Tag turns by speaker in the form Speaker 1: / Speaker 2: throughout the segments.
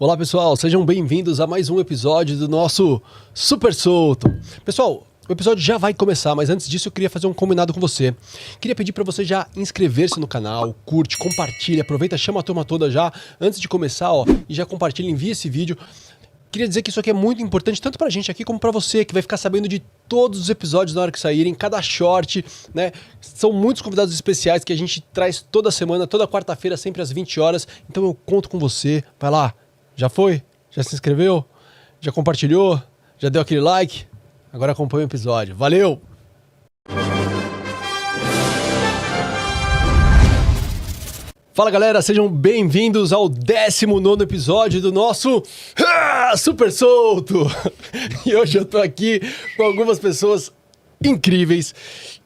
Speaker 1: Olá pessoal, sejam bem-vindos a mais um episódio do nosso Super Solto. Pessoal, o episódio já vai começar, mas antes disso eu queria fazer um combinado com você. Queria pedir para você já inscrever-se no canal, curte, compartilha, aproveita, chama a turma toda já antes de começar, e já compartilha, envia esse vídeo. Queria dizer que isso aqui é muito importante, tanto pra gente aqui como pra você, que vai ficar sabendo de todos os episódios na hora que saírem, cada short, né? São muitos convidados especiais que a gente traz toda semana, toda quarta-feira, sempre às 20 horas. Então eu conto com você. Vai lá. Já foi? Já se inscreveu? Já compartilhou? Já deu aquele like? Agora acompanha o episódio. Valeu! Fala galera, sejam bem-vindos ao 19º episódio do nosso Super Solto! E hoje eu tô aqui com algumas pessoas incríveis,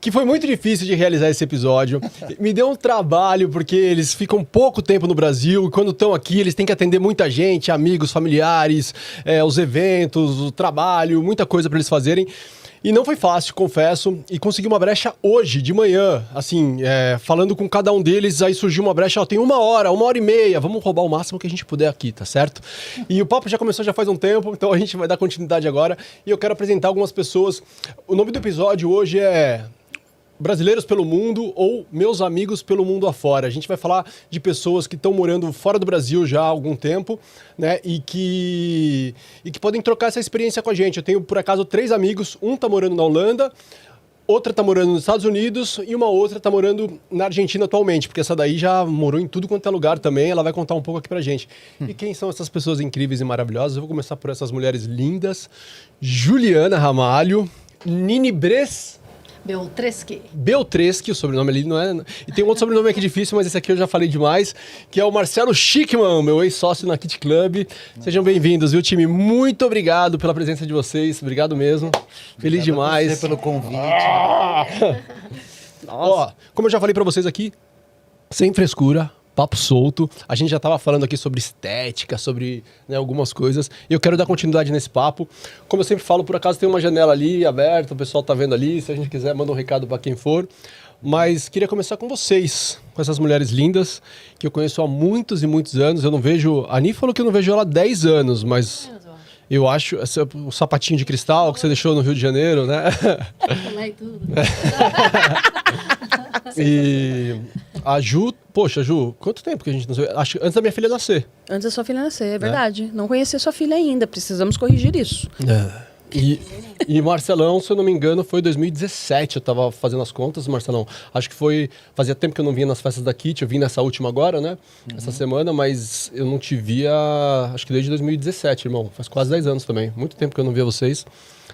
Speaker 1: que foi muito difícil de realizar esse episódio. Me deu um trabalho, porque eles ficam pouco tempo no Brasil, e quando estão aqui eles têm que atender muita gente, amigos, familiares, os eventos, o trabalho, muita coisa para eles fazerem. E não foi fácil, confesso, e consegui uma brecha hoje, de manhã, assim, falando com cada um deles, aí surgiu uma brecha, tem uma hora e meia, vamos roubar o máximo que a gente puder aqui, tá certo? E o papo já começou já faz um tempo, então a gente vai dar continuidade agora, e eu quero apresentar algumas pessoas. O nome do episódio hoje é Brasileiros pelo Mundo ou Meus Amigos pelo Mundo Afora. A gente vai falar de pessoas que estão morando fora do Brasil já há algum tempo, né? E que podem trocar essa experiência com a gente. Eu tenho, por acaso, 3 amigos. Um tá morando na Holanda, outra tá morando nos Estados Unidos e uma outra tá morando na Argentina atualmente, porque essa daí já morou em tudo quanto é lugar também. Ela vai contar um pouco aqui pra gente. E quem são essas pessoas incríveis e maravilhosas? Eu vou começar por essas mulheres lindas. Juliana Ramalho, Nini Bres... Beltreschi, o sobrenome ali não é... E tem um outro sobrenome aqui difícil, mas esse aqui eu já falei demais, que é o Marcelo Schickman, meu ex-sócio na Kit Club. Sejam bem-vindos, viu, time? Muito obrigado pela presença de vocês, obrigado mesmo. Feliz demais.
Speaker 2: Obrigado a você pelo convite.
Speaker 1: Ó, como eu já falei pra vocês aqui, sem frescura, papo solto. A gente já estava falando aqui sobre estética, sobre, né, algumas coisas. E eu quero dar continuidade nesse papo. Como eu sempre falo, por acaso tem uma janela ali aberta, o pessoal tá vendo ali. Se a gente quiser, manda um recado para quem for. Mas queria começar com vocês, com essas mulheres lindas, que eu conheço há muitos e muitos anos. Eu não vejo... A Ani falou que eu não vejo ela há 10 anos, mas... Eu acho, o sapatinho de cristal que você deixou no Rio de Janeiro, né?
Speaker 3: Lá e tudo.
Speaker 1: E a Ju, poxa, Ju, quanto tempo que a gente não sei? Acho antes da minha filha nascer.
Speaker 3: Antes da sua filha nascer, é verdade. Não conhecia sua filha ainda, precisamos corrigir isso.
Speaker 1: E Marcelão, se eu não me engano, foi 2017, eu tava fazendo as contas, Marcelão. Acho que foi, fazia tempo que eu não vinha nas festas da Kit, eu vim nessa última agora, né? Essa semana, mas eu não te via, acho que desde 2017, irmão. Faz quase 10 anos também, muito tempo que eu não via vocês.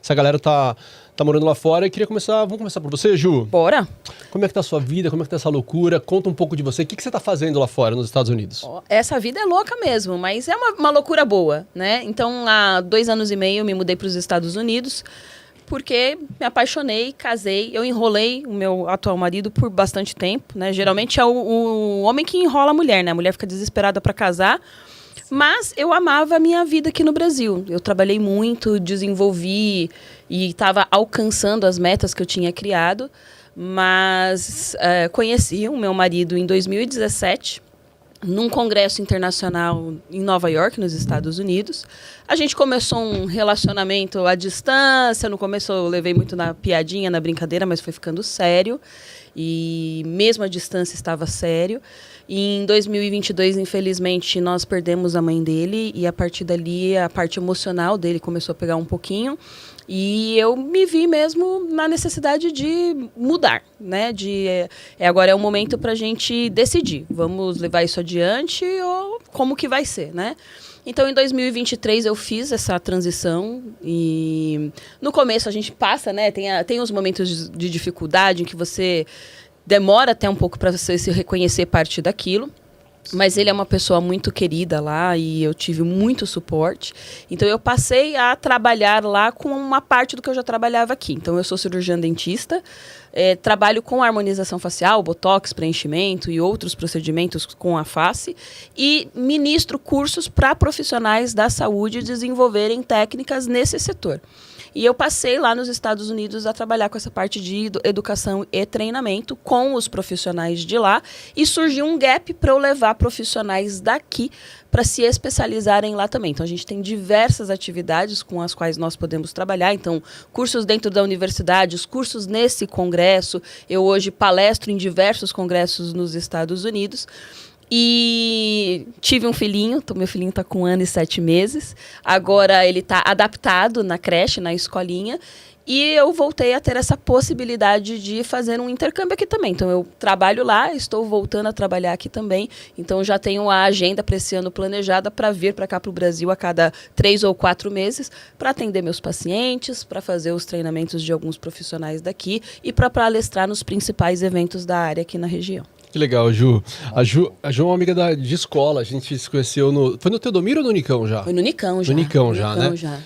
Speaker 1: Essa galera tá morando lá fora e vamos começar por você, Ju?
Speaker 3: Bora!
Speaker 1: Como é que tá a sua vida? Como é que tá essa loucura? Conta um pouco de você. O que você tá fazendo lá fora, nos Estados Unidos?
Speaker 3: Essa vida é louca mesmo, mas é uma loucura boa, né? Então, há 2 anos e meio, eu me mudei para os Estados Unidos, porque me apaixonei, casei. Eu enrolei o meu atual marido por bastante tempo, né? Geralmente é o homem que enrola a mulher, né? A mulher fica desesperada para casar. Mas eu amava a minha vida aqui no Brasil. Eu trabalhei muito, desenvolvi e estava alcançando as metas que eu tinha criado. Mas conheci o meu marido em 2017, num congresso internacional em Nova York, nos Estados Unidos. A gente começou um relacionamento à distância. No começo eu levei muito na piadinha, na brincadeira, mas foi ficando sério. E mesmo à distância estava sério. E em 2022, infelizmente, nós perdemos a mãe dele. E a partir dali, a parte emocional dele começou a pegar um pouquinho. E eu me vi mesmo na necessidade de mudar, né? Agora é o momento para a gente decidir. Vamos levar isso adiante ou como que vai ser, né? Então, em 2023, eu fiz essa transição e no começo a gente passa, né? Tem os momentos de dificuldade em que você demora até um pouco para você se reconhecer parte daquilo. Mas ele é uma pessoa muito querida lá e eu tive muito suporte. Então, eu passei a trabalhar lá com uma parte do que eu já trabalhava aqui. Então, eu sou cirurgiã dentista, trabalho com harmonização facial, botox, preenchimento e outros procedimentos com a face e ministro cursos para profissionais da saúde desenvolverem técnicas nesse setor. E eu passei lá nos Estados Unidos a trabalhar com essa parte de educação e treinamento com os profissionais de lá e surgiu um gap para eu levar profissionais daqui para se especializarem lá também. Então, a gente tem diversas atividades com as quais nós podemos trabalhar. Então, cursos dentro da universidade, os cursos nesse congresso. Eu hoje palestro em diversos congressos nos Estados Unidos. E tive um filhinho, meu filhinho está com 1 ano e 7 meses. Agora ele está adaptado na creche, na escolinha. E eu voltei a ter essa possibilidade de fazer um intercâmbio aqui também. Então, eu trabalho lá, estou voltando a trabalhar aqui também. Então, já tenho a agenda para esse ano planejada para vir para cá para o Brasil a cada 3 ou 4 meses para atender meus pacientes, para fazer os treinamentos de alguns profissionais daqui e para palestrar nos principais eventos da área aqui na região.
Speaker 1: Que legal, Ju. A Ju é uma amiga de escola. A gente se conheceu no... Foi no Teodomiro ou no Nicão já?
Speaker 3: Foi no Nicão já.
Speaker 1: No Nicão já, né?
Speaker 3: Já.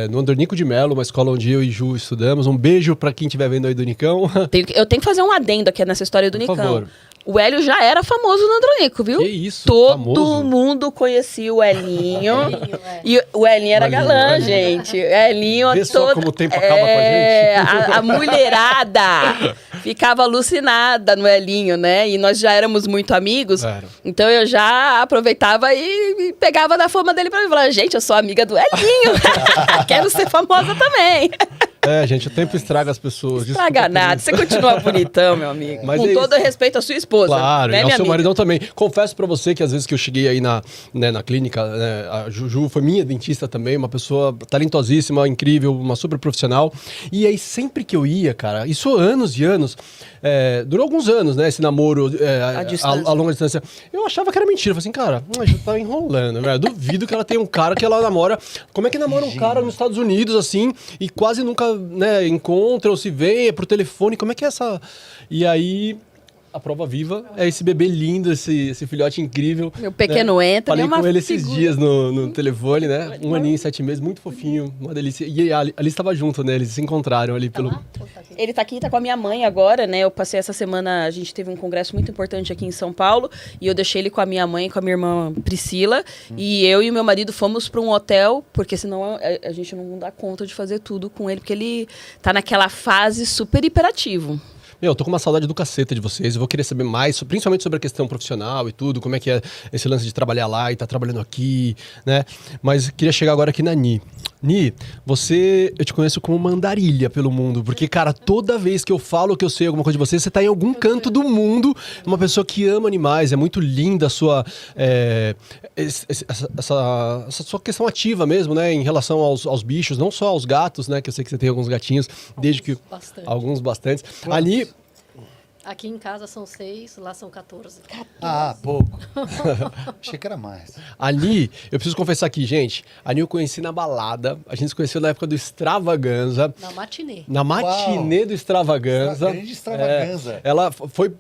Speaker 1: No Andornico de Melo, uma escola onde eu e Ju estudamos. Um beijo para quem estiver vendo aí do Nicão.
Speaker 3: Eu tenho que fazer um adendo aqui nessa história do Nicão.
Speaker 1: Por favor.
Speaker 3: O Hélio já era famoso no Andronico, viu?
Speaker 1: Que isso,
Speaker 3: Todo
Speaker 1: famoso.
Speaker 3: mundo conhecia o Helinho. E o Helinho era galã, gente. O Helinho...
Speaker 1: Vê só como o tempo acaba com a gente.
Speaker 3: A mulherada ficava alucinada no Helinho, né? E nós já éramos muito amigos.
Speaker 1: Claro.
Speaker 3: Então eu já aproveitava e pegava da fama dele pra mim. Falava, gente, eu sou amiga do Helinho. Quero ser famosa também.
Speaker 1: Gente, o tempo estraga as pessoas.
Speaker 3: Estraga nada. Você continua bonitão, meu amigo.
Speaker 1: Mas
Speaker 3: com todo respeito à sua esposa.
Speaker 1: Claro,
Speaker 3: né,
Speaker 1: e ao
Speaker 3: minha
Speaker 1: seu
Speaker 3: amiga?
Speaker 1: maridão também. Confesso pra você que às vezes que eu cheguei aí na clínica, né, a Juju foi minha dentista também, uma pessoa talentosíssima, incrível, uma super profissional. E aí sempre que eu ia, cara, isso anos e anos, durou alguns anos, né, esse namoro a longa distância. Eu achava que era mentira. Eu falei assim, cara, já tá enrolando, velho. Duvido que ela tenha um cara que ela namora. Como é que namora um cara nos Estados Unidos, assim, e quase nunca, né, encontra ou se vê por telefone? Como é que é essa... E aí... A prova viva é esse bebê lindo, esse filhote incrível.
Speaker 3: Meu pequeno entra.
Speaker 1: Falei com ele esses dias no telefone, né? 1 aninho e 7 meses, muito fofinho, uma delícia. E a Alice estava junto, né? Eles se encontraram ali pelo...
Speaker 3: Ele tá aqui, tá com a minha mãe agora, né? Eu passei essa semana, a gente teve um congresso muito importante aqui em São Paulo, e eu deixei ele com a minha mãe, com a minha irmã Priscila, e eu e meu marido fomos para um hotel, porque senão a gente não dá conta de fazer tudo com ele, porque ele tá naquela fase super hiperativo.
Speaker 1: Eu tô com uma saudade do caceta de vocês. Eu vou querer saber mais, principalmente sobre a questão profissional e tudo, como é que é esse lance de trabalhar lá e tá trabalhando aqui, né? Mas queria chegar agora aqui na Ni. Ni, eu te conheço como uma andarilha pelo mundo, porque, cara, toda vez que eu falo que eu sei alguma coisa de você, você tá em algum canto do mundo, uma pessoa que ama animais, é muito linda a sua, essa sua questão ativa mesmo, né, em relação aos bichos, não só aos gatos, né, que eu sei que você tem alguns gatinhos, desde que... Alguns bastantes. A Ni...
Speaker 2: Aqui em casa são 6, lá são 14.
Speaker 4: Ah, pouco. Achei que era mais.
Speaker 1: Ali, eu preciso confessar aqui, gente, a Ni eu conheci na balada, a gente se conheceu na época do Extravaganza.
Speaker 2: Na matinê.
Speaker 1: Na matinê do Extravaganza.
Speaker 4: Grande Extravaganza.
Speaker 1: Ela foi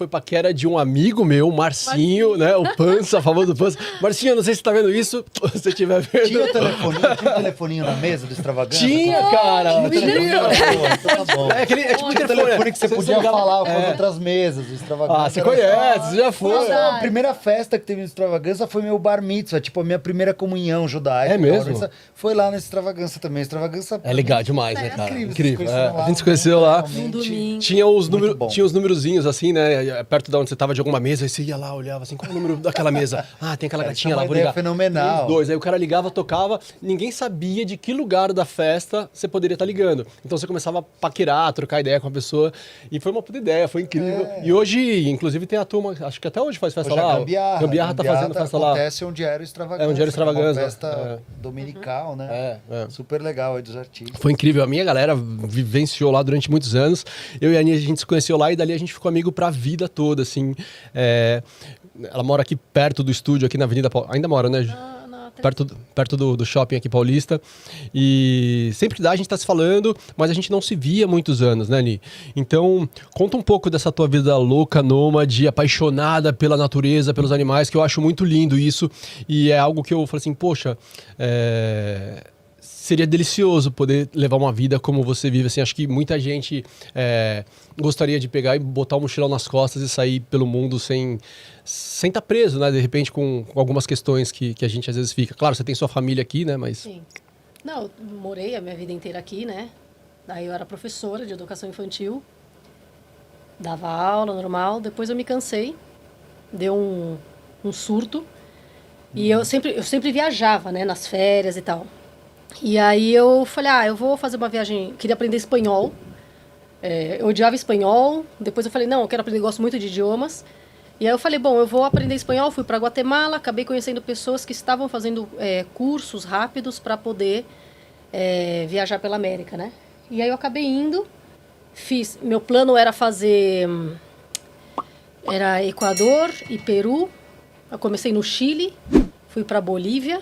Speaker 1: paquera de um amigo meu, Marcinho, né? O Pança, famoso Pança. Marcinho, não sei se você tá vendo isso, se você estiver vendo.
Speaker 4: Tinha um telefoninho na mesa do Extravaganza?
Speaker 1: Tinha, cara.
Speaker 4: Então tá bom.
Speaker 1: É tipo um
Speaker 4: telefone que você podia
Speaker 1: ligava-
Speaker 4: falar com as outras mesas do Extravaganza.
Speaker 1: Ah, você conhece, você já foi.
Speaker 4: Nossa, a primeira festa que teve no Extravaganza foi meu bar mitzvah, tipo a minha primeira comunhão judaica.
Speaker 1: É mesmo?
Speaker 4: Foi lá no Extravaganza também. Extravaganza
Speaker 1: É legal demais, né, cara?
Speaker 4: incrível.
Speaker 1: Incrível.
Speaker 4: Vocês conheceram
Speaker 1: A
Speaker 4: lá,
Speaker 1: gente se conheceu lá.
Speaker 2: Num domingo.
Speaker 1: Tinha os
Speaker 4: bom.
Speaker 1: numerozinhos assim, né? Perto de onde você tava de alguma mesa, aí você ia lá, olhava assim, qual é o número daquela mesa? Ah, tem aquela gatinha lá,
Speaker 4: uma
Speaker 1: vou
Speaker 4: ideia
Speaker 1: ligar.
Speaker 4: fenomenal.
Speaker 1: Os dois. Aí o cara ligava, tocava, ninguém sabia de que lugar da festa você poderia estar ligando. Então você começava a paquerar, trocar ideia com a pessoa. E foi uma puta ideia, foi incrível. E hoje, inclusive, tem a turma, acho que até hoje faz festa
Speaker 4: Hoje
Speaker 1: lá.
Speaker 4: a Gambiarra.
Speaker 1: Gambiarra tá fazendo festa lá.
Speaker 4: Acontece onde era o Extravaganza.
Speaker 1: É, onde era o Extravaganza.
Speaker 4: Uma festa dominical, né?
Speaker 1: É.
Speaker 4: Super legal aí dos artistas.
Speaker 1: Foi incrível. A minha galera vivenciou lá durante muitos anos. Eu e a Aninha, a gente se conheceu lá e dali a gente ficou amigo pra vida toda, assim. Ela mora aqui perto do estúdio, aqui na Avenida Paulista. Ainda mora, né? Perto do shopping aqui paulista. E sempre que dá, a gente tá se falando, mas a gente não se via há muitos anos, né, Ni? Então, conta um pouco dessa tua vida louca, nômade, apaixonada pela natureza, pelos animais, que eu acho muito lindo isso. E é algo que eu falo assim, poxa, seria delicioso poder levar uma vida como você vive, assim, acho que muita gente gostaria de pegar e botar um mochilão nas costas e sair pelo mundo sem estar preso, né, de repente com algumas questões que a gente às vezes fica. Claro, você tem sua família aqui, né, mas...
Speaker 2: Sim. Não, eu morei a minha vida inteira aqui, né? Daí eu era professora de educação infantil, dava aula normal, depois eu me cansei, deu um surto, e eu sempre viajava, né, nas férias e tal. E aí eu falei, eu vou fazer uma viagem, queria aprender espanhol, eu odiava espanhol, depois eu falei, não, eu quero aprender, gosto muito de idiomas. E aí eu falei, bom, eu vou aprender espanhol, fui para Guatemala, acabei conhecendo pessoas que estavam fazendo cursos rápidos para poder viajar pela América, né? E aí eu acabei indo, meu plano era fazer, era Equador e Peru, eu comecei no Chile, fui para Bolívia,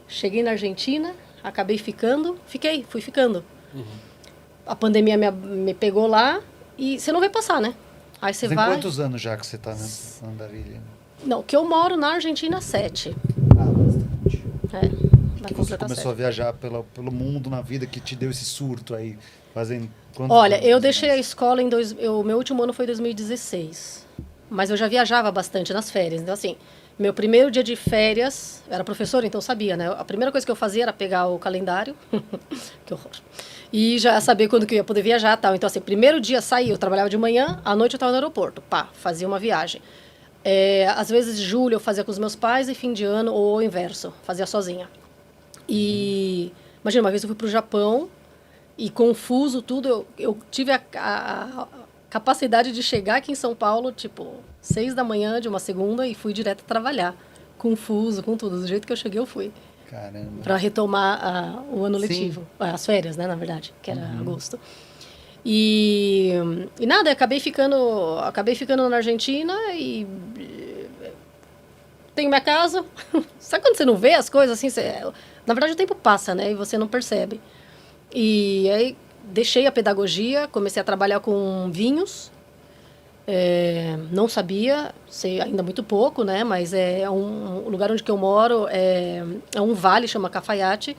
Speaker 2: cheguei na Argentina, acabei fui ficando. Uhum. A pandemia me pegou lá e você não vai passar, né? Aí você vai...
Speaker 4: Tem quantos anos já que você está nessa andarilha?
Speaker 2: Não, que eu moro na Argentina 7.
Speaker 4: Bastante.
Speaker 2: Vai
Speaker 4: que você começou a viajar pelo mundo na vida, que te deu esse surto aí?
Speaker 2: Olha, eu deixei a escola meu último ano foi 2016. Mas eu já viajava bastante nas férias. Então, assim, meu primeiro dia de férias, eu era professora, então eu sabia, né? A primeira coisa que eu fazia era pegar o calendário. Que horror. E já saber quando que eu ia poder viajar e tal. Então, assim, primeiro dia saí, eu trabalhava de manhã, à noite eu estava no aeroporto. Fazia uma viagem. Às vezes, julho eu fazia com os meus pais e fim de ano, ou o inverso, fazia sozinha. E, imagina, uma vez eu fui para o Japão e confuso tudo, eu tive a capacidade de chegar aqui em São Paulo, tipo, 6 da manhã de uma segunda e fui direto trabalhar. Confuso, com tudo. Do jeito que eu cheguei, eu fui.
Speaker 4: Caramba.
Speaker 2: Para retomar o ano letivo. As férias, né, na verdade, que era agosto. E nada, acabei ficando na Argentina e tenho minha casa. Sabe quando você não vê as coisas assim? Na verdade, o tempo passa, né? E você não percebe. E aí deixei a pedagogia, comecei a trabalhar com vinhos. Não sabia, sei ainda muito pouco, né? Mas o lugar onde que eu moro é um vale, chama Cafayate.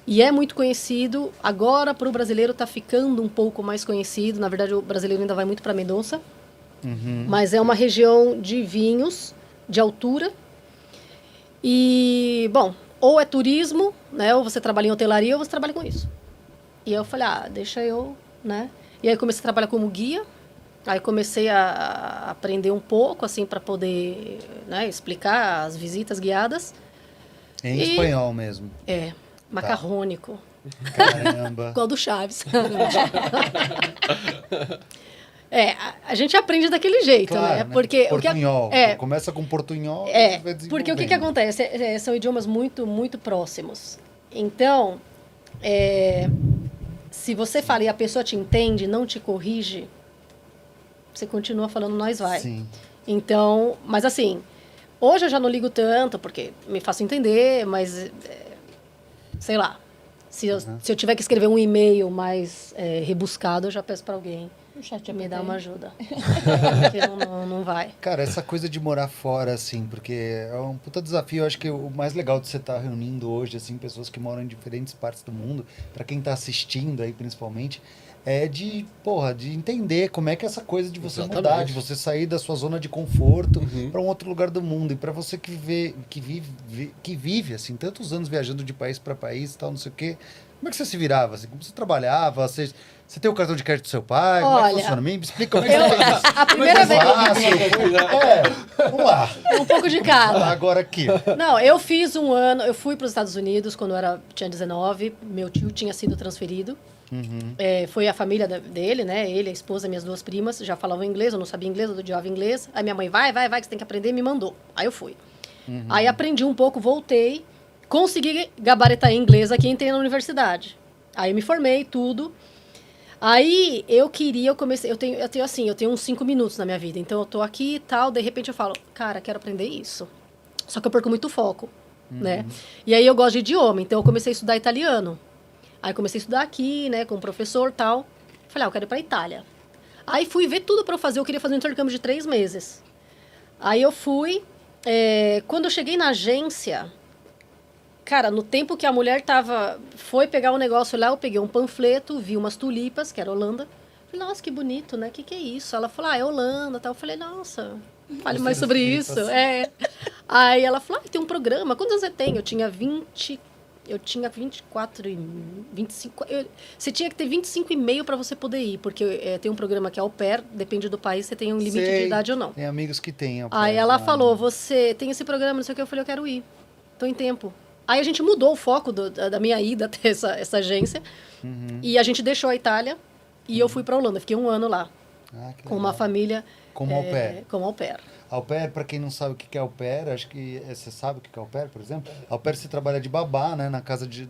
Speaker 2: E é muito conhecido. Agora, para o brasileiro, está ficando um pouco mais conhecido. Na verdade, o brasileiro ainda vai muito para Mendonça. Uhum. Mas é uma região de vinhos, de altura. E, bom, ou é turismo, né? Ou você trabalha em hotelaria, ou você trabalha com isso. E eu falei, deixa eu, né? E aí comecei a trabalhar como guia. Aí comecei a aprender um pouco, assim, para poder, né, explicar as visitas guiadas.
Speaker 4: Em espanhol mesmo.
Speaker 2: Macarrônico.
Speaker 4: Caramba.
Speaker 2: Igual do Chaves. A gente aprende daquele jeito,
Speaker 4: claro,
Speaker 2: né? Porque
Speaker 4: portunhol. Começa com portunhol.
Speaker 2: Porque o que acontece? São idiomas muito, muito próximos. Então, se você fala e a pessoa te entende, não te corrige, você continua falando nós vai.
Speaker 4: Sim.
Speaker 2: Então, mas assim, hoje eu já não ligo tanto, porque me faço entender, mas, sei lá, se eu tiver que escrever um e-mail mais rebuscado, eu já peço para alguém me dar uma ajuda. Porque não vai.
Speaker 4: Cara, essa coisa de morar fora, assim, porque é um puta desafio. Eu acho que o mais legal de você estar reunindo hoje, assim, pessoas que moram em diferentes partes do mundo, para quem tá assistindo aí, principalmente, é de entender como é que é essa coisa de você mudar, de você sair da sua zona de conforto para um outro lugar do mundo. E para você que vive, assim, tantos anos viajando de país para país e tal, não sei o quê, como é que você se virava? Assim, como você trabalhava? Você tem o cartão de crédito do seu pai? Como é que funciona? Me explica como é que você faz isso.
Speaker 2: A primeira vez...
Speaker 4: Vamos lá.
Speaker 2: Um pouco de cada.
Speaker 4: Agora aqui.
Speaker 2: Não, eu fiz um ano... Eu fui para os Estados Unidos quando tinha 19. Meu tio tinha sido transferido. Foi a família dele, né? Ele, a esposa, minhas 2 primas, já falavam inglês. Eu não sabia inglês, eu odiava inglês. Aí minha mãe, vai, que você tem que aprender. Me mandou. Aí eu fui. Aí aprendi um pouco, voltei. Consegui gabaritar inglês aqui e entrei na universidade. Aí me formei, tudo... Aí eu comecei, eu tenho uns 5 minutos na minha vida, então eu tô aqui e tal, de repente eu falo, cara, quero aprender isso. Só que eu perco muito foco, né? E aí eu gosto de idioma, então eu comecei a estudar italiano. Aí comecei a estudar aqui, né, com o professor e tal. Falei, eu quero ir pra Itália. Aí fui ver tudo pra eu fazer, eu queria fazer um intercâmbio de 3 meses. Aí eu fui, quando eu cheguei na agência, Cara, no tempo que a mulher foi pegar um negócio lá, eu peguei um panfleto, vi umas tulipas, que era Holanda. Falei, nossa, que bonito, né? Que é isso? Ela falou, é Holanda, tal. Eu falei, nossa, fale mais sobre isso. Aí ela falou, tem um programa. Quantos anos você tem? Eu tinha 24 e 25. Você tinha que ter 25,5 para você poder ir, porque tem um programa que é au pair, depende do país, você tem um limite de idade ou não.
Speaker 4: Tem amigos que têm.
Speaker 2: Aí ela falou, você tem esse programa, não sei o que. Eu falei, eu quero ir. Tô em tempo. Aí a gente mudou o foco da minha ida até essa agência. E a gente deixou a Itália e eu fui para Holanda. Fiquei 1 ano lá. Com uma família.
Speaker 4: Como au pair.
Speaker 2: Como au pair.
Speaker 4: Au pair, para quem não sabe o que é au pair, acho que você sabe o que é au pair, por exemplo. Au pair você trabalha de babá, né, na casa de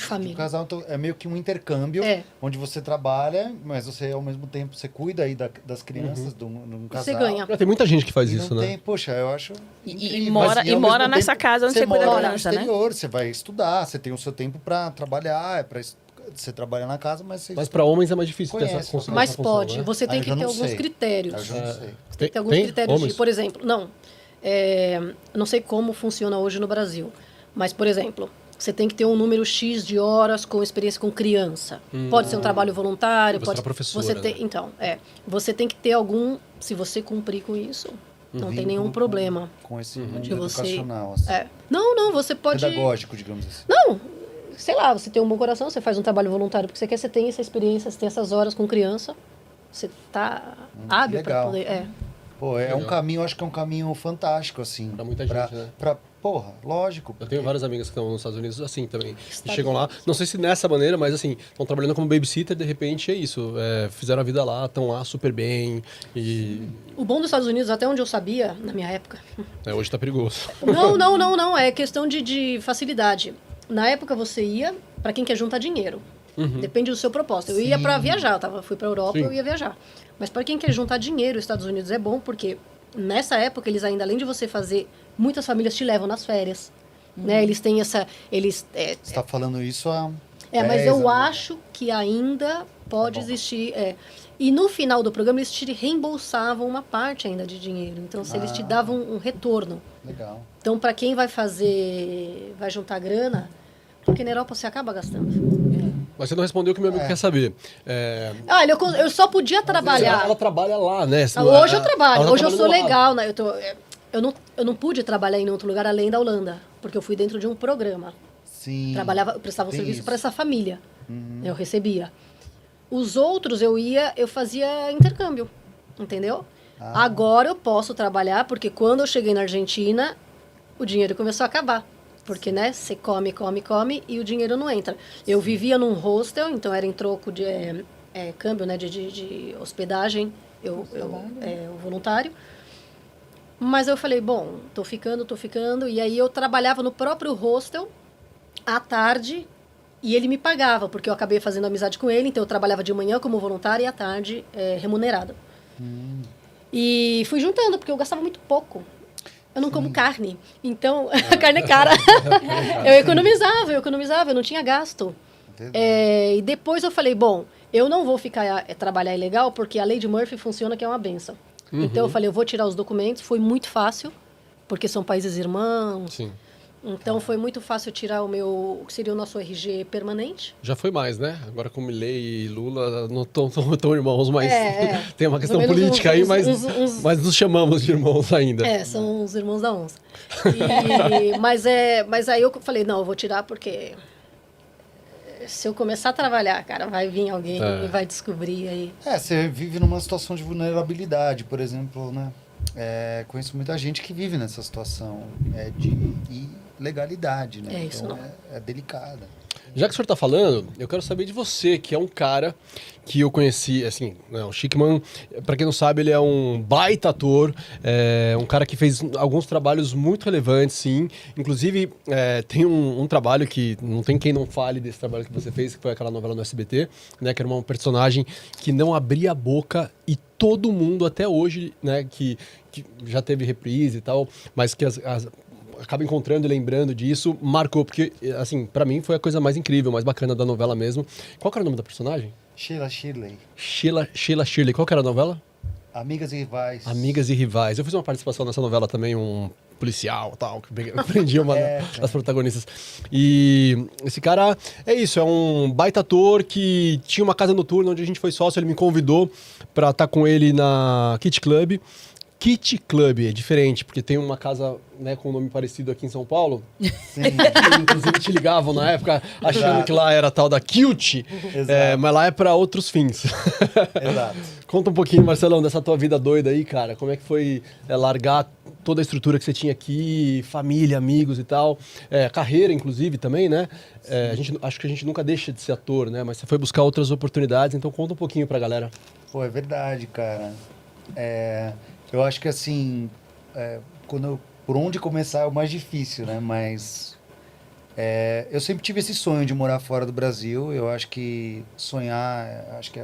Speaker 2: família.
Speaker 4: Um casal. Então é meio que um intercâmbio, onde você trabalha, mas você ao mesmo tempo você cuida aí das crianças de um casal.
Speaker 2: Você ganha.
Speaker 1: Tem muita gente que faz isso, né?
Speaker 4: Poxa, eu acho
Speaker 3: E mora nessa casa onde você cuida da criança, né?
Speaker 4: Você vai estudar, você tem o seu tempo para trabalhar, você trabalha na casa, mas você...
Speaker 1: Mas para homens é mais difícil ter essa consciência.
Speaker 2: Mas pode, né? Você tem que ter alguns critérios.
Speaker 4: Eu não sei.
Speaker 2: Você tem que ter alguns critérios de, por exemplo, não sei como funciona hoje no Brasil, mas, por exemplo, você tem que ter um número X de horas com experiência com criança. Pode ser um trabalho voluntário,
Speaker 1: você
Speaker 2: pode...
Speaker 1: é professora, né?
Speaker 2: Então, você tem que ter algum... Se você cumprir com isso, não tem nenhum problema.
Speaker 4: Com esse mundo
Speaker 2: de você...
Speaker 4: educacional, assim.
Speaker 2: Não, você pode...
Speaker 4: Pedagógico, digamos assim.
Speaker 2: Não, sei lá, você tem um bom coração, você faz um trabalho voluntário porque você quer, você tem essa experiência, você tem essas horas com criança, você tá hábil para poder...
Speaker 4: Pô, um caminho, acho que é um caminho fantástico, assim.
Speaker 1: Pra muita gente, né?
Speaker 4: Porra, lógico.
Speaker 1: Eu tenho várias amigas que estão nos Estados Unidos assim também. E chegam lá, não sei se dessa maneira, mas assim, estão trabalhando como babysitter, de repente é isso. Fizeram a vida lá, estão lá super bem. E...
Speaker 2: O bom dos Estados Unidos, até onde eu sabia, na minha época...
Speaker 1: hoje tá perigoso.
Speaker 2: Não. É questão de facilidade. Na época você ia para quem quer juntar dinheiro. Depende do seu propósito. Eu ia para viajar, fui para Europa, eu ia viajar. Mas para quem quer juntar dinheiro, os Estados Unidos é bom porque nessa época eles ainda, além de você fazer, muitas famílias te levam nas férias, né? Eles têm essa, você
Speaker 4: está falando isso há
Speaker 2: mas eu acho que ainda pode existir. E no final do programa eles te reembolsavam uma parte ainda de dinheiro. Então eles te davam um retorno.
Speaker 4: Legal.
Speaker 2: Então para quem vai juntar grana, porque na Europa você acaba gastando.
Speaker 1: Mas você não respondeu o que meu amigo quer saber.
Speaker 2: Olha, eu só podia trabalhar.
Speaker 1: Ela trabalha lá, né?
Speaker 2: Hoje eu trabalho, hoje eu sou
Speaker 1: lá.
Speaker 2: legal, né? Eu não pude trabalhar em outro lugar além da Holanda, porque eu fui dentro de um programa.
Speaker 4: Sim.
Speaker 2: Eu prestava um serviço para essa família. Eu recebia. Os outros eu fazia intercâmbio, entendeu? Agora eu posso trabalhar, porque quando eu cheguei na Argentina, o dinheiro começou a acabar. Porque, né, você come e o dinheiro não entra. Eu vivia num hostel, então era em troco de câmbio, né, de hospedagem, o voluntário. Mas eu falei, bom, tô ficando. E aí eu trabalhava no próprio hostel à tarde e ele me pagava, porque eu acabei fazendo amizade com ele, então eu trabalhava de manhã como voluntária e à tarde remunerada. E fui juntando, porque eu gastava muito pouco. Eu não como carne, então a carne é cara. Eu economizava, eu não tinha gasto. E depois eu falei, bom, eu não vou ficar trabalhar ilegal, porque a lei de Murphy funciona que é uma benção. Então eu falei, eu vou tirar os documentos, foi muito fácil, porque são países irmãos.
Speaker 1: Sim.
Speaker 2: Então foi muito fácil tirar o que seria o nosso RG permanente.
Speaker 1: Já foi mais, né? Agora com Milei e Lula não tão irmãos, mas tem uma questão política aí, mas nos chamamos de irmãos ainda.
Speaker 2: São os irmãos da onça. Mas aí eu falei, não, eu vou tirar porque se eu começar a trabalhar, cara, vai vir alguém e vai descobrir aí.
Speaker 4: Você vive numa situação de vulnerabilidade, por exemplo, né? Conheço muita gente que vive nessa situação de ilegalidade, né?
Speaker 2: Isso
Speaker 4: então
Speaker 2: não.
Speaker 4: É delicada.
Speaker 1: Já que o senhor está falando, eu quero saber de você, que é um cara que eu conheci, assim, o Schickman, para quem não sabe, ele é um baita ator, um cara que fez alguns trabalhos muito relevantes, sim. Inclusive, tem um trabalho que não tem quem não fale desse trabalho que você fez, que foi aquela novela no SBT, né, que era uma personagem que não abria a boca e todo mundo até hoje, né, que já teve reprise e tal, mas que acaba encontrando e lembrando disso, marcou, porque, assim, pra mim foi a coisa mais incrível, mais bacana da novela mesmo. Qual que era o nome da personagem?
Speaker 4: Sheila Shirley.
Speaker 1: Sheila Shirley. Qual que era a novela?
Speaker 4: Amigas e Rivais.
Speaker 1: Amigas e Rivais. Eu fiz uma participação nessa novela também policial e tal, que prendia uma das protagonistas. E esse cara, é isso, é um baita ator que tinha uma casa noturna onde a gente foi sócio, ele me convidou pra estar com ele na Kit Club. Kit Club é diferente, porque tem uma casa, né, com um nome parecido aqui em São Paulo.
Speaker 4: Sim.
Speaker 1: Inclusive te ligavam na época achando que lá era a tal da Kilt, mas lá é pra outros fins.
Speaker 4: Exato.
Speaker 1: Conta um pouquinho, Marcelão, dessa tua vida doida aí, cara. Como é que foi largar toda a estrutura que você tinha aqui, família, amigos e tal. Carreira, inclusive, também, né? Acho que a gente nunca deixa de ser ator, né? Mas você foi buscar outras oportunidades, então conta um pouquinho pra galera.
Speaker 4: Pô, é verdade, cara. Eu acho que assim, por onde começar é o mais difícil, né? Mas eu sempre tive esse sonho de morar fora do Brasil. Eu acho que sonhar, acho que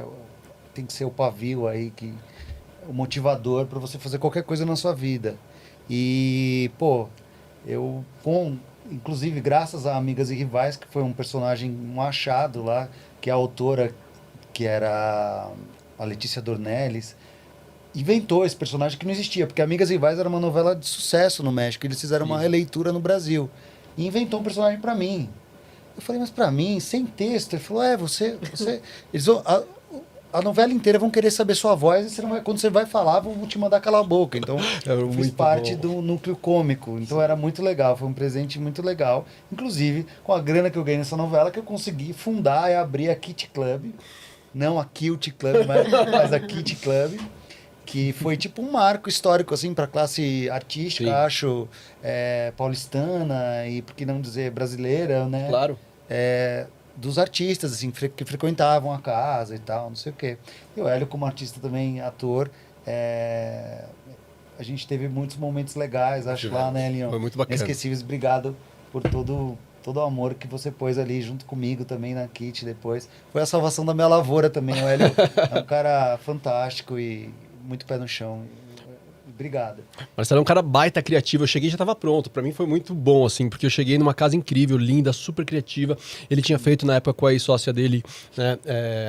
Speaker 4: tem que ser o pavio aí, o motivador para você fazer qualquer coisa na sua vida. E, pô, inclusive graças a Amigas e Rivais, que foi um personagem, um achado lá, que a autora, que era a Letícia Dornelles, inventou esse personagem que não existia, porque Amigas e Rivais era uma novela de sucesso no México, eles fizeram uma releitura no Brasil, e inventou um personagem pra mim. Eu falei, mas pra mim, sem texto? Ele falou, eles vão, a novela inteira vão querer saber sua voz, e você não vai, quando você vai falar, vão te mandar calar a boca. Então, eu fiz parte do núcleo cômico, então era muito legal, foi um presente muito legal, inclusive, com a grana que eu ganhei nessa novela, que eu consegui fundar e abrir a Kit Club, não a Kilt Club, mas a Kit Club, que foi tipo um marco histórico, assim, para a classe artística, acho, paulistana e, por que não dizer, brasileira, né?
Speaker 1: Claro.
Speaker 4: Dos artistas, assim, que frequentavam a casa e tal, não sei o quê. E o Hélio, como artista também, ator, a gente teve muitos momentos legais, acho, lá, né, Leon?
Speaker 1: Foi muito bacana.
Speaker 4: Inesquecíveis, obrigado por todo o amor que você pôs ali junto comigo também na Kit depois. Foi a salvação da minha lavoura também, o Hélio é um cara fantástico e muito pé no chão. Obrigado.
Speaker 1: Marcelo é um cara baita criativo. Eu cheguei e já estava pronto. Pra mim foi muito bom, assim, porque eu cheguei numa casa incrível, linda, super criativa. Ele tinha feito na época com a ex-sócia dele, né,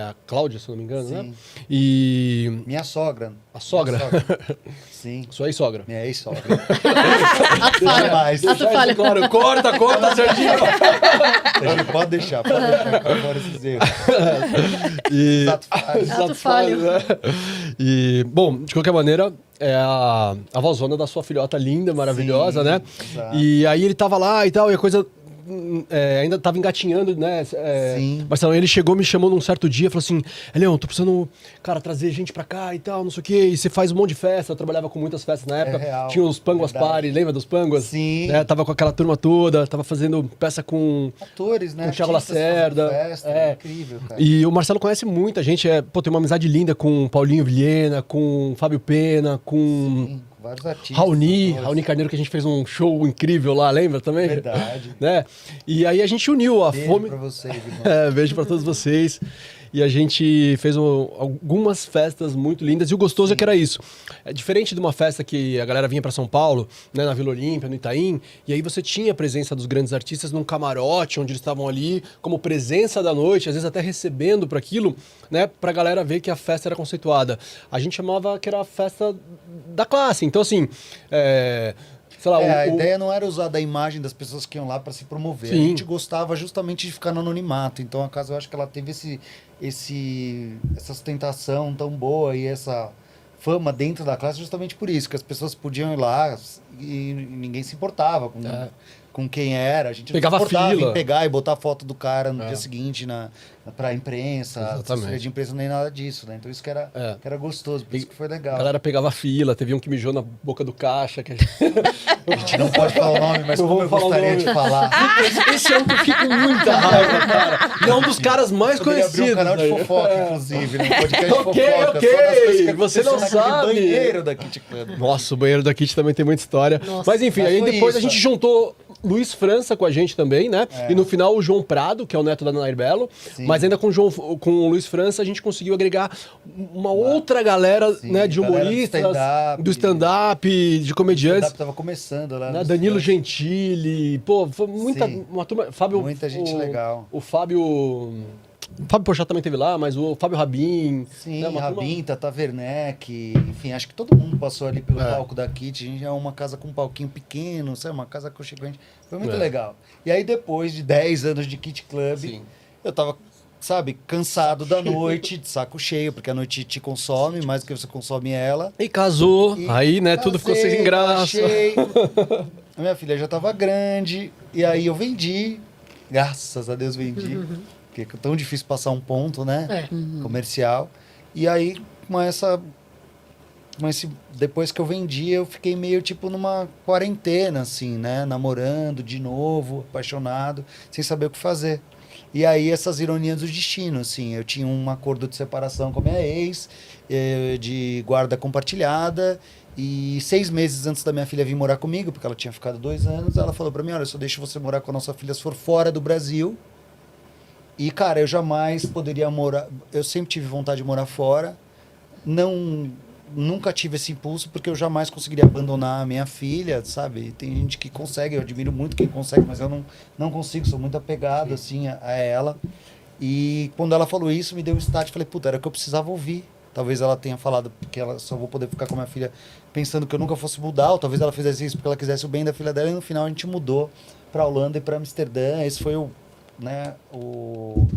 Speaker 1: a Cláudia, se não me engano,
Speaker 4: Sim.
Speaker 1: né? E...
Speaker 4: Minha sogra.
Speaker 1: A sogra?
Speaker 4: Sim.
Speaker 1: Sua ex-sogra.
Speaker 4: Minha ex-sogra.
Speaker 2: Falha.
Speaker 1: Deixa isso claro. Corta, Serginho.
Speaker 4: Pode deixar, que eu adoro esses erros.
Speaker 2: Ato falho.
Speaker 1: Né? E, bom, de qualquer maneira, é a vozona da sua filhota linda, maravilhosa,
Speaker 4: Sim,
Speaker 1: né?
Speaker 4: Exato.
Speaker 1: E aí ele tava lá e tal, e a coisa ainda tava engatinhando, né?
Speaker 4: Sim.
Speaker 1: Marcelão, ele chegou, me chamou num certo dia, falou assim, Leão, tô precisando, cara, trazer gente pra cá e tal, não sei o quê, e você faz um monte de festa. Eu trabalhava com muitas festas na época,
Speaker 4: real,
Speaker 1: tinha os Panguas
Speaker 4: verdade.
Speaker 1: Party, lembra dos Panguas?
Speaker 4: Sim.
Speaker 1: Né? Tava com aquela turma toda, tava fazendo peça com
Speaker 4: Atores, né?
Speaker 1: com o Thiago
Speaker 4: Artistas
Speaker 1: Lacerda.
Speaker 4: fazendo festa, incrível, cara.
Speaker 1: E o Marcelo conhece muita gente, tem uma amizade linda com o Paulinho Vilhena, com o Fábio Pena, com
Speaker 4: Sim, vários artistas.
Speaker 1: Raoni
Speaker 4: atores.
Speaker 1: Carneiro, que a gente fez um show incrível lá, lembra também?
Speaker 4: Verdade.
Speaker 1: Né? E aí a gente uniu a
Speaker 4: Beijo
Speaker 1: fome.
Speaker 4: pra vocês, irmão.
Speaker 1: Beijo pra todos vocês. E a gente fez algumas festas muito lindas. E o gostoso é que era isso. É diferente de uma festa que a galera vinha pra São Paulo, né, na Vila Olímpia, no Itaim, e aí você tinha a presença dos grandes artistas num camarote, onde eles estavam ali como presença da noite, às vezes até recebendo para aquilo, né, pra galera ver que a festa era conceituada. A gente chamava que era a festa da classe. Então, assim, sei lá,
Speaker 4: A ideia não era usar da imagem das pessoas que iam lá para se promover.
Speaker 1: Sim.
Speaker 4: A gente gostava justamente de ficar no anonimato. Então a casa, eu acho que ela teve essa sustentação tão boa e essa fama dentro da classe justamente por isso, que as pessoas podiam ir lá e ninguém se importava com quem era. A gente
Speaker 1: Pegava
Speaker 4: não se importava
Speaker 1: fila.
Speaker 4: em pegar e botar a foto do cara no dia seguinte pra imprensa,
Speaker 1: Exatamente.
Speaker 4: assessoria de imprensa, nem nada disso, né? Então isso que era gostoso, por isso que foi
Speaker 1: a
Speaker 4: legal.
Speaker 1: galera pegava fila, teve um que mijou na boca do caixa. Que...
Speaker 4: A gente não pode falar o nome, mas
Speaker 1: Não
Speaker 4: como eu
Speaker 1: vamos falar o
Speaker 4: gostaria
Speaker 1: nome.
Speaker 4: de falar.
Speaker 1: Esse é um que eu fico com muita raiva, cara. E é um dos caras mais
Speaker 4: Poderia abrir
Speaker 1: conhecidos.
Speaker 4: um canal de
Speaker 1: aí.
Speaker 4: fofoca, inclusive, né? Um podcast de
Speaker 1: Ok,
Speaker 4: fofoca.
Speaker 1: ok.
Speaker 4: Só das coisas que
Speaker 1: Você não
Speaker 4: aconteceram naquele
Speaker 1: sabe.
Speaker 4: banheiro da Kit Club.
Speaker 1: Nossa, o banheiro da Kit também tem muita história.
Speaker 2: Nossa,
Speaker 1: mas enfim,
Speaker 4: mas
Speaker 1: aí
Speaker 4: foi
Speaker 1: depois a
Speaker 4: isso,
Speaker 1: gente juntou Luiz França com a gente também, né? E no final o João Prado, que é o neto da Nair Belo.
Speaker 4: Sim.
Speaker 1: Mas ainda com o Luiz França a gente conseguiu agregar uma outra galera,
Speaker 4: Sim,
Speaker 1: né, de
Speaker 4: galera do
Speaker 1: humoristas,
Speaker 4: stand-up.
Speaker 1: do stand-up, de
Speaker 4: O
Speaker 1: comediantes.
Speaker 4: stand-up tava começando lá.
Speaker 1: Né?
Speaker 4: no
Speaker 1: Danilo
Speaker 4: stand-up.
Speaker 1: Gentili, pô, foi muita
Speaker 4: Sim.
Speaker 1: uma turma, Fábio,
Speaker 4: Muita gente legal.
Speaker 1: O Fábio O Fábio Porchat também teve lá, mas o Fábio Rabin...
Speaker 4: Sim,
Speaker 1: né, uma turma-
Speaker 4: Rabin, Tata Werneck, enfim, acho que todo mundo passou ali pelo
Speaker 1: É.
Speaker 4: palco da Kit. A gente é uma casa com um palquinho pequeno, sabe? Uma casa aconchegante. Foi muito
Speaker 1: É.
Speaker 4: legal. E aí, depois de 10 anos de Kit Club,
Speaker 1: Sim.
Speaker 4: eu tava, sabe, cansado da noite, de saco cheio, porque a noite te consome mais do que você consome ela.
Speaker 1: E casou,
Speaker 4: E
Speaker 1: aí, né, tudo ficou
Speaker 4: casei,
Speaker 1: sem graça.
Speaker 4: achei. A minha filha já estava grande, e aí eu vendi. Graças a Deus vendi. Porque é tão difícil passar um ponto, né? Comercial. E aí, depois que eu vendi, eu fiquei meio tipo numa quarentena, assim, né? Namorando de novo, apaixonado, sem saber o que fazer. E aí, essas ironias do destino, assim. Eu tinha um acordo de separação com a minha ex, de guarda compartilhada. E 6 meses antes da minha filha vir morar comigo, porque ela tinha ficado 2 anos, ela falou pra mim, olha, eu só deixo você morar com a nossa filha se for fora do Brasil. E, cara, eu jamais poderia morar... Eu sempre tive vontade de morar fora. Nunca tive esse impulso, porque eu jamais conseguiria abandonar a minha filha, sabe? Tem gente que consegue, eu admiro muito quem consegue, mas eu não consigo, sou muito apegado, assim, a ela. E quando ela falou isso, me deu um start, falei, puta, era o que eu precisava ouvir. Talvez ela tenha falado porque ela só vou poder ficar com a minha filha pensando que eu nunca fosse mudar, ou talvez ela fizesse isso porque ela quisesse o bem da filha dela, e no final a gente mudou pra Holanda e pra Amsterdã. Esse foi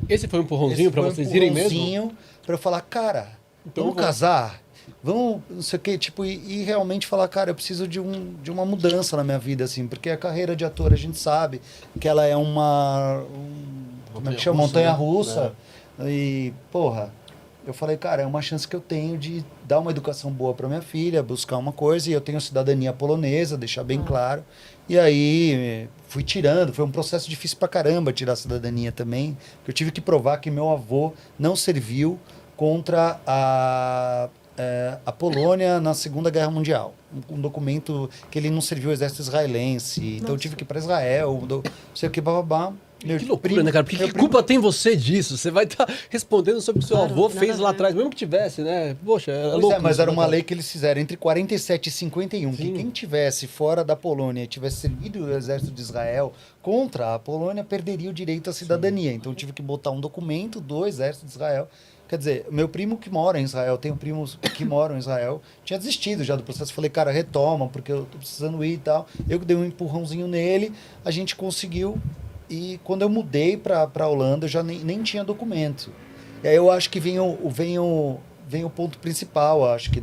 Speaker 1: Esse foi um empurrãozinho pra vocês irem mesmo?
Speaker 4: empurrãozinho pra eu falar, cara,
Speaker 1: Então
Speaker 4: vamos
Speaker 1: vamos.
Speaker 4: casar? Vamos, não sei o quê, tipo, e realmente falar, cara, eu preciso de uma mudança na minha vida, assim, porque a carreira de ator, a gente sabe que ela é como é que chama? Montanha-russa. E, porra, eu falei, cara, é uma chance que eu tenho de dar uma educação boa para minha filha, buscar uma coisa, e eu tenho cidadania polonesa, deixar bem claro. E aí fui tirando, foi um processo difícil pra caramba tirar a cidadania também, porque eu tive que provar que meu avô não serviu contra a Polônia na Segunda Guerra Mundial. Um documento que ele não serviu ao exército israelense, então eu tive que ir para Israel, não sei o que, bababá.
Speaker 1: Que loucura, né, cara? Porque que culpa tem você disso? Você vai estar respondendo sobre o que seu
Speaker 2: Claro,
Speaker 1: avô
Speaker 2: não tem
Speaker 1: fez
Speaker 2: nada
Speaker 1: lá
Speaker 2: a ver.
Speaker 1: atrás, mesmo que tivesse, né? Poxa, é
Speaker 4: Pois
Speaker 1: louco.
Speaker 4: mas
Speaker 1: isso,
Speaker 4: era
Speaker 1: né,
Speaker 4: uma
Speaker 1: cara?
Speaker 4: lei que eles fizeram entre 47 e 51,
Speaker 1: Sim.
Speaker 4: que quem tivesse fora da Polônia e tivesse servido o exército de Israel contra a Polônia perderia o direito à cidadania. Então eu tive que botar um documento do exército de Israel. Quer dizer, meu primo que mora em Israel, tenho primos que moram em Israel, tinha desistido já do processo. Falei, cara, retoma, porque eu tô precisando ir e tal. Eu que dei um empurrãozinho nele, a gente conseguiu. E quando eu mudei para a Holanda, eu já nem tinha documento. E aí eu acho que vem o ponto principal, acho que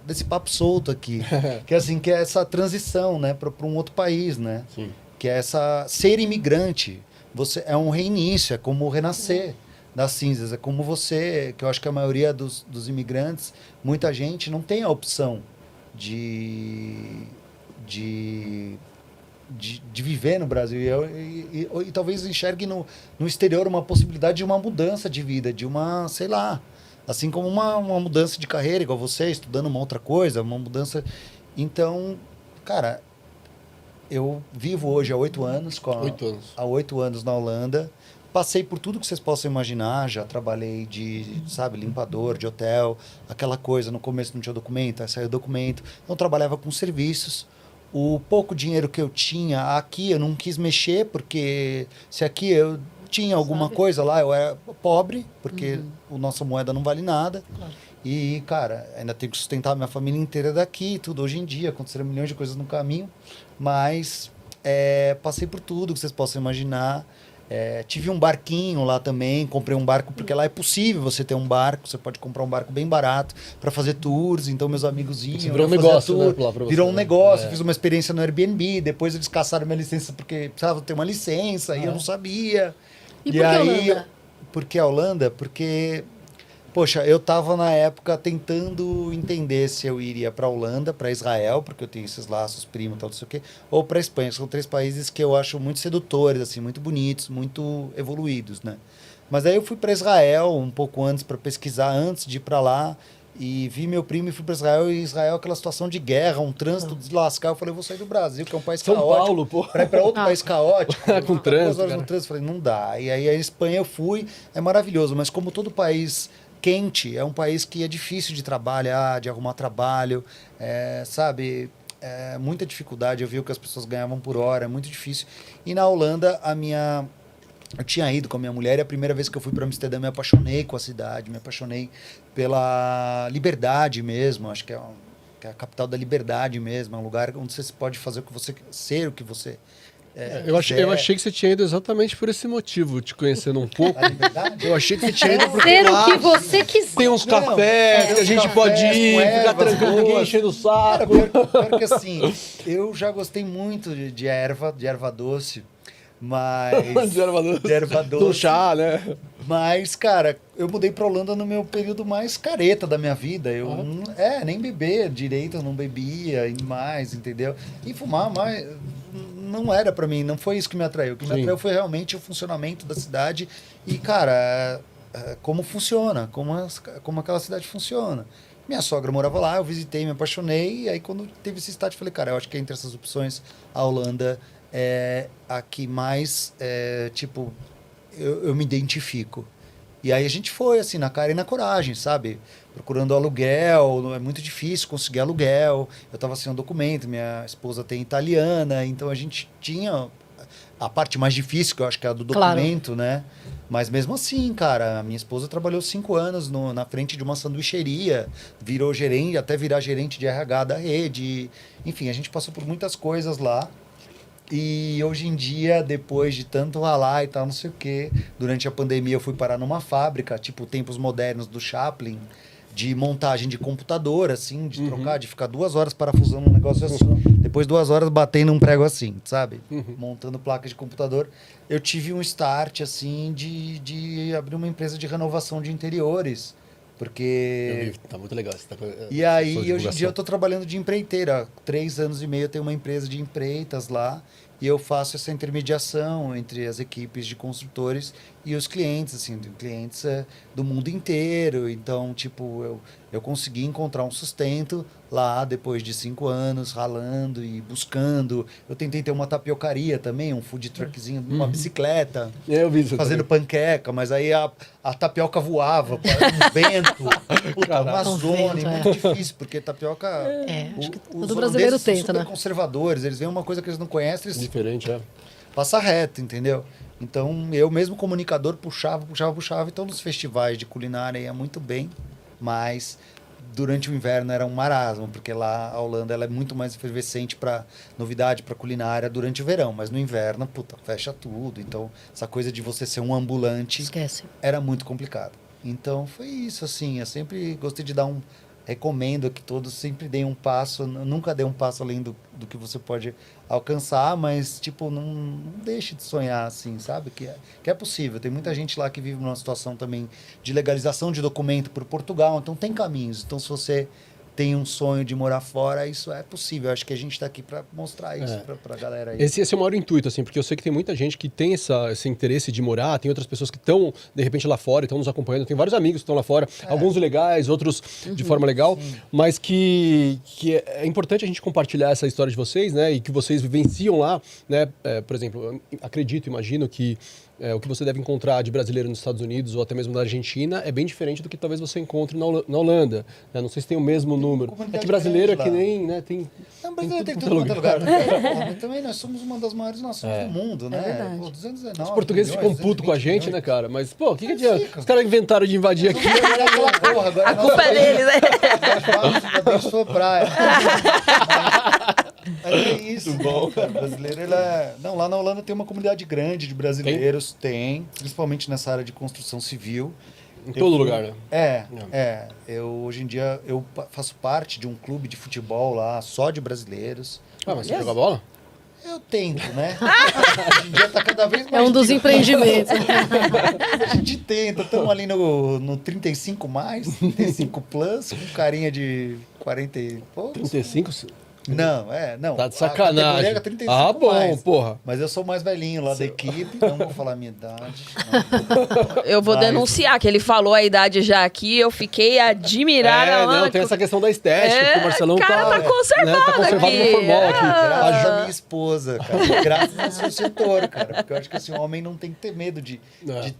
Speaker 4: desse papo solto aqui. Que é assim, que é essa transição, né, para um outro país, né?
Speaker 1: Sim.
Speaker 4: Que é ser imigrante. Você é um reinício, é como renascer das cinzas, é como você, que eu acho que a maioria dos imigrantes, muita gente não tem a opção de viver no Brasil e talvez enxergue no exterior uma possibilidade de uma mudança de vida, de uma, sei lá, assim como uma mudança de carreira, igual você, estudando uma outra coisa, uma mudança. Então, cara, eu vivo hoje há 8 anos,
Speaker 1: 8 anos.
Speaker 4: há 8 anos na Holanda. Passei por tudo que vocês possam imaginar, já trabalhei sabe, limpador de hotel, aquela coisa, no começo não tinha documento, aí saiu o documento. Então, eu trabalhava com serviços. O pouco dinheiro que eu tinha aqui, eu não quis mexer, porque se aqui eu tinha alguma
Speaker 2: Sabe?
Speaker 4: coisa lá, eu era pobre, porque a nossa moeda não vale nada.
Speaker 2: Claro.
Speaker 4: E, cara, ainda tenho que sustentar a minha família inteira daqui, tudo hoje em dia, aconteceram milhões de coisas no caminho, mas passei por tudo que vocês possam imaginar. Tive um barquinho lá também, comprei um barco, porque lá é possível você ter um barco, você pode comprar um barco bem barato para fazer tours, então meus amigos iam.
Speaker 1: Isso virou um
Speaker 4: eu fazia
Speaker 1: negócio, né,
Speaker 4: tour,
Speaker 1: lá pra você,
Speaker 4: virou um
Speaker 1: né?
Speaker 4: negócio, fiz uma experiência no Airbnb, depois eles caçaram minha licença porque precisava ter uma licença, e eu não sabia.
Speaker 2: E por que Holanda?
Speaker 4: Por que a Holanda? Porque, poxa, eu tava na época tentando entender se eu iria para Holanda, para Israel, porque eu tenho esses laços primo, tal, não sei o quê, ou para Espanha. São 3 países que eu acho muito sedutores, assim, muito bonitos, muito evoluídos, né? Mas aí eu fui para Israel um pouco antes para pesquisar, antes de ir para lá, e vi meu primo e fui para Israel, e Israel aquela situação de guerra, um trânsito deslascar. Eu falei, eu vou sair do Brasil, que é um país
Speaker 1: São
Speaker 4: caótico.
Speaker 1: Paulo, pô.
Speaker 4: Para ir para outro país caótico,
Speaker 1: Com trânsito,
Speaker 4: 2 horas
Speaker 1: cara.
Speaker 4: no trânsito, falei, não dá. E aí a Espanha eu fui, é maravilhoso, mas como todo país quente, é um país que é difícil de trabalhar, de arrumar trabalho, sabe? Muita dificuldade. Eu vi o que as pessoas ganhavam por hora, é muito difícil. E na Holanda, Eu tinha ido com a minha mulher e a primeira vez que eu fui para Amsterdã me apaixonei com a cidade, me apaixonei pela liberdade mesmo, acho que que é a capital da liberdade mesmo, é um lugar onde você pode fazer o que você ser, o que você
Speaker 1: Eu achei que você tinha ido exatamente por esse motivo, te conhecendo um pouco.
Speaker 4: A liberdade?
Speaker 1: Eu achei que você tinha ido porque
Speaker 2: Ser o
Speaker 1: lá
Speaker 2: que você quiser.
Speaker 1: tem uns
Speaker 4: Não,
Speaker 1: cafés que a
Speaker 4: uns
Speaker 1: gente
Speaker 4: cafés
Speaker 1: pode ir,
Speaker 4: com
Speaker 1: ficar
Speaker 4: ervas
Speaker 1: tranquilo, ninguém
Speaker 4: boas.
Speaker 1: enchendo o
Speaker 4: Cara,
Speaker 1: saco.
Speaker 4: pior que assim, eu já gostei muito de erva doce, mas...
Speaker 1: De erva doce.
Speaker 4: De erva
Speaker 1: Do
Speaker 4: doce.
Speaker 1: chá, né?
Speaker 4: Mas, cara, eu mudei pra Holanda no meu período mais careta da minha vida. Eu nem beber direito, eu não bebia e mais, entendeu? E fumar mais não era pra mim, não foi isso que me atraiu. O que me
Speaker 1: Sim.
Speaker 4: atraiu foi realmente o funcionamento da cidade e, cara, como funciona, como aquela cidade funciona. Minha sogra morava lá, eu visitei, me apaixonei, e aí quando teve esse estágio, eu falei, cara, eu acho que entre essas opções, a Holanda é a que mais, tipo, eu me identifico. E aí a gente foi, assim, na cara e na coragem, sabe? Procurando aluguel, é muito difícil conseguir aluguel. Eu estava sem um documento, minha esposa tem italiana, então a gente tinha a parte mais difícil, que eu acho que é a do
Speaker 2: Claro.
Speaker 4: documento, né? Mas mesmo assim, cara, a minha esposa trabalhou 5 anos na frente de uma sanduicheria, virou gerente, até virar gerente de RH da rede. Enfim, a gente passou por muitas coisas lá. E hoje em dia, depois de tanto ralar e tal, não sei o quê, durante a pandemia eu fui parar numa fábrica, tipo tempos modernos do Chaplin, de montagem de computador, assim, de trocar, de ficar 2 horas parafusando um negócio assim. Depois 2 horas batendo um prego assim, sabe? Montando placa de computador. Eu tive um start, assim, de abrir uma empresa de renovação de interiores. Porque...
Speaker 1: Tá muito legal.
Speaker 4: E aí, hoje em dia, eu estou trabalhando de empreiteira. Há 3 anos e meio eu tenho uma empresa de empreitas lá e eu faço essa intermediação entre as equipes de construtores e os clientes, assim, clientes do mundo inteiro. Então, tipo, eu consegui encontrar um sustento lá depois de 5 anos, ralando e buscando. Eu tentei ter uma tapiocaria também, um food truckzinho, uma bicicleta.
Speaker 1: Eu vi isso
Speaker 4: Fazendo
Speaker 1: também.
Speaker 4: panqueca, mas aí a tapioca voava, um vento, puta, uma
Speaker 2: Um
Speaker 4: zona,
Speaker 2: vento,
Speaker 4: e muito difícil, porque tapioca...
Speaker 2: Acho que
Speaker 4: os
Speaker 2: todo brasileiro
Speaker 4: holandeses são
Speaker 2: tenta,
Speaker 4: super
Speaker 2: né?
Speaker 4: conservadores, eles veem uma coisa que eles não conhecem, eles
Speaker 1: Diferente, é.
Speaker 4: passam reto, entendeu? Então, eu mesmo comunicador puxava, então nos festivais de culinária ia muito bem, mas... Durante o inverno era um marasmo, porque lá a Holanda ela é muito mais efervescente para novidade, para culinária durante o verão. Mas no inverno, puta, fecha tudo. Então, essa coisa de você ser um ambulante
Speaker 2: Esquece.
Speaker 4: era muito complicado. Então, foi isso, assim. Eu sempre gostei de dar recomendo que todos sempre deem um passo, nunca dê um passo além do que você pode alcançar, mas, tipo, não deixe de sonhar, assim, sabe? Que é possível. Tem muita gente lá que vive numa situação também de legalização de documento por Portugal, então tem caminhos. Então, se você tem um sonho de morar fora, isso é possível. Acho que a gente está aqui para mostrar isso para a galera aí.
Speaker 1: Esse é o maior intuito, assim, porque eu sei que tem muita gente que tem esse interesse de morar, tem outras pessoas que estão, de repente, lá fora e estão nos acompanhando. Tem vários amigos que estão lá fora, alguns legais, outros de forma legal, mas que é importante a gente compartilhar essa história de vocês, né, e que vocês vivenciam lá, né, por exemplo, eu acredito, imagino que o que você deve encontrar de brasileiro nos Estados Unidos ou até mesmo na Argentina é bem diferente do que talvez você encontre na Holanda. Né? Não sei se tem o mesmo número. É que brasileiro é que nem, né, tem...
Speaker 4: Não, brasileiro tem
Speaker 1: tudo
Speaker 4: tudo
Speaker 1: quanto é
Speaker 4: quanto é
Speaker 1: lugar.
Speaker 4: lugar. Mas também nós somos uma das maiores nações do mundo, né?
Speaker 3: verdade.
Speaker 4: Pô, 219
Speaker 1: Os portugueses
Speaker 4: milhões,
Speaker 1: ficam putos com a
Speaker 4: 220
Speaker 1: gente, né,
Speaker 4: milhões.
Speaker 1: cara? Mas, pô, o que
Speaker 4: Mas
Speaker 1: adianta?
Speaker 4: fica.
Speaker 1: Os caras inventaram de invadir aqui.
Speaker 4: Agora é aquela porra, agora
Speaker 3: A culpa é deles, né?
Speaker 4: Tem sua praia. Mas é isso. Bom. Cara, brasileiro, ele é... Não, lá na Holanda tem uma comunidade grande de brasileiros. Tem, principalmente nessa área de construção civil.
Speaker 1: Em todo lugar, né?
Speaker 4: Eu, hoje em dia, eu faço parte de um clube de futebol lá, só de brasileiros.
Speaker 1: Ah, mas você joga bola?
Speaker 4: Eu tento, né? Hoje em dia tá cada vez mais
Speaker 2: É um dos
Speaker 4: difícil.
Speaker 2: empreendimentos.
Speaker 4: A gente tenta, estamos ali no 35 mais, 35 plus, com carinha de 40 e poucos.
Speaker 1: 35?
Speaker 4: Não.
Speaker 1: Tá de
Speaker 4: A
Speaker 1: sacanagem.
Speaker 4: categoria é 35
Speaker 1: Ah, bom,
Speaker 4: mais.
Speaker 1: porra.
Speaker 4: Mas eu sou mais velhinho lá da equipe, não vou falar a minha idade.
Speaker 3: Eu vou
Speaker 4: Mas-
Speaker 3: denunciar que ele falou a idade já aqui, eu fiquei admirada.
Speaker 1: Não, tem essa questão da estética, que o Marcelão
Speaker 3: cara, tá conservado
Speaker 1: tá conservado
Speaker 3: aqui.
Speaker 1: no formal aqui.
Speaker 4: Graças à minha esposa, cara. Graças ao seu setor, cara. Porque eu acho que assim, o homem não tem que ter medo de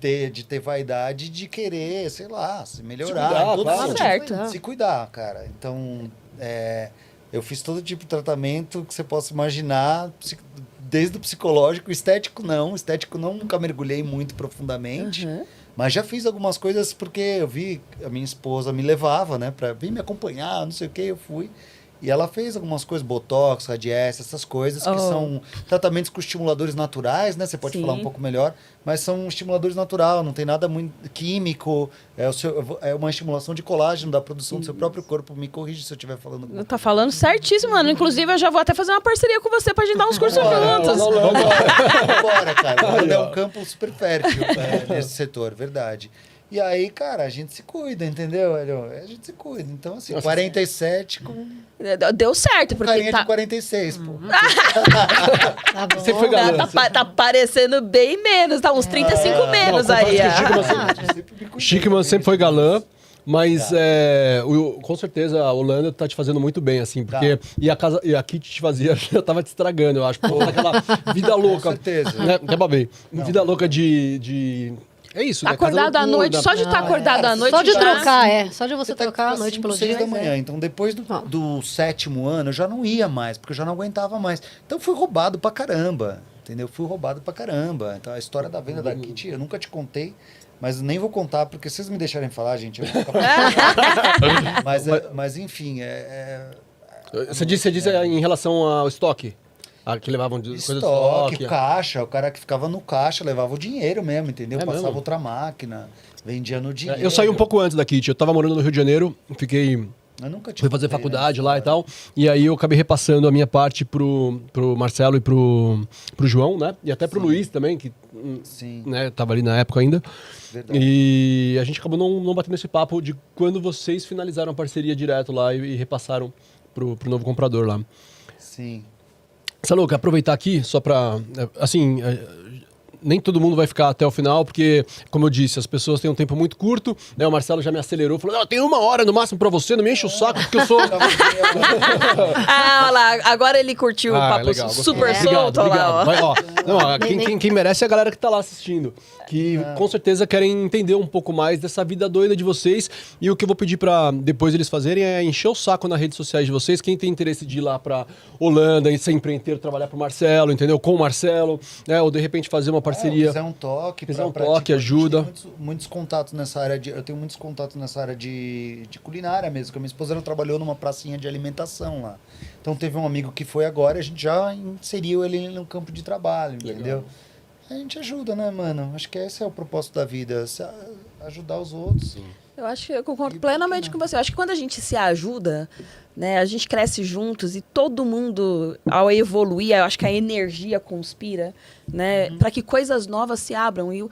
Speaker 4: ter vaidade, de querer, sei lá, se melhorar.
Speaker 1: Se cuidar,
Speaker 4: em todo
Speaker 1: claro.
Speaker 4: sentido.
Speaker 3: Certo.
Speaker 4: Se cuidar, cara. Então, eu fiz todo tipo de tratamento que você possa imaginar, desde o psicológico, estético não, nunca mergulhei muito profundamente. Mas já fiz algumas coisas porque eu vi, a minha esposa me levava, né, pra vir me acompanhar, não sei o que, eu fui. E ela fez algumas coisas, botox, radiesse, essas coisas, que são tratamentos com estimuladores naturais, né? Você pode falar um pouco melhor, mas são estimuladores naturais, não tem nada muito químico, é uma estimulação de colágeno, da produção do seu próprio corpo. Me corrige se eu estiver falando.
Speaker 3: Tá falando certíssimo, mano. Inclusive, eu já vou até fazer uma parceria com você pra gente dar uns cursos juntos.
Speaker 4: Bora, cara. É um campo super fértil nesse setor, verdade. E aí, cara, a gente se cuida, entendeu? A gente se cuida. Então, assim, nossa, 47 com...
Speaker 3: Deu certo, porque
Speaker 4: carinha de 46, pô.
Speaker 2: Tá bom.
Speaker 1: Você foi galã.
Speaker 3: Tá parecendo bem menos, tá uns 35 menos
Speaker 1: não,
Speaker 3: aí.
Speaker 1: Chickman sempre foi galã. Mas com certeza a Holanda tá te fazendo muito bem, assim, porque. E a Kit te fazia, já tava te estragando, eu acho. Pô, aquela vida louca. Com
Speaker 4: certeza.
Speaker 1: Né? Até babei. Vida louca de... É isso, né?
Speaker 3: Acordado à noite, só de estar acordado à noite.
Speaker 2: Só de
Speaker 3: já...
Speaker 2: trocar, só de você trocar
Speaker 4: tá,
Speaker 2: a noite
Speaker 4: tipo,
Speaker 2: pelo
Speaker 4: 6
Speaker 2: dia.
Speaker 4: da manhã. Então, depois do 7º ano, eu já não ia mais, porque eu já não aguentava mais. Então, fui roubado pra caramba, entendeu? Fui roubado pra caramba. Então, a história da venda da Kit, eu nunca te contei, mas nem vou contar, porque se vocês me deixarem falar, gente, eu vou ficar... mas, enfim,
Speaker 1: Você disse em relação ao estoque? Que levavam coisas de
Speaker 4: estoque, caixa, o cara que ficava no caixa levava o dinheiro mesmo, entendeu? Passava
Speaker 1: mesmo?
Speaker 4: outra máquina, vendia no dinheiro.
Speaker 1: Eu saí um pouco antes da Kit, eu tava morando no Rio de Janeiro, fui fazer faculdade lá e tal, e aí eu acabei repassando a minha parte pro Marcelo e pro João, né? E até pro Luiz também, que né, tava ali na época ainda.
Speaker 4: Verdade.
Speaker 1: E a gente acabou não batendo esse papo de quando vocês finalizaram a parceria direto lá e repassaram pro novo comprador lá.
Speaker 4: Sim.
Speaker 1: Saluca, aproveitar aqui só pra... Assim, nem todo mundo vai ficar até o final, porque, como eu disse, as pessoas têm um tempo muito curto, né? O Marcelo já me acelerou, falou, não, tem 1 hora no máximo pra você, não me enche o saco, porque eu sou...
Speaker 3: olha lá, agora ele curtiu o papo
Speaker 1: legal,
Speaker 3: super solto,
Speaker 1: obrigado.
Speaker 3: lá, ó.
Speaker 1: Vai, ó. Não, quem merece é a galera que tá lá assistindo, que com certeza querem entender um pouco mais dessa vida doida de vocês, e o que eu vou pedir pra depois eles fazerem é encher o saco nas redes sociais de vocês, quem tem interesse de ir lá pra Holanda e ser empreiteiro, trabalhar pro Marcelo, entendeu? Com o Marcelo, né? Ou de repente fazer uma parceria.
Speaker 4: Fizer um toque.
Speaker 1: Toque, ajuda.
Speaker 4: Muitos contatos nessa área eu tenho muitos contatos nessa área de culinária mesmo, porque a minha esposa ela trabalhou numa pracinha de alimentação lá. Então teve um amigo que foi agora, a gente já inseriu ele no campo de trabalho, entendeu? A gente ajuda, né, mano? Acho que esse é o propósito da vida, ajudar os outros. Sim.
Speaker 3: Eu acho que eu concordo plenamente com você. Eu acho que quando a gente se ajuda, né, a gente cresce juntos e todo mundo, ao evoluir, eu acho que a energia conspira, né, para que coisas novas se abram. E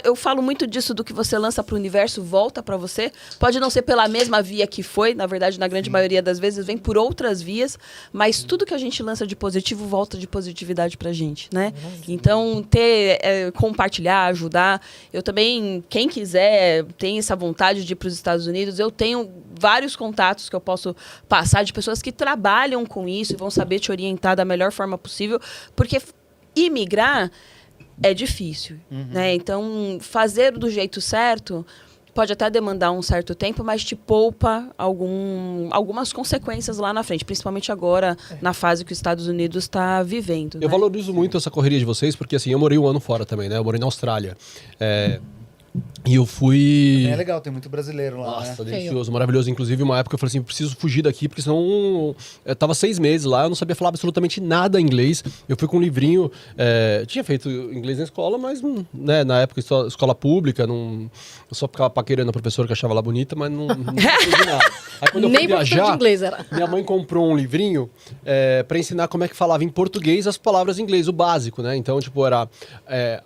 Speaker 3: eu falo muito disso do que você lança para o universo, volta para você. Pode não ser pela mesma via que foi, na verdade, na grande maioria das vezes, vem por outras vias, mas tudo que a gente lança de positivo volta de positividade para a gente, né? Então, compartilhar, ajudar. Eu também, quem quiser, tem essa vontade de ir para os Estados Unidos, eu tenho vários contatos que eu posso passar de pessoas que trabalham com isso e vão saber te orientar da melhor forma possível, porque imigrar é difícil, né? Então, fazer do jeito certo pode até demandar um certo tempo, mas te poupa algumas consequências lá na frente, principalmente agora, na fase que os Estados Unidos está vivendo.
Speaker 1: Eu valorizo muito essa correria de vocês, porque assim, eu morei 1 ano fora também, né? Eu morei na Austrália. E eu fui...
Speaker 4: É legal, tem muito brasileiro lá,
Speaker 1: Nossa,
Speaker 4: né?
Speaker 1: delicioso, maravilhoso. Inclusive, uma época eu falei assim, preciso fugir daqui, porque senão... Eu tava 6 meses lá, eu não sabia falar absolutamente nada inglês. Eu fui com um livrinho... tinha feito inglês na escola, mas né, na época, escola pública, eu só ficava paquerando a professora que eu achava lá bonita, mas não entendi nada. Aí quando eu fui viajar,
Speaker 2: de inglês era.
Speaker 1: minha mãe comprou um livrinho pra ensinar como é que falava em português as palavras em inglês, o básico, né? Então, tipo, era...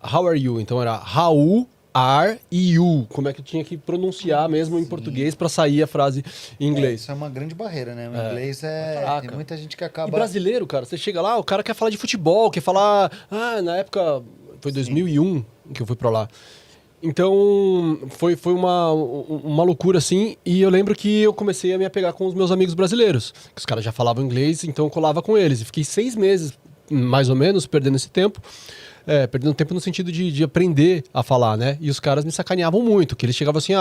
Speaker 1: How are you? Então, era how... Are e you, como é que eu tinha que pronunciar mesmo em português para sair a frase em inglês.
Speaker 4: Isso é uma grande barreira, né? O inglês tem muita gente que acaba...
Speaker 1: E brasileiro, cara, você chega lá, o cara quer falar de futebol, quer falar... na época, foi 2001 que eu fui para lá. Então, foi uma loucura, assim, e eu lembro que eu comecei a me apegar com os meus amigos brasileiros, que os caras já falavam inglês, então eu colava com eles. E fiquei 6 meses, mais ou menos, perdendo esse tempo. Perdendo tempo no sentido de aprender a falar, né? E os caras me sacaneavam muito, que eles chegavam assim,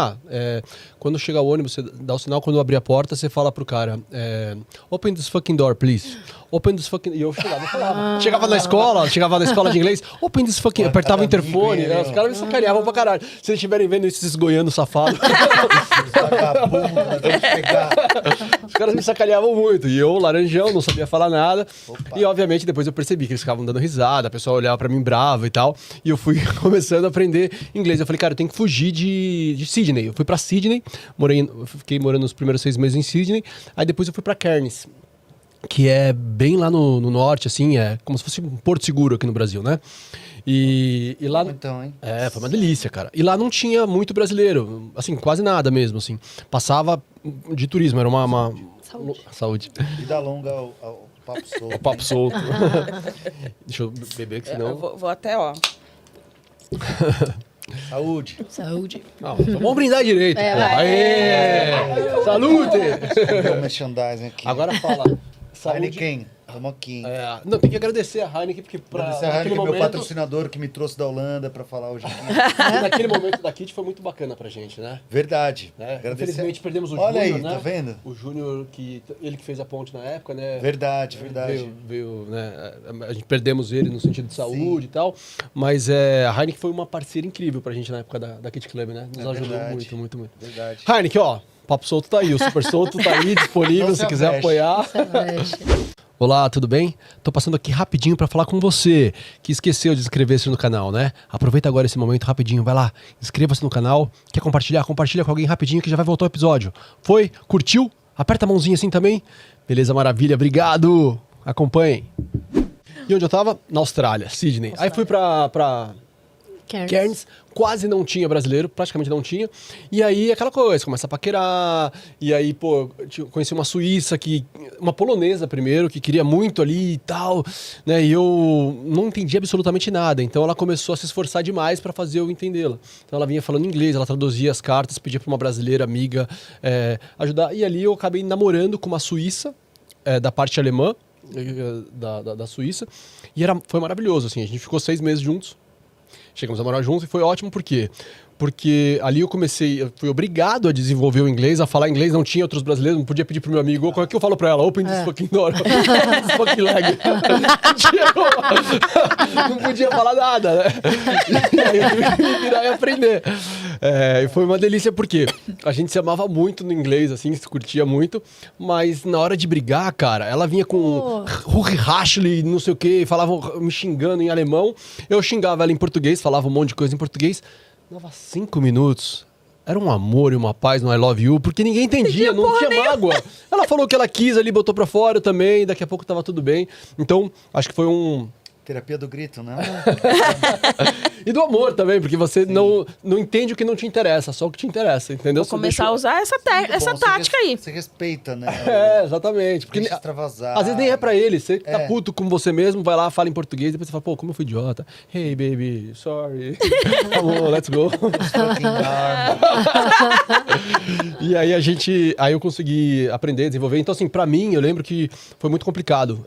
Speaker 1: quando chegar o ônibus, você dá o sinal, quando eu abrir a porta, você fala pro cara, open this fucking door, please. open this fucking... E eu chegava e falava. Chegava na escola de inglês, open this fucking... Apertava o interfone,
Speaker 4: amigo,
Speaker 1: os caras me sacaneavam pra caralho. Se eles estiverem vendo esses goianos safados...
Speaker 4: Vagabundo, nós vamos pegar.
Speaker 1: Os caras me sacaneavam muito. E eu, laranjão, não sabia falar nada.
Speaker 4: Opa.
Speaker 1: E, obviamente, depois eu percebi que eles ficavam dando risada, a pessoa olhava pra mim brava e tal. E eu fui começando a aprender inglês. Eu falei, cara, eu tenho que fugir de Sydney. Eu fui pra Sydney, fiquei morando os primeiros 6 meses em Sydney. Aí depois eu fui pra Cairns, que é bem lá no norte, assim, é como se fosse um Porto Seguro aqui no Brasil, né? E lá...
Speaker 4: Então, hein?
Speaker 1: Foi uma delícia, cara. E lá não tinha muito brasileiro, assim, quase nada mesmo, assim. Passava de turismo, era uma... Saúde.
Speaker 4: Vida longa ao papo solto.
Speaker 1: O papo solto. Deixa eu beber, que senão...
Speaker 3: Eu vou até, ó.
Speaker 4: Saúde.
Speaker 2: Saúde.
Speaker 1: Não, então vamos brindar direito, pô.
Speaker 2: vai.
Speaker 1: Aê! Salute!
Speaker 4: Meu merchandising aqui.
Speaker 1: Agora fala. Saúde.
Speaker 4: Heineken, tamo aqui.
Speaker 1: Não, tem que agradecer a Heineken, porque
Speaker 4: Agradecer a
Speaker 1: naquele
Speaker 4: Heineken, meu
Speaker 1: momento...
Speaker 4: patrocinador que me trouxe da Holanda pra falar hoje aqui.
Speaker 1: naquele momento da Kit foi muito bacana pra gente, né?
Speaker 4: Verdade.
Speaker 1: Né?
Speaker 4: Agradecer.
Speaker 1: Infelizmente perdemos o
Speaker 4: Olha
Speaker 1: Júnior,
Speaker 4: aí,
Speaker 1: né?
Speaker 4: tá vendo?
Speaker 1: O Júnior, ele que fez a ponte na época, né?
Speaker 4: Verdade.
Speaker 1: Veio, né? A gente perdemos ele no sentido de saúde e tal, mas a Heineken foi uma parceira incrível pra gente na época da Kit Club, né? Nos ajudou
Speaker 4: verdade.
Speaker 1: muito.
Speaker 4: Verdade.
Speaker 1: Heineken, ó, Papo Solto tá aí, o Super Solto tá aí disponível,
Speaker 4: Não
Speaker 1: se
Speaker 4: se
Speaker 1: quiser
Speaker 4: aveste.
Speaker 1: apoiar. Olá, tudo bem? Tô passando aqui rapidinho pra falar com você que esqueceu de inscrever-se no canal, né? Aproveita agora esse momento rapidinho, vai lá, inscreva-se no canal. Quer compartilhar? Compartilha com alguém rapidinho que já vai voltar o episódio. Foi? Curtiu? Aperta a mãozinha assim também. Beleza, maravilha, obrigado. Acompanhem. E onde eu tava? Na Austrália, Sydney. Aí fui pra Cairns, quase não tinha brasileiro, praticamente não tinha. E aí, aquela coisa, começa a paquerar. E aí, pô, conheci uma suíça, uma polonesa primeiro, que queria muito ali e tal, né? E eu não entendi absolutamente nada. Então ela começou a se esforçar demais para fazer eu entendê-la. Então ela vinha falando inglês, ela traduzia as cartas, pedia para uma brasileira amiga ajudar. E ali eu acabei namorando com uma suíça, da parte alemã, da Suíça. E foi maravilhoso, assim. A gente ficou 6 meses juntos. Chegamos a morar juntos e foi ótimo, por quê? Porque ali eu fui obrigado a desenvolver o inglês, a falar inglês, não tinha outros brasileiros, não podia pedir pro meu amigo, como é que eu falo pra ela? Open this fucking door, this fucking leg. Não podia falar nada, né? E aí eu tive que me virar e aprender. E foi uma delícia, porque a gente se amava muito no inglês, assim, se curtia muito, mas na hora de brigar, cara, ela vinha com Hurri não sei o quê, falava me xingando em alemão, eu xingava ela em português, falava um monte de coisa em português. Dava 5 minutos. Era um amor e uma paz no I love you, porque ninguém entendia, não tinha mágoa. Ela falou o que ela quis ali, botou pra fora também, daqui a pouco tava tudo bem. Então, acho que foi
Speaker 4: Terapia do grito, né?
Speaker 1: E do amor também, porque você não entende o que não te interessa, só o que te interessa, entendeu?
Speaker 3: Vou começar a usar essa tática aí.
Speaker 4: Você respeita, né?
Speaker 1: Exatamente. Porque
Speaker 4: Deixa extravasar.
Speaker 1: às vezes nem é pra ele, você tá puto com você mesmo, vai lá, fala em português, depois você fala, pô, como eu fui idiota. Hey, baby, sorry. Come on, let's go. E aí aí eu consegui aprender, desenvolver. Então, assim, pra mim, eu lembro que foi muito complicado.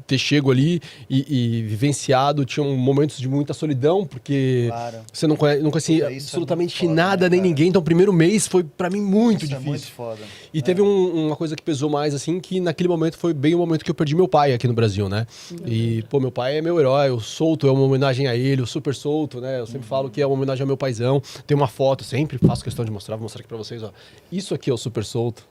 Speaker 1: Ter chego ali e vivenciado, tinham momentos de muita solidão, porque você não conhecia absolutamente nada, nem ninguém. Então o primeiro mês foi pra mim muito difícil.
Speaker 4: É muito foda.
Speaker 1: E teve uma coisa que pesou mais, assim, que naquele momento foi bem o momento que eu perdi meu pai aqui no Brasil, né? E, pô, meu pai é meu herói, o Solto é uma homenagem a ele, o Super Solto, né? Eu sempre falo que é uma homenagem ao meu paizão. Tem uma foto, sempre faço questão de mostrar, vou mostrar aqui pra vocês, ó. Isso aqui é o Super Solto.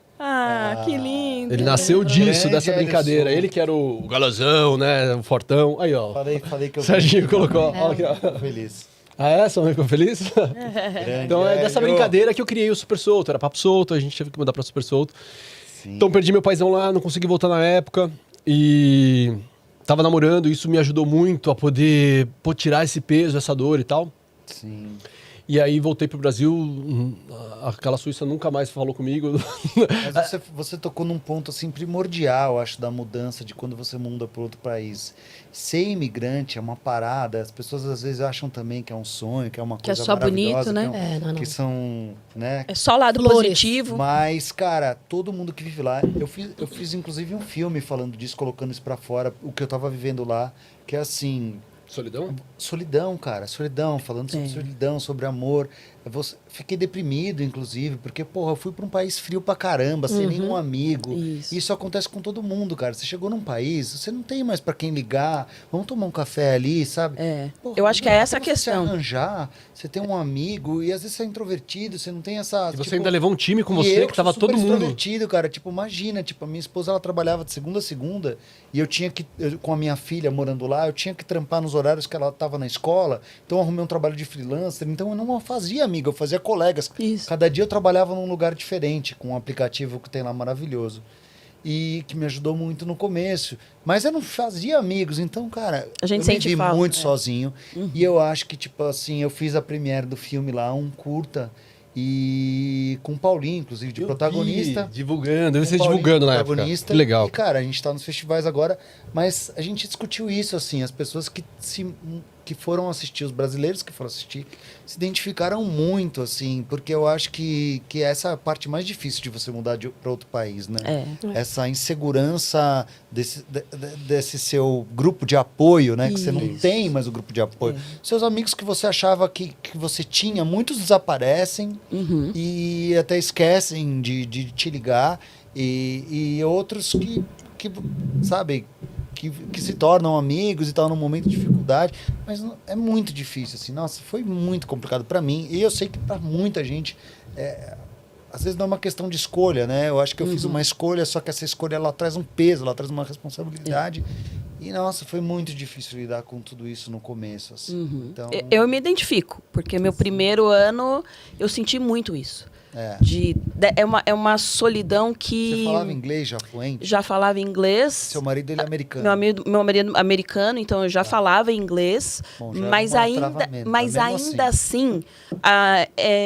Speaker 3: Que lindo.
Speaker 1: Ele nasceu disso,
Speaker 4: Grande
Speaker 1: dessa brincadeira.
Speaker 4: Ellison.
Speaker 1: Ele que era o galãozão, né? O fortão. Aí, ó.
Speaker 4: Falei que eu
Speaker 1: Serginho colocou. Ó, aqui, ó.
Speaker 4: fico feliz.
Speaker 1: Ah, é? Sua mãe ficou feliz?
Speaker 4: Grande
Speaker 1: Então é dessa
Speaker 4: Hélio.
Speaker 1: brincadeira que eu criei o Super Solto. Era Papo Solto, a gente teve que mudar pra Super Solto.
Speaker 4: Sim.
Speaker 1: Então perdi meu paizão lá, não consegui voltar na época. E tava namorando, isso me ajudou muito a poder tirar esse peso, essa dor e tal.
Speaker 4: Sim.
Speaker 1: E aí voltei pro Brasil, aquela suíça nunca mais falou comigo.
Speaker 4: Mas você tocou num ponto assim primordial, acho, da mudança de quando você muda para outro país. Ser imigrante é uma parada, as pessoas às vezes acham também que é um sonho, que é uma
Speaker 3: Que é
Speaker 4: coisa
Speaker 3: só bonito,
Speaker 4: maravilhosa,
Speaker 3: né?
Speaker 2: Não.
Speaker 4: que são, né?
Speaker 3: É só lado
Speaker 2: Flores.
Speaker 3: positivo.
Speaker 4: Mas, cara, todo mundo que vive lá, eu fiz inclusive um filme falando disso, colocando isso pra fora, o que eu tava vivendo lá, que é assim,
Speaker 1: Solidão?
Speaker 4: Solidão, cara, solidão, falando sobre solidão, sobre amor. Fiquei deprimido, inclusive, porque, porra, eu fui pra um país frio pra caramba, sem nenhum amigo. Isso acontece com todo mundo, cara. Você chegou num país, você não tem mais pra quem ligar, vamos tomar um café ali, sabe? Porra,
Speaker 3: eu acho que é essa a
Speaker 4: até você
Speaker 3: questão.
Speaker 4: se arranjar, você tem um amigo, e às vezes você é introvertido, você não tem essa...
Speaker 1: E você ainda levou um time com
Speaker 4: e
Speaker 1: você
Speaker 4: eu
Speaker 1: que tava
Speaker 4: sou super
Speaker 1: todo mundo.
Speaker 4: extrovertido, cara. Tipo, imagina, tipo, a minha esposa, ela trabalhava de segunda a segunda, e com a minha filha morando lá, eu tinha que trampar nos horários que ela tava na escola, então eu arrumei um trabalho de freelancer, então eu não fazia amigo, eu fazia colegas.
Speaker 3: Isso.
Speaker 4: Cada dia eu trabalhava num lugar diferente, com um aplicativo que tem lá maravilhoso. E que me ajudou muito no começo. Mas eu não fazia amigos, então, cara,
Speaker 3: A gente
Speaker 4: eu me
Speaker 3: sente
Speaker 4: vi
Speaker 3: falta,
Speaker 4: muito
Speaker 3: né?
Speaker 4: sozinho. E eu acho que, tipo assim, eu fiz a premiere do filme lá, um curta, e com o Paulinho, inclusive, de
Speaker 1: Eu
Speaker 4: protagonista.
Speaker 1: vi, divulgando, eu vi
Speaker 4: Com
Speaker 1: você
Speaker 4: o Paulinho,
Speaker 1: divulgando na época.
Speaker 4: protagonista.
Speaker 1: Que legal.
Speaker 4: E, cara, a gente tá nos festivais agora, mas a gente discutiu isso, assim, as pessoas que foram assistir, os brasileiros que foram assistir, se identificaram muito, assim, porque eu acho que essa é a parte mais difícil de você mudar para outro país, né? Essa insegurança desse seu grupo de apoio, né? Que você não
Speaker 3: Isso.
Speaker 4: tem mais o grupo de apoio. Seus amigos que você achava que você tinha, muitos desaparecem e até esquecem de te ligar, e outros que sabe... Que se tornam amigos e tal num momento de dificuldade, mas é muito difícil, assim, nossa, foi muito complicado para mim, e eu sei que para muita gente, às vezes não é uma questão de escolha, né, eu acho que eu fiz uma escolha, só que essa escolha, ela traz um peso, ela traz uma responsabilidade, e nossa, foi muito difícil lidar com tudo isso no começo, assim, então...
Speaker 3: Eu me identifico, porque meu primeiro ano, eu senti muito isso. É uma solidão que...
Speaker 4: Você falava inglês já fluente?
Speaker 3: Já falava inglês.
Speaker 4: Seu marido, ele é americano.
Speaker 3: Meu marido é americano, então eu já falava inglês.
Speaker 4: Bom, já
Speaker 3: mas
Speaker 4: é um
Speaker 3: ainda,
Speaker 4: travamento,
Speaker 3: mas
Speaker 4: mesmo
Speaker 3: ainda assim,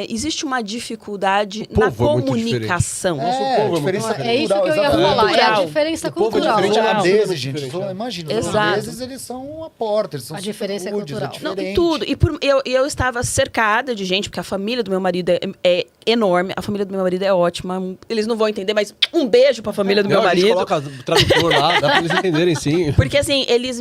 Speaker 3: existe uma dificuldade
Speaker 1: O
Speaker 3: na
Speaker 1: povo é muito
Speaker 3: comunicação.
Speaker 1: Nosso povo é muito
Speaker 4: diferença
Speaker 2: É isso que eu ia
Speaker 4: cultural,
Speaker 2: falar, é a
Speaker 3: Cultural.
Speaker 2: diferença
Speaker 1: O povo é
Speaker 2: cultural.
Speaker 1: diferente,
Speaker 4: Os
Speaker 1: é
Speaker 4: holandeses,
Speaker 1: absolutamente
Speaker 4: gente,
Speaker 1: diferente,
Speaker 4: imagina, os
Speaker 3: Exato.
Speaker 4: holandeses, eles são a porta, eles são
Speaker 2: A diferença é
Speaker 4: super rudes,
Speaker 2: cultural.
Speaker 3: Não,
Speaker 4: diferente.
Speaker 3: tudo. E eu estava cercada de gente, porque a família do meu marido é enorme. A família do meu marido é ótima. Eles não vão entender, mas um beijo pra família do meu
Speaker 1: Não, a gente
Speaker 3: marido.
Speaker 1: coloca o tradutor lá, dá pra eles entenderem, sim.
Speaker 3: Porque, assim, eles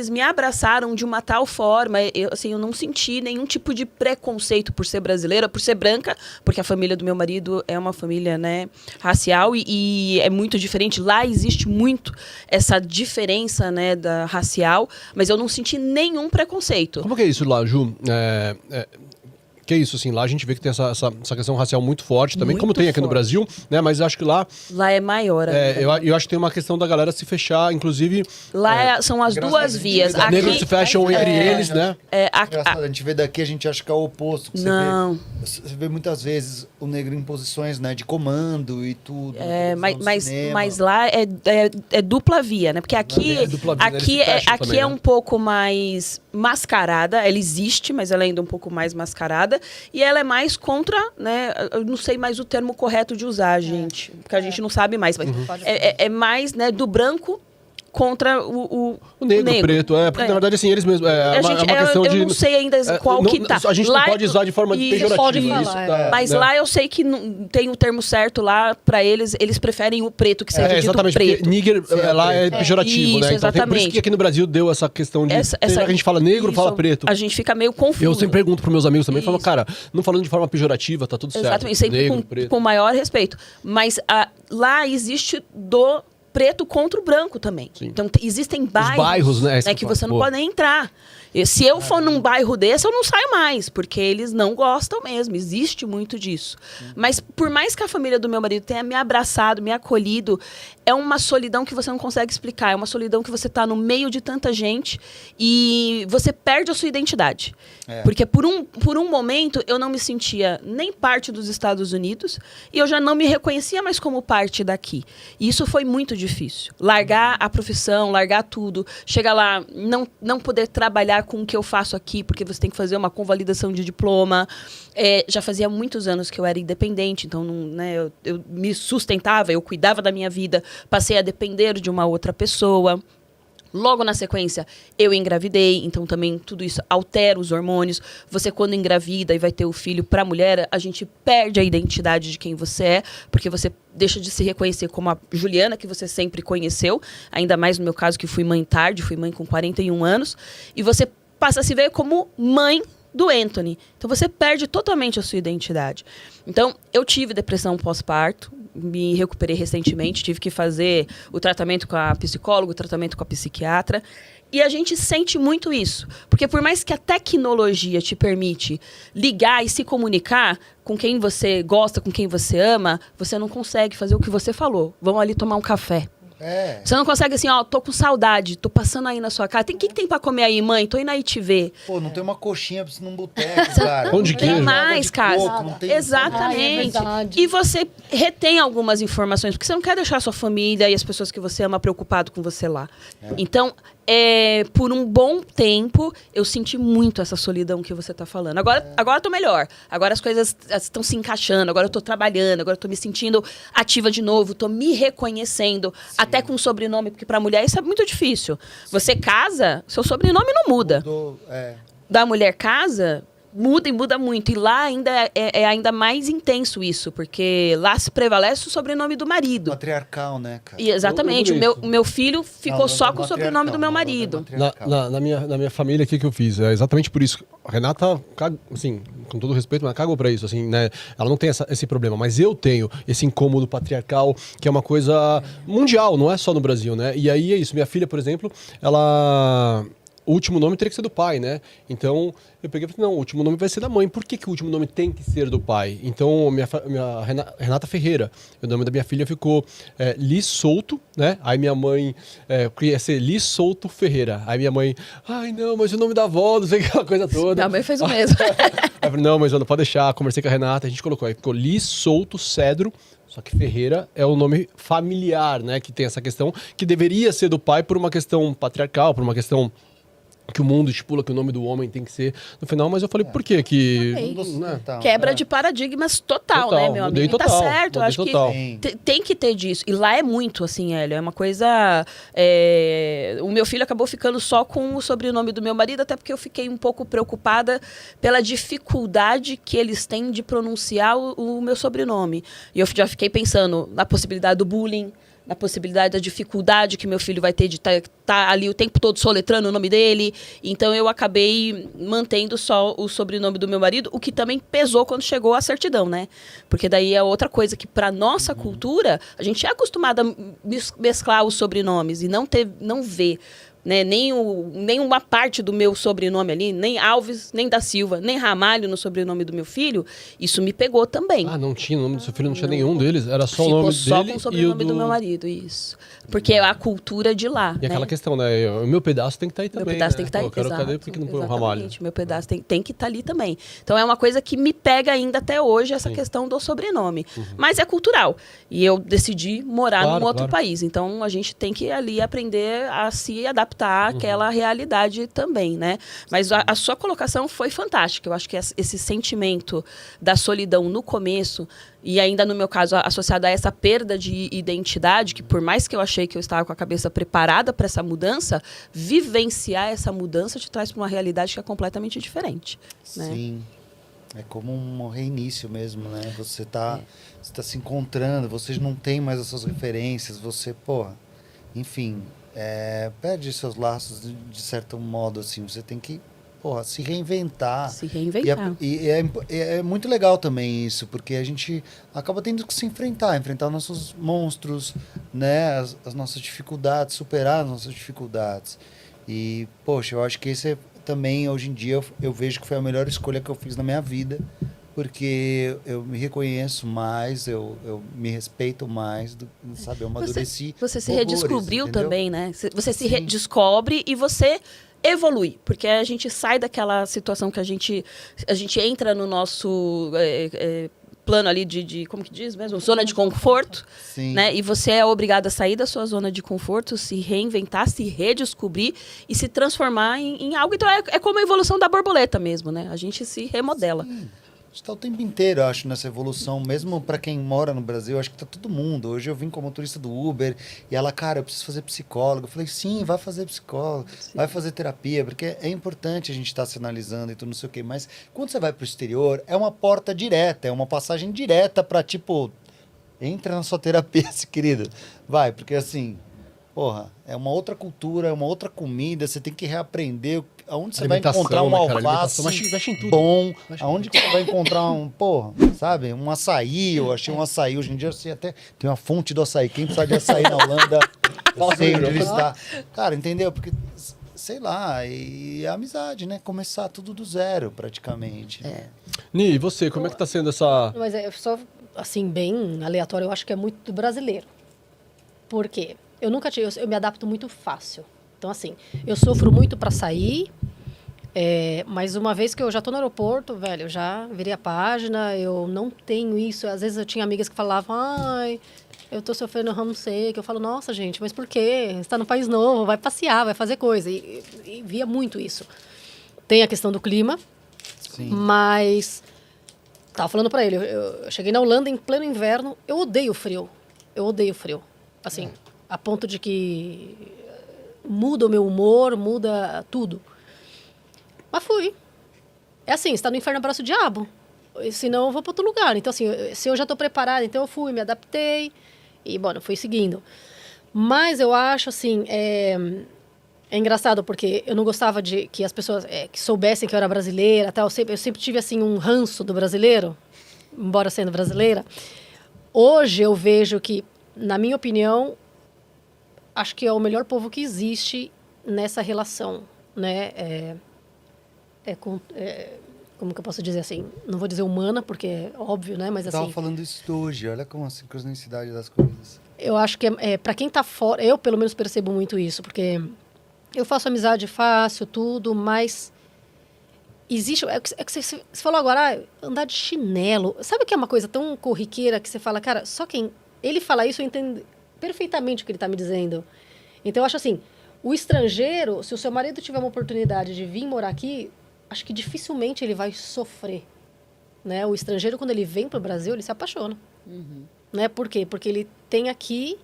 Speaker 3: me abraçaram de uma tal forma, eu não senti nenhum tipo de preconceito por ser brasileira, por ser branca, porque a família do meu marido é uma família, né, racial e é muito diferente. Lá existe muito essa diferença, né, da racial, mas eu não senti nenhum preconceito.
Speaker 1: Como que é isso lá, Ju? Que é isso, assim, lá a gente vê que tem essa questão racial muito forte também,
Speaker 3: Muito
Speaker 1: como tem aqui no
Speaker 3: forte.
Speaker 1: Brasil, né? Mas eu acho que lá,
Speaker 3: Lá é maior. ainda.
Speaker 1: eu acho que tem uma questão da galera se fechar, inclusive,
Speaker 3: Lá são as
Speaker 4: Graças
Speaker 3: duas
Speaker 4: a Deus,
Speaker 3: vias.
Speaker 4: negros
Speaker 3: Aqui,
Speaker 1: negros se fecham entre eles, né?
Speaker 4: Engraçado, a gente vê daqui, a gente acha que é o oposto. Que
Speaker 3: Não.
Speaker 4: Você vê muitas vezes o negro em posições, né, de comando e tudo.
Speaker 3: Mas lá é dupla via, né? Porque aqui,
Speaker 1: É dupla via,
Speaker 3: aqui,
Speaker 1: eles se fecham
Speaker 3: aqui
Speaker 1: também,
Speaker 3: é
Speaker 1: né?
Speaker 3: um pouco mais mascarada. Ela existe, mas ela é ainda um pouco mais mascarada. E ela é mais contra, né? Eu não sei mais o termo correto de usar, gente. Porque a gente não sabe mais. Mas é mais, né, do branco contra o
Speaker 1: negro, preto, porque na verdade assim, eles mesmos, é uma questão
Speaker 3: eu
Speaker 1: de...
Speaker 3: não sei ainda qual que tá.
Speaker 1: A gente
Speaker 3: Lá
Speaker 1: não pode usar de forma
Speaker 3: isso,
Speaker 1: pejorativa.
Speaker 2: pode falar,
Speaker 1: isso,
Speaker 3: Mas
Speaker 1: né?
Speaker 3: lá eu sei que tem o termo certo lá pra eles preferem o preto, que seja dito
Speaker 1: exatamente,
Speaker 3: preto.
Speaker 1: porque nigger lá é pejorativo,
Speaker 3: Isso,
Speaker 1: né? Então, por isso
Speaker 3: exatamente.
Speaker 1: que aqui no Brasil deu essa questão de... a gente fala negro,
Speaker 3: isso,
Speaker 1: fala preto.
Speaker 3: A gente fica meio confuso.
Speaker 1: Eu sempre pergunto pros meus amigos também, falo,
Speaker 3: Isso.
Speaker 1: cara, não falando de forma pejorativa, tá tudo certo.
Speaker 3: Exatamente, sempre
Speaker 1: Negro, preto.
Speaker 3: com o maior respeito. Mas lá existe do preto contra o branco também.
Speaker 1: Sim.
Speaker 3: Então existem
Speaker 1: bairros, né,
Speaker 3: que você não pode nem entrar. E se eu for num bairro desse, eu não saio mais, porque eles não gostam mesmo. Existe muito disso. Mas por mais que a família do meu marido tenha me abraçado, me acolhido, é uma solidão que você não consegue explicar. É uma solidão que você está no meio de tanta gente e você perde a sua identidade. Porque por um momento eu não me sentia nem parte dos Estados Unidos e eu já não me reconhecia mais como parte daqui. E isso foi muito difícil. Largar a profissão, largar tudo, chegar lá, não poder trabalhar com o que eu faço aqui, porque você tem que fazer uma convalidação de diploma. Já fazia muitos anos que eu era independente, então né, eu me sustentava, eu cuidava da minha vida, passei a depender de uma outra pessoa. Logo na sequência, eu engravidei, então também tudo isso altera os hormônios. Você, quando engravida e vai ter o filho para a mulher, a gente perde a identidade de quem você é, porque você deixa de se reconhecer como a Juliana que você sempre conheceu, ainda mais no meu caso, que fui mãe tarde, fui mãe com 41 anos, e você passa a se ver como mãe do Anthony. Então você perde totalmente a sua identidade. Então, eu tive depressão pós-parto, me recuperei recentemente, tive que fazer o tratamento com a psicóloga, o tratamento com a psiquiatra. E a gente sente muito isso. Porque por mais que a tecnologia te permite ligar e se comunicar com quem você gosta, com quem você ama, você não consegue fazer o que você falou. Vamos ali tomar um café. Você não consegue assim, ó, tô com saudade, tô passando aí na sua casa. O que tem pra comer aí, mãe? Tô indo aí te ver.
Speaker 4: Pô, não tem uma coxinha pra você num boteco, cara.
Speaker 1: Pão de
Speaker 3: Não tem
Speaker 1: queijo.
Speaker 3: mais, cara.
Speaker 2: Ai,
Speaker 3: Exatamente.
Speaker 2: é verdade.
Speaker 3: E você retém algumas informações, porque você não quer deixar a sua família e as pessoas que você ama preocupado com você lá. Então, por um bom tempo, eu senti muito essa solidão que você tá falando. Agora eu tô melhor. Agora as coisas estão se encaixando. Agora eu tô trabalhando. Agora eu tô me sentindo ativa de novo. Tô me reconhecendo. Até com sobrenome, porque pra mulher isso é muito difícil. Você casa, seu sobrenome não muda. Da mulher casa, muda e muda muito. E lá ainda é ainda mais intenso isso, porque lá se prevalece o sobrenome do marido.
Speaker 4: Matriarcal, né, cara?
Speaker 3: E, exatamente.
Speaker 1: Eu
Speaker 3: O meu filho ficou só com o sobrenome do meu marido.
Speaker 1: Na minha família, o que eu fiz? É exatamente por isso. A Renata, assim, com todo respeito, mas cagou pra isso, assim, né? Ela não tem esse problema, mas eu tenho esse incômodo patriarcal, que é uma coisa mundial, não é só no Brasil, né? E aí é isso. Minha filha, por exemplo, o último nome teria que ser do pai, né? Então, eu peguei e falei, não, o último nome vai ser da mãe. Por que o último nome tem que ser do pai? Então, minha Renata Ferreira, o nome da minha filha ficou Liz Souto, né? Aí minha mãe queria ser Liz Souto Ferreira. Aí minha mãe, ai não, mas o nome da avó, não sei aquela coisa toda.
Speaker 3: Minha mãe fez o mesmo.
Speaker 1: Aí eu falei, não, mas não pode deixar. Conversei com a Renata, a gente colocou. Aí ficou Liz Souto Cedro. Só que Ferreira é o nome familiar, né? Que tem essa questão que deveria ser do pai por uma questão patriarcal, por uma questão que o mundo estipula que o nome do homem tem que ser no final, mas eu falei, por quê? Que...
Speaker 3: Né? Quebra de paradigmas total, né, meu amigo?
Speaker 1: Total,
Speaker 3: tá certo, eu acho
Speaker 1: total.
Speaker 3: que tem que ter disso. E lá é muito, assim, Hélio, é uma coisa... O meu filho acabou ficando só com o sobrenome do meu marido, até porque eu fiquei um pouco preocupada pela dificuldade que eles têm de pronunciar o meu sobrenome. E eu já fiquei pensando na possibilidade do bullying, na possibilidade da dificuldade que meu filho vai ter de estar ali o tempo todo soletrando o nome dele. Então, eu acabei mantendo só o sobrenome do meu marido, o que também pesou quando chegou a certidão, né? Porque daí é outra coisa que, para nossa cultura, a gente é acostumado a mesclar os sobrenomes e não ver, né, nenhuma parte do meu sobrenome ali, nem Alves, nem da Silva, nem Ramalho no sobrenome do meu filho, isso me pegou também.
Speaker 1: Ah, não tinha, o nome do seu filho não tinha nenhum deles, era só o
Speaker 3: Ficou
Speaker 1: nome
Speaker 3: só
Speaker 1: dele
Speaker 3: com o sobrenome do meu marido, isso. Porque é a cultura de lá,
Speaker 1: E aquela questão, né, o meu pedaço tem que estar aí também,
Speaker 3: meu pedaço
Speaker 1: né?
Speaker 3: tem que estar aí,
Speaker 1: Eu quero cadê, por que não põe um Ramalho?
Speaker 3: exatamente, meu pedaço tem que estar ali também. Então é uma coisa que me pega ainda até hoje, essa questão do sobrenome. Mas é cultural. E eu decidi morar num outro país. Então a gente tem que ali aprender a se adaptar àquela realidade também, né? Mas a sua colocação foi fantástica. Eu acho que esse sentimento da solidão no começo, e ainda no meu caso associado a essa perda de identidade, que por mais que eu achei que eu estava com a cabeça preparada para essa mudança, vivenciar essa mudança te traz para uma realidade que é completamente diferente. Né?
Speaker 4: Sim. É como um reinício mesmo, né? Você tá se encontrando, vocês não têm mais as suas referências, você, enfim, perde seus laços de certo modo, assim, você tem que, se reinventar.
Speaker 3: Se reinventar.
Speaker 4: E é muito legal também isso, porque a gente acaba tendo que se enfrentar os nossos monstros, né? As nossas dificuldades, superar as nossas dificuldades. E, poxa, eu acho que esse também, hoje em dia, eu vejo que foi a melhor escolha que eu fiz na minha vida, porque eu me reconheço mais, eu me respeito mais, sabe? Eu amadureci.
Speaker 3: Você se
Speaker 4: horrores,
Speaker 3: redescobriu
Speaker 4: entendeu?
Speaker 3: também, né? Você se redescobre e você evolui, porque a gente sai daquela situação que a gente entra no nosso plano ali de como que diz mesmo? Zona de conforto, né? E você é obrigado a sair da sua zona de conforto, se reinventar, se redescobrir e se transformar em algo. Então é como a evolução da borboleta mesmo, né? A gente se remodela.
Speaker 4: está o tempo inteiro, eu acho, nessa evolução. Mesmo para quem mora no Brasil, eu acho que tá todo mundo. Hoje eu vim como motorista do Uber e ela, cara, eu preciso fazer psicólogo. Eu falei, sim, vai fazer psicólogo, vai fazer terapia, porque é importante a gente estar se analisando e tudo, não sei o quê. Mas quando você vai pro exterior, é uma porta direta, é uma passagem direta para, tipo, entra na sua terapia, querido. Vai, porque assim... Porra, é uma outra cultura, é uma outra comida, você tem que reaprender aonde você vai encontrar um alface
Speaker 1: mexe em tudo.
Speaker 4: bom, aonde que você vai encontrar sabe, um açaí, eu achei um açaí, hoje em dia você até tem uma fonte do açaí, quem precisa de açaí na Holanda, eu sei onde ele está. Cara, entendeu? Porque, sei lá, e a amizade, né? Começar tudo do zero, praticamente.
Speaker 1: Ni, e você, como é que tá sendo essa...
Speaker 2: Mas é só, assim, bem aleatório, eu acho que é muito do brasileiro. Por quê? Eu nunca tive, eu me adapto muito fácil. Então, assim, eu sofro muito para sair, mas uma vez que eu já tô no aeroporto, velho, eu já virei a página, eu não tenho isso. Às vezes eu tinha amigas que falavam, ai, eu tô sofrendo homesick. Eu falo, nossa, gente, mas por quê? Você tá num país novo, vai passear, vai fazer coisa. E via muito isso. Tem a questão do clima,
Speaker 4: Sim.
Speaker 2: mas... Tava falando para ele, eu cheguei na Holanda em pleno inverno, eu odeio frio. Eu odeio frio. Assim... A ponto de que muda o meu humor, muda tudo. Mas fui. É assim, você tá no inferno, abraço o diabo. Senão eu vou para outro lugar. Então, assim, se eu já estou preparada, então eu fui, me adaptei. E, bom, fui seguindo. Mas eu acho, assim, é engraçado porque eu não gostava de que as pessoas que soubessem que eu era brasileira. Tal. Eu sempre tive, assim, um ranço do brasileiro, embora sendo brasileira. Hoje eu vejo que, na minha opinião... Acho que é o melhor povo que existe nessa relação, né? Como que eu posso dizer assim? Não vou dizer humana, porque é óbvio, né? Mas
Speaker 4: Eu
Speaker 2: assim...
Speaker 4: tava falando isso hoje, olha como a sincronicidade das coisas.
Speaker 2: Eu acho que para quem tá fora... Eu, pelo menos, percebo muito isso, porque eu faço amizade fácil, tudo, mas... Existe... É que você falou agora, andar de chinelo. Sabe que é uma coisa tão corriqueira que você fala, cara, só quem... Ele fala isso, eu entendo... perfeitamente o que ele está me dizendo. Então, eu acho assim, o estrangeiro, se o seu marido tiver uma oportunidade de vir morar aqui, acho que dificilmente ele vai sofrer. Né? O estrangeiro, quando ele vem para o Brasil, ele se apaixona. Né? Por quê? Porque ele tem aqui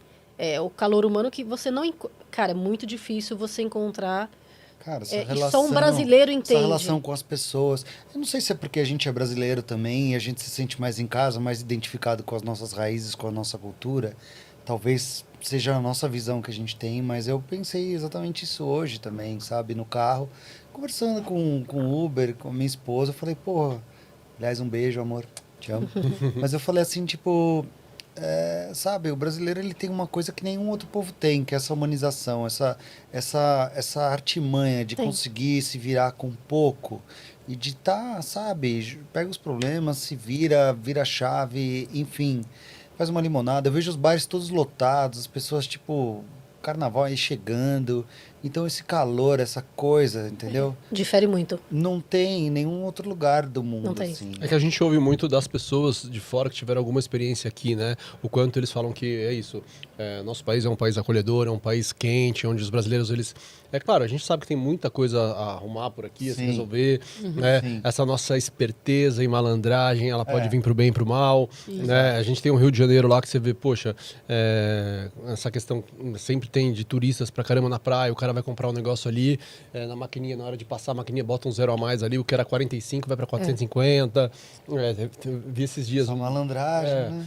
Speaker 2: o calor humano que você não... Cara, é muito difícil você encontrar...
Speaker 4: Cara,
Speaker 2: e só um brasileiro entende.
Speaker 4: Essa relação com as pessoas. Eu não sei se é porque a gente é brasileiro também e a gente se sente mais em casa, mais identificado com as nossas raízes, com a nossa cultura. Talvez seja a nossa visão que a gente tem, mas eu pensei exatamente isso hoje também, sabe? No carro, conversando com o Uber, com a minha esposa, eu falei, pô, aliás, um beijo, amor, te amo. Mas eu falei assim, tipo, sabe, o brasileiro ele tem uma coisa que nenhum outro povo tem, que é essa humanização, essa artimanha de conseguir se virar com pouco e de sabe, pega os problemas, se vira a chave, enfim... Faz uma limonada, eu vejo os bares todos lotados, as pessoas, tipo, carnaval aí chegando. Então, esse calor, essa coisa, entendeu?
Speaker 2: Difere muito.
Speaker 4: Não tem em nenhum outro lugar do mundo,
Speaker 2: Não tem.
Speaker 4: assim.
Speaker 1: É que a gente ouve muito das pessoas de fora que tiveram alguma experiência aqui, né? O quanto eles falam que é isso. Nosso país é um país acolhedor, é um país quente, onde os brasileiros, eles... É claro, a gente sabe que tem muita coisa a arrumar por aqui, a se resolver. Né?
Speaker 4: Sim.
Speaker 1: Essa nossa esperteza e malandragem, ela pode vir pro bem e pro mal. Né? A gente tem um Rio de Janeiro lá que você vê, poxa, essa questão sempre tem de turistas pra caramba na praia, o cara vai comprar um negócio ali, na maquininha, na hora de passar a maquininha, bota um zero a mais ali, o que era 45 vai pra 450. Vi esses dias...
Speaker 4: Essa malandragem, né?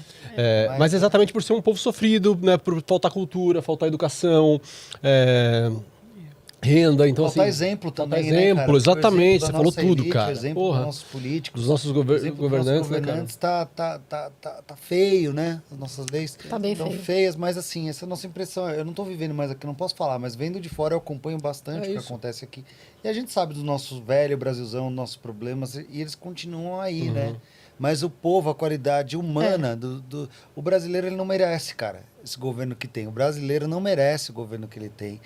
Speaker 1: Mas exatamente por ser um povo sofrido, né? Por faltar cultura, faltar educação, renda, então
Speaker 4: faltar
Speaker 1: assim...
Speaker 4: exemplo
Speaker 1: faltar
Speaker 4: também,
Speaker 1: exemplo,
Speaker 4: né, cara?
Speaker 1: exatamente,
Speaker 4: Exemplo
Speaker 1: você
Speaker 4: da
Speaker 1: falou
Speaker 4: nossa
Speaker 1: tudo,
Speaker 4: elite,
Speaker 1: cara.
Speaker 4: exemplo
Speaker 1: Porra,
Speaker 4: dos nossos políticos.
Speaker 1: dos nossos
Speaker 4: Exemplo
Speaker 1: governantes, né, cara?
Speaker 4: tá feio, né? As nossas leis
Speaker 2: Tá bem
Speaker 4: tão
Speaker 2: feio.
Speaker 4: feias, mas assim, essa é a nossa impressão. Eu não tô vivendo mais aqui, não posso falar, mas vendo de fora eu acompanho bastante o que
Speaker 1: isso.
Speaker 4: acontece aqui. E a gente sabe dos nossos velho Brasilzão, dos nossos problemas, e eles continuam aí, né? Mas o povo, a qualidade humana o brasileiro, ele não merece, cara, esse governo que tem. O brasileiro não merece o governo que ele tem.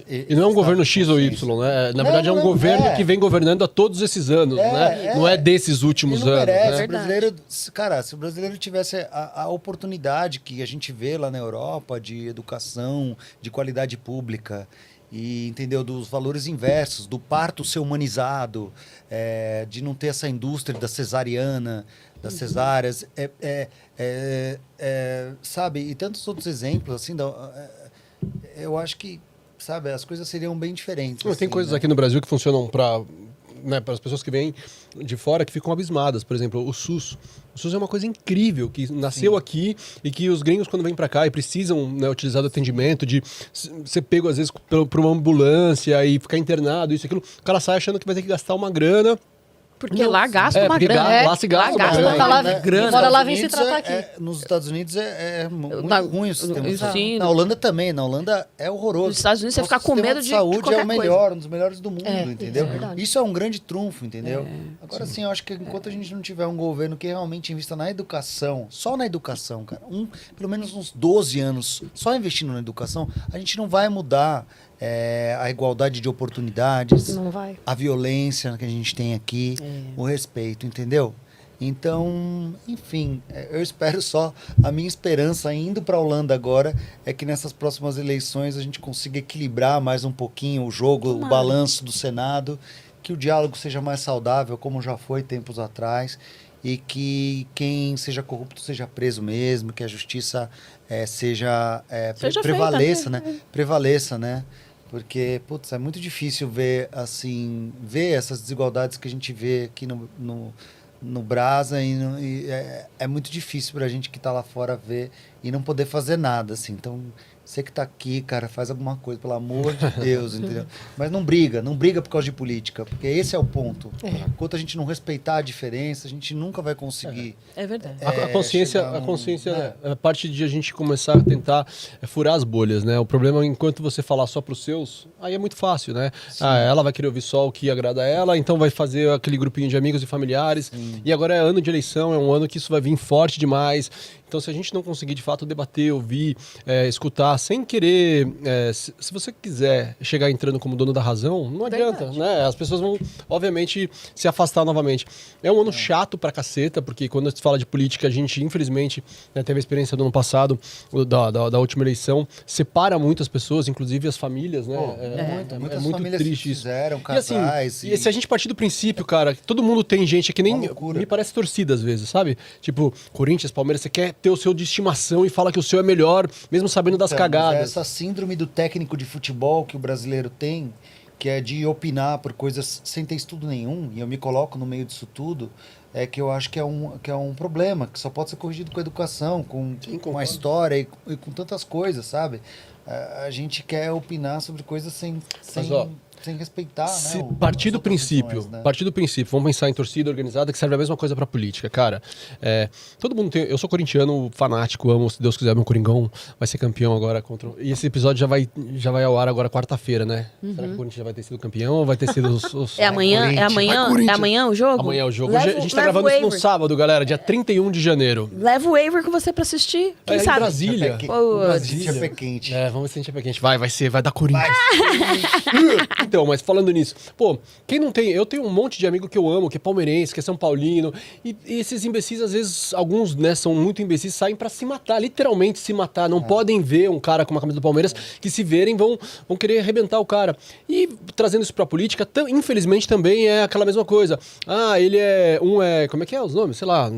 Speaker 1: E não é um governo X ou Y, né? Na verdade, é um governo que vem governando há todos esses anos, né? Não é desses últimos
Speaker 4: ele não
Speaker 1: anos,
Speaker 4: merece.
Speaker 1: né?
Speaker 4: O brasileiro, cara, se o brasileiro tivesse a oportunidade que a gente vê lá na Europa de educação, de qualidade pública, e entendeu, dos valores inversos, do parto ser humanizado, de não ter essa indústria da cesariana, das cesáreas, sabe? E tantos outros exemplos, assim, eu acho que, sabe, as coisas seriam bem diferentes.
Speaker 1: Tem
Speaker 4: assim,
Speaker 1: coisas
Speaker 4: né?
Speaker 1: aqui no Brasil que funcionam para as pessoas que vêm de fora que ficam abismadas. Por exemplo, o SUS. O SUS é uma coisa incrível, que nasceu aqui e que os gringos, quando vêm para cá e precisam, né, utilizar do atendimento, de ser pego, às vezes, por uma ambulância e ficar internado, isso e aquilo, o cara sai achando que vai ter que gastar uma grana.
Speaker 3: Porque lá gasta uma
Speaker 1: porque
Speaker 3: grana.
Speaker 1: lá se gasta uma
Speaker 3: gasta
Speaker 1: grana.
Speaker 2: Tá lá,
Speaker 4: Né?
Speaker 3: grana.
Speaker 2: Bora lá
Speaker 4: Nos
Speaker 2: vir se
Speaker 4: Estados
Speaker 2: tratar
Speaker 4: Unidos
Speaker 2: aqui.
Speaker 4: nos Estados Unidos é muito
Speaker 3: Na-
Speaker 4: ruim o sistema.
Speaker 3: sim.
Speaker 4: Na Holanda também. Na Holanda é horroroso.
Speaker 3: Nos Estados Unidos você
Speaker 4: Nosso
Speaker 3: fica com
Speaker 4: sistema
Speaker 3: medo de
Speaker 4: saúde
Speaker 3: qualquer
Speaker 4: é o melhor, um dos melhores do mundo, entendeu?
Speaker 2: isso é verdade.
Speaker 4: Isso é um grande trunfo, entendeu? Agora sim, eu acho que enquanto a gente não tiver um governo que realmente invista na educação, só na educação, cara, pelo menos uns 12 anos só investindo na educação, a gente não vai mudar a igualdade de oportunidades,
Speaker 2: Não vai.
Speaker 4: a violência que a gente tem aqui, o respeito, entendeu? Então, enfim, eu espero só, a minha esperança indo para a Holanda agora é que nessas próximas eleições a gente consiga equilibrar mais um pouquinho o jogo, o balanço do Senado, que o diálogo seja mais saudável, como já foi tempos atrás, e que quem seja corrupto seja preso mesmo, que a justiça seja prevaleça,
Speaker 3: feita,
Speaker 4: né? Prevaleça, né? Porque, putz, é muito difícil ver essas desigualdades que a gente vê aqui no Brasa e é muito difícil pra gente que tá lá fora ver e não poder fazer nada, assim. Então, você que tá aqui, cara, faz alguma coisa, pelo amor de Deus, entendeu? Mas não briga por causa de política, porque esse é o ponto. Enquanto a gente não respeitar a diferença, a gente nunca vai conseguir.
Speaker 3: É verdade.
Speaker 1: A consciência,
Speaker 4: chegar
Speaker 1: é parte de a gente começar a tentar furar as bolhas, né? O problema é enquanto você falar só para os seus, aí é muito fácil, né? Ela vai querer ouvir só o que agrada a ela, então vai fazer aquele grupinho de amigos e familiares. E agora é ano de eleição, é um ano que isso vai vir forte demais. Então, se a gente não conseguir, de fato, debater, ouvir, escutar, sem querer... se você quiser chegar entrando como dono da razão, não adianta, né? As pessoas vão, obviamente, se afastar novamente. É um ano chato pra caceta, porque quando se fala de política, a gente, infelizmente, né, teve a experiência do ano passado, da última eleição, separa muito as pessoas, inclusive as famílias, né?
Speaker 4: Muitas
Speaker 1: muito
Speaker 4: famílias
Speaker 1: triste isso.
Speaker 4: fizeram,
Speaker 1: E assim,
Speaker 4: casais.
Speaker 1: e se a gente partir do princípio, cara, todo mundo tem gente que nem
Speaker 4: Uma loucura.
Speaker 1: me parece torcida às vezes, sabe? Tipo, Corinthians, Palmeiras, você quer ter o seu de estimação e fala que o seu é melhor, mesmo sabendo das
Speaker 4: Então, mas
Speaker 1: cagadas.
Speaker 4: essa síndrome do técnico de futebol que o brasileiro tem, que é de opinar por coisas sem ter estudo nenhum, e eu me coloco no meio disso tudo, é que eu acho que é um problema, que só pode ser corrigido com a educação, com a história e com tantas coisas, sabe? A gente quer opinar sobre coisas sem respeitar,
Speaker 1: Se
Speaker 4: né?
Speaker 1: partir do
Speaker 4: as outras
Speaker 1: princípio,
Speaker 4: visões, né?
Speaker 1: vamos pensar em torcida organizada que serve a mesma coisa pra política, cara. Todo mundo tem, eu sou corintiano, fanático, amo, se Deus quiser, meu Coringão vai ser campeão agora contra. E esse episódio já vai ao ar agora quarta-feira, né? Será que o Corinthians já vai ter sido campeão ou vai ter sido os...
Speaker 3: É amanhã o jogo?
Speaker 1: Amanhã é o jogo.
Speaker 3: Leva
Speaker 1: Hoje a gente tá
Speaker 3: leva
Speaker 1: gravando
Speaker 3: o
Speaker 1: isso no
Speaker 3: waiver.
Speaker 1: sábado, galera, dia 31 de janeiro.
Speaker 3: Leva o waiver com você pra assistir. Quem
Speaker 1: Em
Speaker 3: sabe?
Speaker 1: Brasília.
Speaker 4: Brasília é pé quente.
Speaker 1: Vamos ver se a gente é pé quente. Vai dar Corinthians. Então, mas falando nisso, pô, quem não tem... Eu tenho um monte de amigo que eu amo, que é palmeirense, que é São Paulino, e esses imbecis, às vezes, alguns, né, são muito imbecis, saem pra se matar, literalmente se matar. Não podem ver um cara com uma camisa do Palmeiras, que se verem vão querer arrebentar o cara. E trazendo isso pra política, infelizmente também é aquela mesma coisa. Ele é... como é que é os nomes? Sei lá,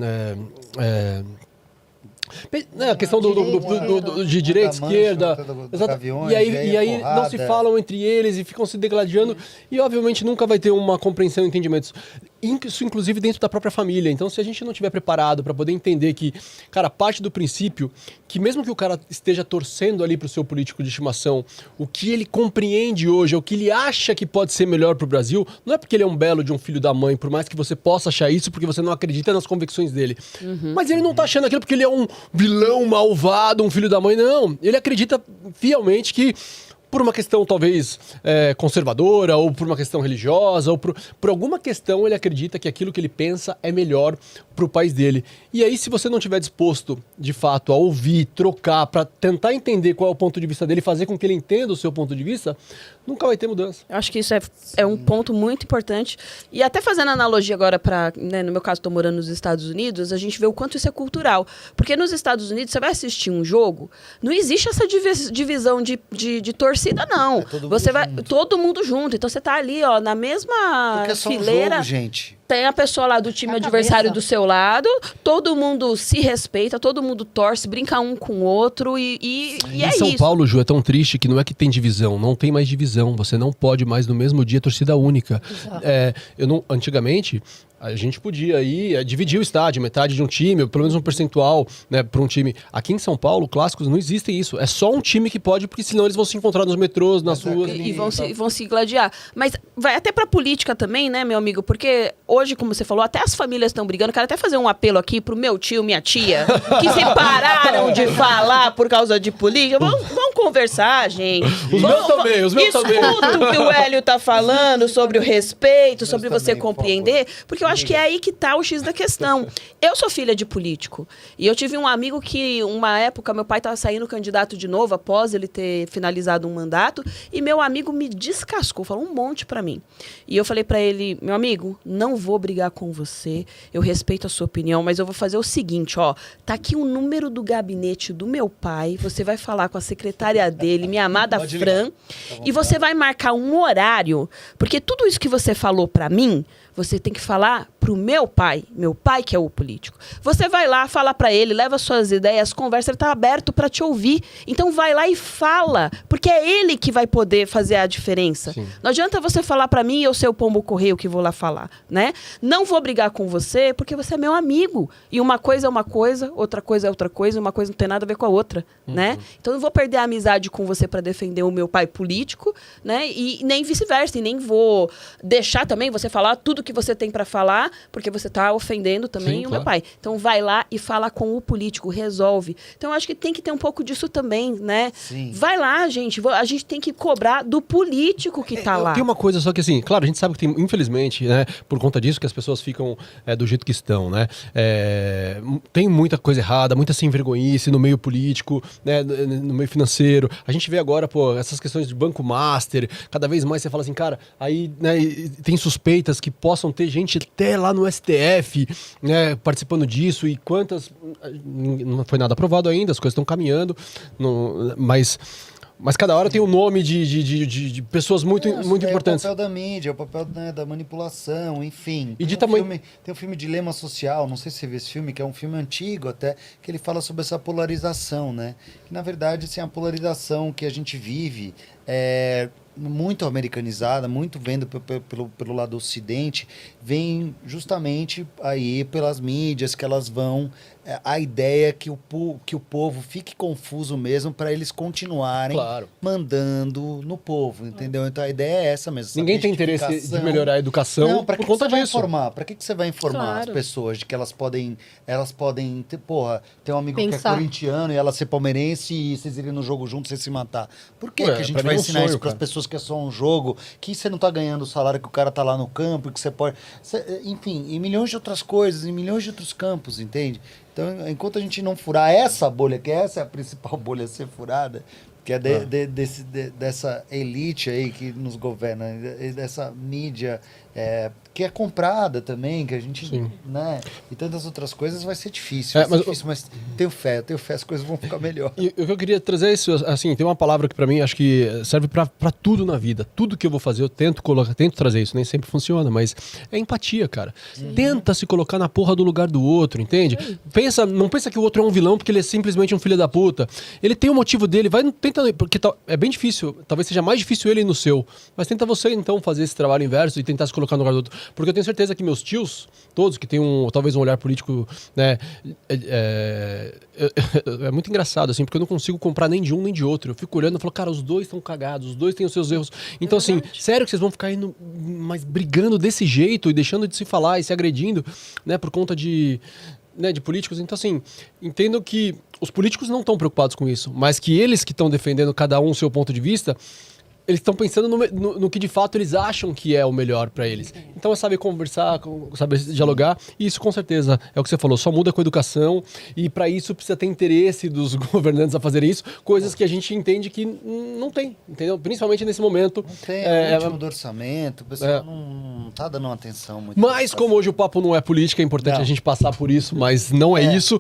Speaker 1: a questão de direita, esquerda. E aí não se falam entre eles e ficam se degladiando. E obviamente nunca vai ter uma compreensão e entendimentos. Isso inclusive dentro da própria família. Então se a gente não estiver preparado para poder entender que, cara, parte do princípio que mesmo que o cara esteja torcendo ali pro seu político de estimação, o que ele compreende hoje, o que ele acha que pode ser melhor pro Brasil, não é porque ele é um belo de um filho da mãe, por mais que você possa achar isso, porque você não acredita nas convicções dele. Mas ele não tá achando aquilo porque ele é um vilão malvado, um filho da mãe, não. Ele acredita fielmente que por uma questão talvez conservadora, ou por uma questão religiosa, ou por alguma questão ele acredita que aquilo que ele pensa é melhor para o país dele. E aí, se você não estiver disposto, de fato, a ouvir, trocar, para tentar entender qual é o ponto de vista dele, fazer com que ele entenda o seu ponto de vista, nunca vai ter mudança.
Speaker 3: Eu acho que isso é um ponto muito importante. E até fazendo analogia agora para, né, no meu caso, estou morando nos Estados Unidos, a gente vê o quanto isso é cultural. Porque nos Estados Unidos, você vai assistir um jogo, não existe essa divisão de torcida torcida, não. Você vai todo mundo junto. Então você tá ali, ó, na mesma
Speaker 4: Porque é só
Speaker 3: fileira.
Speaker 4: um jogo, gente.
Speaker 3: Tem a pessoa lá do time adversário do seu lado, todo mundo se respeita, todo mundo torce, brinca um com o outro e é
Speaker 1: Em São
Speaker 3: isso.
Speaker 1: Paulo, Ju, é tão triste que não é que tem divisão, não tem mais divisão. Você não pode mais no mesmo dia torcida única. Antigamente, a gente podia ir dividir o estádio, metade de um time, pelo menos um percentual, né, para um time. Aqui em São Paulo, clássicos, não existe isso. É só um time que pode, porque senão eles vão se encontrar nos metrôs, nas ruas.
Speaker 3: E vão se gladiar. Mas vai até pra política também, né, meu amigo? Porque hoje, como você falou, até as famílias estão brigando. Quero até fazer um apelo aqui pro meu tio, minha tia, que se pararam de falar por causa de política. Vamos conversar, gente.
Speaker 1: Os meus também.
Speaker 3: Escuta o que o Hélio tá falando sobre o respeito, sobre você
Speaker 4: também, por
Speaker 3: compreender, porque eu acho que é aí que tá o X da questão. Eu sou filha de político. E eu tive um amigo que, uma época, meu pai estava saindo candidato de novo, após ele ter finalizado um mandato, e meu amigo me descascou, falou um monte pra mim. E eu falei pra ele, meu amigo, não vou brigar com você, eu respeito a sua opinião, mas eu vou fazer o seguinte, ó, tá aqui o número do gabinete do meu pai, você vai falar com a secretária dele, minha amada Fran, e você vai marcar um horário, porque tudo isso que você falou pra mim, você tem que falar pro meu pai que é o político. Você vai lá, fala pra ele, leva suas ideias, conversa, ele tá aberto pra te ouvir. Então vai lá e fala, porque é ele que vai poder fazer a diferença. Sim. Não adianta você falar pra mim e eu ser o pombo correio que vou lá falar, né? Não vou brigar com você porque você é meu amigo. E uma coisa é uma coisa, outra coisa é outra coisa, uma coisa não tem nada a ver com a outra, né? Então eu não vou perder a amizade com você pra defender o meu pai político, né? E nem vice-versa, e nem vou deixar também você falar tudo que você tem pra falar, porque você tá ofendendo também o meu pai. Então vai lá e fala com o político, resolve. Então eu acho que tem que ter um pouco disso também, né?
Speaker 4: Sim.
Speaker 3: Vai lá, gente. A gente tem que cobrar do político que tá lá.
Speaker 1: Tem uma coisa só que assim, claro, a gente sabe que tem, infelizmente, né, por conta disso que as pessoas ficam do jeito que estão, né? Tem muita coisa errada, muita sem vergonhice no meio político, né, no meio financeiro. A gente vê agora, pô, essas questões de banco master, cada vez mais você fala assim, cara, aí, né, tem suspeitas que possam ter gente até lá no STF, né, participando disso, e quantas... Não foi nada aprovado ainda, as coisas estão caminhando, mas cada hora tem um nome de pessoas muito importantes.
Speaker 4: É o papel da mídia, é o papel, né, da manipulação, enfim.
Speaker 1: E
Speaker 4: Tem um filme Dilema Social, não sei se você viu esse filme, que é um filme antigo até, que ele fala sobre essa polarização, né? Que, na verdade, assim, a polarização que a gente vive é muito americanizada, muito vendo pelo lado do Ocidente, vem justamente aí pelas mídias que elas vão... A ideia é que o povo fique confuso mesmo para eles continuarem mandando no povo, entendeu? Então a ideia é essa mesmo.
Speaker 1: Ninguém tem interesse de melhorar a educação.
Speaker 4: Não,
Speaker 1: por conta disso.
Speaker 4: Vai informar? Para que você vai informar as pessoas de que elas podem ter, porra, tem um amigo que é corintiano e ela ser palmeirense e vocês irem no jogo juntos e se matar? Por que a gente vai ensinar isso para as pessoas que é só um jogo, que você não tá ganhando o salário que o cara tá lá no campo, que você pode... enfim, em milhões de outras coisas, em milhões de outros campos, entende? Então, enquanto a gente não furar essa bolha, que essa é a principal bolha a ser furada, que é dessa elite aí que nos governa, dessa mídia que é comprada também, que a gente, né, e tantas outras coisas, vai ser difícil. Mas tenho fé, as coisas vão ficar melhor.
Speaker 1: E o que eu queria trazer é isso, assim, tem uma palavra que pra mim acho que serve pra tudo na vida. Tudo que eu vou fazer, eu tento trazer isso, nem sempre funciona, mas é empatia, cara. Tenta se colocar na porra do lugar do outro, entende? Não pensa que o outro é um vilão porque ele é simplesmente um filho da puta. Ele tem o motivo dele, tenta, porque é bem difícil, talvez seja mais difícil ele no seu, mas tenta você então fazer esse trabalho inverso e tentar se colocar no lugar do outro. Porque eu tenho certeza que meus tios, todos que têm talvez um olhar político, né, é muito engraçado, assim, porque eu não consigo comprar nem de um nem de outro. Eu fico olhando e falo, cara, os dois estão cagados, os dois têm os seus erros. Então, assim, sério que vocês vão ficar indo, mas brigando desse jeito e deixando de se falar e se agredindo, né, por conta de políticos? Então, assim, entendo que os políticos não estão preocupados com isso, mas que eles que estão defendendo cada um o seu ponto de vista, eles estão pensando no que de fato eles acham que é o melhor para eles. Então é saber conversar, saber dialogar, e isso com certeza é o que você falou, só muda com a educação, e para isso precisa ter interesse dos governantes a fazerem isso, coisas que a gente entende que não tem, entendeu? Principalmente nesse momento.
Speaker 4: Não tem, é o último do orçamento, o pessoal não tá dando atenção muito.
Speaker 1: Mas como hoje o papo não é política, é importante a gente passar por isso, mas não é isso.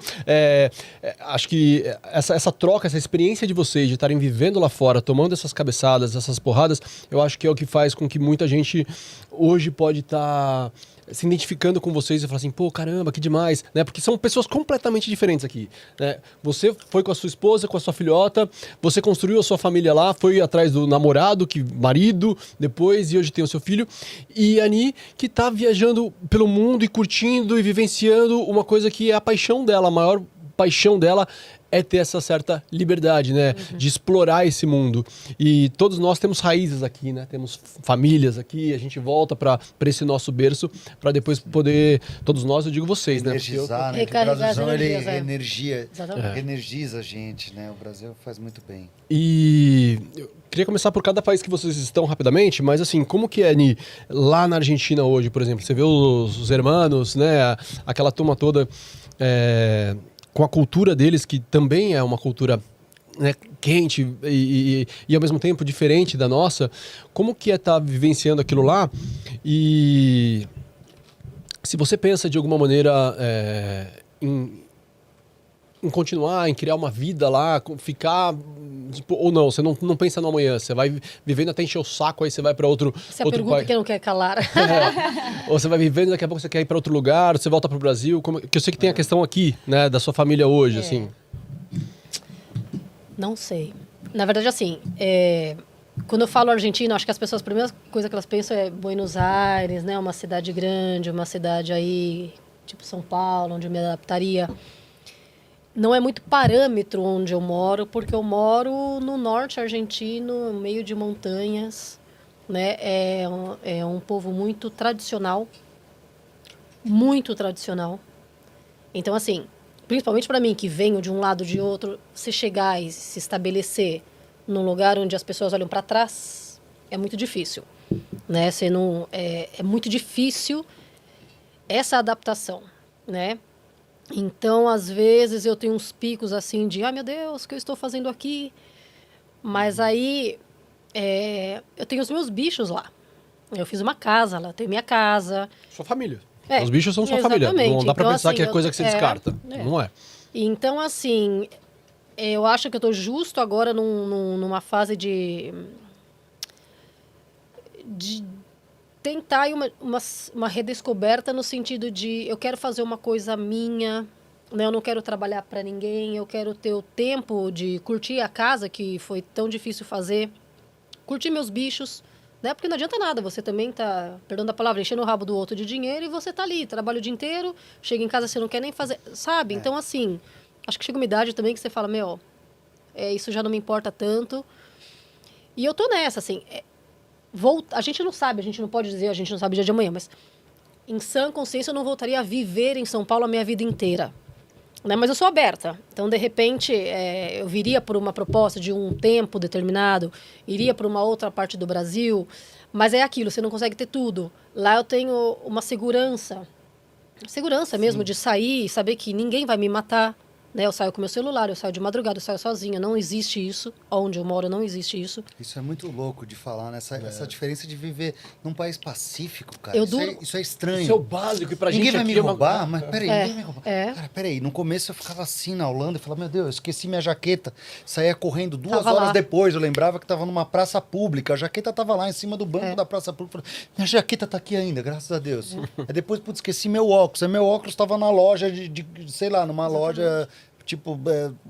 Speaker 1: Acho que essa troca, essa experiência de vocês, de estarem vivendo lá fora, tomando essas cabeçadas, essas porradas, eu acho que é o que faz com que muita gente hoje pode estar se identificando com vocês e falar assim, pô, caramba, que demais, né? Porque são pessoas completamente diferentes aqui, né? Você foi com a sua esposa, com a sua filhota, você construiu a sua família lá, foi atrás do namorado, marido, depois, e hoje tem o seu filho, e a Ani, que tá viajando pelo mundo e curtindo e vivenciando uma coisa que é a paixão dela, a maior paixão dela é ter essa certa liberdade, né? De explorar esse mundo. E todos nós temos raízes aqui, né? Temos famílias aqui, a gente volta para esse nosso berço para depois poder, todos nós, eu digo vocês,
Speaker 4: energizar,
Speaker 1: né?
Speaker 2: Recarregar
Speaker 4: o Brasilzão,
Speaker 2: as
Speaker 4: ele
Speaker 2: energias,
Speaker 4: energiza a gente, né? O Brasil faz muito bem.
Speaker 1: E eu queria começar por cada país que vocês estão rapidamente, mas assim, como que é, Ni, lá na Argentina hoje, por exemplo? Você vê os hermanos, né? Aquela turma toda... com a cultura deles, que também é uma cultura, né, quente e ao mesmo tempo diferente da nossa, como que é estar vivenciando aquilo lá? E se você pensa de alguma maneira em continuar, em criar uma vida lá, ficar, tipo, ou não, você não pensa no amanhã, você vai vivendo até encher o saco, aí você vai para outro
Speaker 2: Essa é a pergunta que não quer calar.
Speaker 1: Ou você vai vivendo, daqui a pouco você quer ir para outro lugar, você volta para o Brasil, que eu sei que tem a questão aqui, né, da sua família hoje, assim.
Speaker 2: Não sei. Na verdade, assim, quando eu falo Argentina, acho que as pessoas, a primeira coisa que elas pensam é Buenos Aires, né, uma cidade grande, uma cidade aí, tipo São Paulo, onde eu me adaptaria. Não é muito parâmetro onde eu moro, porque eu moro no norte argentino, no meio de montanhas, né? É um povo muito tradicional. Muito tradicional. Então, assim, principalmente para mim, que venho de um lado ou de outro, se chegar e se estabelecer num lugar onde as pessoas olham para trás, é muito difícil, né? É muito difícil essa adaptação, né? Então, às vezes, eu tenho uns picos assim de, meu Deus, o que eu estou fazendo aqui? Mas aí, eu tenho os meus bichos lá. Eu fiz uma casa lá, tenho minha casa.
Speaker 1: Sua família. Os bichos são sua família. Não dá pra
Speaker 2: então,
Speaker 1: pensar
Speaker 2: assim,
Speaker 1: que é coisa que você descarta. Não é.
Speaker 2: Então, assim, eu acho que eu estou justo agora numa fase de tentar uma redescoberta no sentido de eu quero fazer uma coisa minha, né? Eu não quero trabalhar para ninguém, eu quero ter o tempo de curtir a casa, que foi tão difícil fazer, curtir meus bichos, né? Porque não adianta nada, você também tá, perdão a palavra, enchendo o rabo do outro de dinheiro e você tá ali, trabalha o dia inteiro, chega em casa, você não quer nem fazer, sabe? Então, assim, acho que chega uma idade também que você fala, isso já não me importa tanto. E eu tô nessa, assim... A gente não sabe, a gente não pode dizer, a gente não sabe o dia de amanhã, mas em sã consciência eu não voltaria a viver em São Paulo a minha vida inteira, né? Mas eu sou aberta, então de repente eu viria por uma proposta de um tempo determinado, iria para uma outra parte do Brasil, mas é aquilo, você não consegue ter tudo. Lá eu tenho uma segurança mesmo de sair e saber que ninguém vai me matar, né? Eu saio com meu celular, eu saio de madrugada, eu saio sozinha, não existe isso. Onde eu moro não existe isso.
Speaker 4: Isso é muito louco de falar, né? Essa diferença de viver num país pacífico, cara. Isso é estranho.
Speaker 1: Isso é o básico, e pra
Speaker 4: ninguém
Speaker 1: gente
Speaker 4: vai me roubar, mas peraí, ninguém vai roubar.
Speaker 2: Cara,
Speaker 4: peraí, no começo eu ficava assim na Holanda, eu falava, meu Deus, eu esqueci minha jaqueta. Saía correndo 2
Speaker 2: Tava
Speaker 4: horas
Speaker 2: lá.
Speaker 4: depois, eu lembrava que tava numa praça pública, a jaqueta tava lá em cima do banco da praça pública. Falei, minha jaqueta tá aqui ainda, graças a Deus. Aí depois, putz, esqueci meu óculos. Aí meu óculos tava na loja sei lá, numa loja... tipo,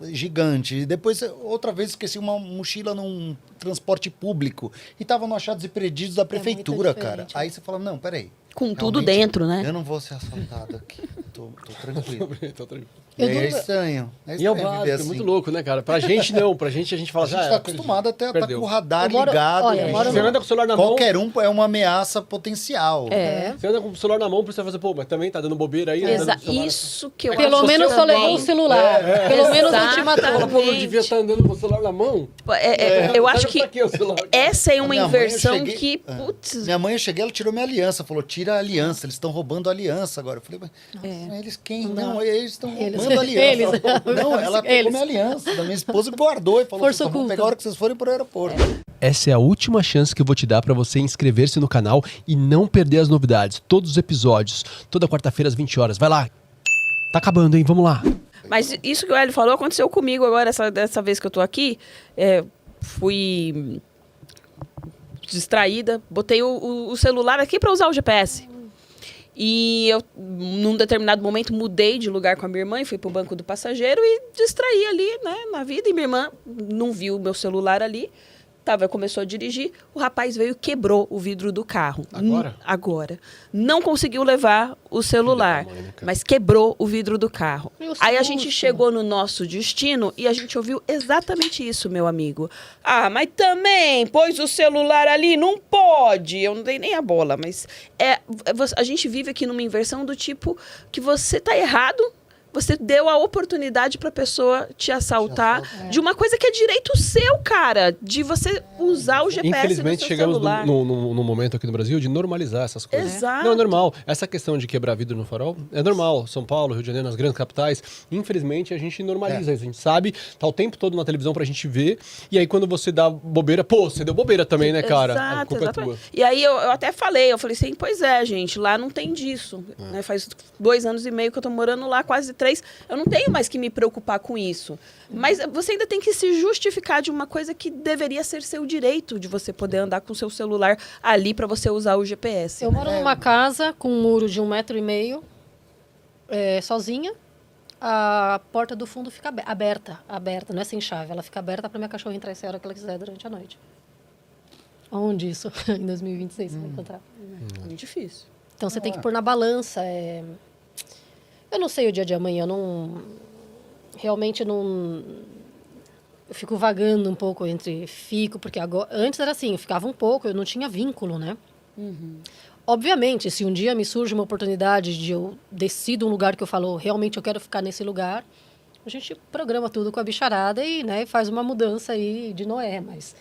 Speaker 4: gigante. E depois, outra vez, esqueci uma mochila num transporte público. E tava no achados e perdidos da prefeitura,
Speaker 2: muito
Speaker 4: cara.
Speaker 2: diferente.
Speaker 4: Aí você fala, não, peraí.
Speaker 3: Com tudo
Speaker 4: Realmente,
Speaker 3: dentro, né?
Speaker 4: Eu não vou ser assaltado aqui. tô tranquilo.
Speaker 1: Então, tranquilo.
Speaker 4: E aí é estranho. É
Speaker 1: E é o
Speaker 4: estranho
Speaker 1: básico,
Speaker 4: viver
Speaker 1: é
Speaker 4: assim.
Speaker 1: muito louco, né, cara? Pra gente não, pra gente fala
Speaker 4: A gente
Speaker 1: já
Speaker 4: tá acostumado até a estar
Speaker 1: perdeu.
Speaker 4: com o radar
Speaker 2: Eu moro-
Speaker 4: ligado.
Speaker 2: olha, eu
Speaker 4: né?
Speaker 2: moro
Speaker 1: Você anda com o celular na mão,
Speaker 4: Qualquer um é uma ameaça potencial.
Speaker 1: você anda com o celular na mão, pra você fazer, pô, mas também tá dando bobeira aí, né?
Speaker 3: Exa
Speaker 1: Dando celular.
Speaker 3: isso que eu
Speaker 2: Pelo
Speaker 3: acho
Speaker 2: menos só levou o
Speaker 3: também.
Speaker 2: celular. Pelo menos não te matou.
Speaker 1: Fala, pô, não devia estar andando com o celular na mão.
Speaker 3: Eu
Speaker 1: Tá
Speaker 3: acho
Speaker 1: pra
Speaker 3: que
Speaker 1: quê o celular?
Speaker 3: essa é uma
Speaker 4: Minha mãe, eu
Speaker 3: inversão
Speaker 4: cheguei-
Speaker 3: que, putz,
Speaker 4: Minha mãe, eu cheguei, ela tirou minha aliança. Falou, tira a aliança. Eles estão roubando a aliança agora. Eu falei, mas eles quem? Não, eles estão roubando a aliança.
Speaker 2: Eles.
Speaker 4: Não, ela pegou
Speaker 2: Eles.
Speaker 4: minha aliança da minha esposa e guardou. E falou,
Speaker 2: Força
Speaker 4: só vão
Speaker 2: oculta.
Speaker 4: pegar a hora que vocês forem pro aeroporto.
Speaker 1: Essa é a última chance que eu vou te dar para você inscrever-se no canal e não perder as novidades. Todos os episódios, toda quarta-feira às 20 horas. Vai lá. Tá acabando, hein? Vamos lá.
Speaker 3: mas isso que o Hélio falou aconteceu comigo agora, dessa vez que eu tô aqui. Fui distraída, botei o celular aqui para usar o GPS. E eu, num determinado momento, mudei de lugar com a minha irmã e fui pro banco do passageiro e distraí ali, né, na vida. E minha irmã não viu o meu celular ali. Começou a dirigir, o rapaz veio e quebrou o vidro do carro.
Speaker 1: Agora?
Speaker 3: Agora. Não conseguiu levar o celular,
Speaker 1: Filha da mãe, né, cara?
Speaker 3: mas quebrou o vidro do carro.
Speaker 2: Meu
Speaker 3: Aí a
Speaker 2: susto.
Speaker 3: gente chegou no nosso destino e a gente ouviu exatamente isso, meu amigo. Ah, mas também pôs o celular ali, não pode. Eu não dei nem a bola, mas a gente vive aqui numa inversão do tipo que você tá errado. Você deu a oportunidade pra pessoa te assaltar de uma coisa que é direito seu, cara. De você usar o GPS
Speaker 1: Infelizmente,
Speaker 3: no seu
Speaker 1: chegamos
Speaker 3: celular.
Speaker 1: no momento aqui no Brasil de normalizar essas coisas.
Speaker 3: Exato.
Speaker 1: Não, é normal. Essa questão de quebrar vidro no farol é normal. São Paulo, Rio de Janeiro, nas grandes capitais. Infelizmente, a gente normaliza. A gente sabe, tá o tempo todo na televisão pra gente ver. E aí, quando você dá bobeira, pô, você deu bobeira também, né, cara? A
Speaker 3: Exato,
Speaker 1: culpa
Speaker 3: exatamente.
Speaker 1: é tua.
Speaker 3: E aí eu até falei assim, pois é, gente, lá não tem disso. Né? Faz 2 anos e meio que eu tô morando lá, quase 3. Eu não tenho mais que me preocupar com isso. Mas você ainda tem que se justificar de uma coisa que deveria ser seu direito, de você poder andar com seu celular ali para você usar o GPS.
Speaker 2: Eu moro numa casa com um muro de 1,5 metro, sozinha. A porta do fundo fica aberta, não é sem chave. Ela fica aberta para minha cachorra entrar e sair a hora que ela quiser durante a noite. Onde isso? Em 2026 você vai encontrar.
Speaker 3: Muito difícil.
Speaker 2: Então você tem que pôr na balança. Eu não sei o dia de amanhã, eu não. Realmente não. Eu fico vagando um pouco porque agora, antes era assim, eu ficava um pouco, eu não tinha vínculo, né? Obviamente, se um dia me surge uma oportunidade de eu decido um lugar que eu falo, realmente eu quero ficar nesse lugar, a gente programa tudo com a bicharada e, né, faz uma mudança aí de Noé, mas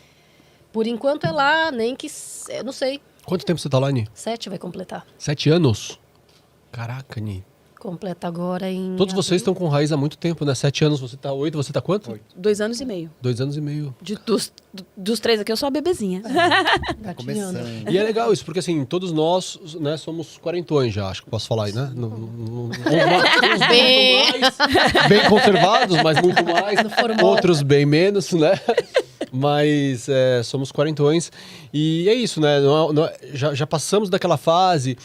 Speaker 2: por enquanto é lá, nem que, eu não sei,
Speaker 1: Quanto tempo você tá lá, Ni?
Speaker 2: 7 vai completar.
Speaker 1: 7 anos? Caraca, Ni.
Speaker 2: Completa agora em...
Speaker 1: Todos vocês estão com raiz há muito tempo, né? 7 anos, você tá 8, você tá quanto?
Speaker 3: 2 anos e meio.
Speaker 1: 2 anos e meio.
Speaker 3: Dos 3 aqui, eu sou a bebezinha.
Speaker 2: Gatinhando.
Speaker 4: Começando.
Speaker 1: E é legal isso, porque assim, todos nós, né, somos quarentões já, acho que posso falar aí, né? Uns bem conservados, mas muito mais. Outros bem menos, né? Mas somos quarentões. E é isso, né? Já passamos daquela fase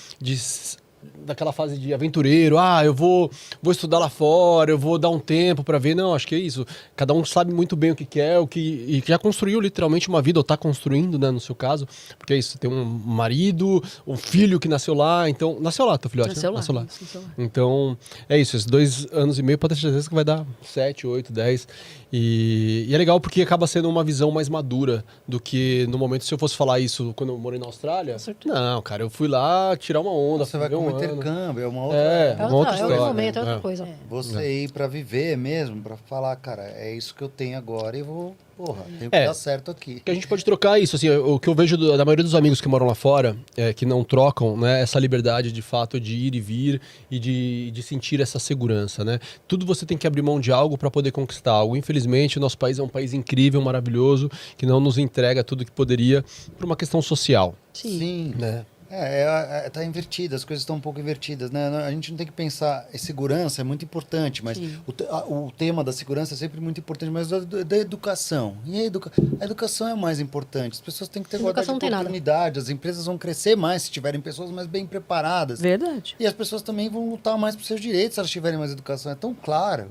Speaker 1: de aventureiro. Ah, eu vou estudar lá fora, eu vou dar um tempo pra ver. Não, acho que é isso. Cada um sabe muito bem o que quer, e já construiu literalmente uma vida, ou tá construindo, né, no seu caso. Porque é isso, você tem um marido, um filho que nasceu lá. Então, nasceu lá, teu filhote,
Speaker 3: Nasceu
Speaker 1: né?
Speaker 3: lá.
Speaker 1: Nasceu lá.
Speaker 3: Nasceu lá.
Speaker 1: Então, é isso. Esses 2 anos e meio, pode ter certeza que vai dar 7, 8, 10. E é legal porque acaba sendo uma visão mais madura do que no momento, se eu fosse falar isso quando eu morei na Austrália. Não, cara, eu fui lá tirar uma onda.
Speaker 4: Você vai
Speaker 1: viver
Speaker 4: como
Speaker 1: um ano.
Speaker 4: intercâmbio, é uma outra...
Speaker 1: Uma outra
Speaker 2: É outro
Speaker 1: história.
Speaker 2: momento, é outra
Speaker 1: É.
Speaker 2: coisa.
Speaker 4: Você ir pra viver mesmo, pra falar, cara, é isso que eu tenho agora e vou, tenho que dar certo aqui.
Speaker 1: Que a gente pode trocar isso, assim, o que eu vejo da maioria dos amigos que moram lá fora, que não trocam, né, essa liberdade de fato de ir e vir e de sentir essa segurança, né? Tudo você tem que abrir mão de algo para poder conquistar algo. Infelizmente, o nosso país é um país incrível, maravilhoso, que não nos entrega tudo que poderia por uma questão social,
Speaker 4: Sim.
Speaker 1: né?
Speaker 4: Tá invertido, as coisas estão um pouco invertidas, né? A gente não tem que pensar, segurança é muito importante, mas o tema da segurança é sempre muito importante, mas da educação. E a educação é o mais importante. As pessoas têm que ter igualdade de
Speaker 2: Educação não tem nada.
Speaker 4: oportunidade, as empresas vão crescer mais se tiverem pessoas mais bem preparadas.
Speaker 3: Verdade.
Speaker 4: E as pessoas também vão lutar mais por seus direitos se elas tiverem mais educação. É tão claro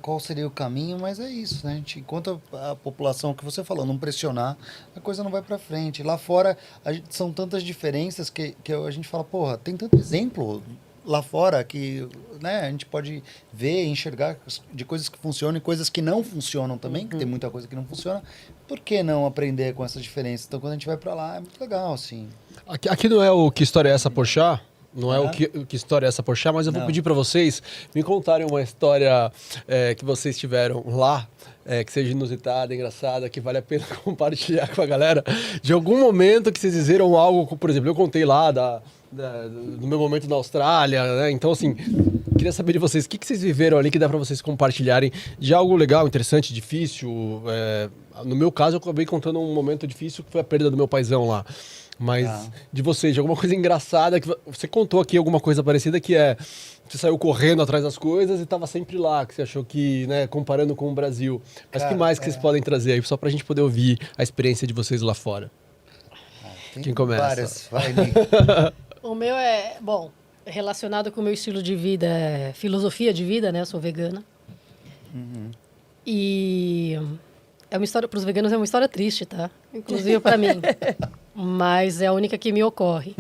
Speaker 4: qual seria o caminho, mas é isso, né? Enquanto a população, que você falou, não pressionar, a coisa não vai para frente. Lá fora são tantas diferenças que a gente fala, porra, tem tanto exemplo lá fora que, né, a gente pode ver e enxergar de coisas que funcionam e coisas que não funcionam também, que tem muita coisa que não funciona. Por que não aprender com essas diferenças? Então, quando a gente vai para lá, é muito legal, assim.
Speaker 1: Aqui não é o Que História é Essa, Porchat? Não é o que História é Essa, Porchat, mas eu vou pedir para vocês me contarem uma história que vocês tiveram lá, que seja inusitada, engraçada, que vale a pena compartilhar com a galera, de algum momento que vocês fizeram algo, por exemplo, eu contei lá do meu momento na Austrália, né? Então, assim, queria saber de vocês, o que vocês viveram ali que dá para vocês compartilharem de algo legal, interessante, difícil. No meu caso, eu acabei contando um momento difícil, que foi a perda do meu paizão lá. Mas de vocês, de alguma coisa engraçada, que você contou aqui alguma coisa parecida, que você saiu correndo atrás das coisas e estava sempre lá, que você achou que, né, comparando com o Brasil. Mas
Speaker 4: Cara,
Speaker 1: que mais que vocês podem trazer aí, só pra gente poder ouvir a experiência de vocês lá fora? Quem começa?
Speaker 4: Várias, vai, Nico.
Speaker 2: O meu é, bom, relacionado com o meu estilo de vida, filosofia de vida, né? Eu sou vegana. E é uma história, para os veganos é uma história triste, tá? Inclusive para mim. Mas é a única que me ocorre.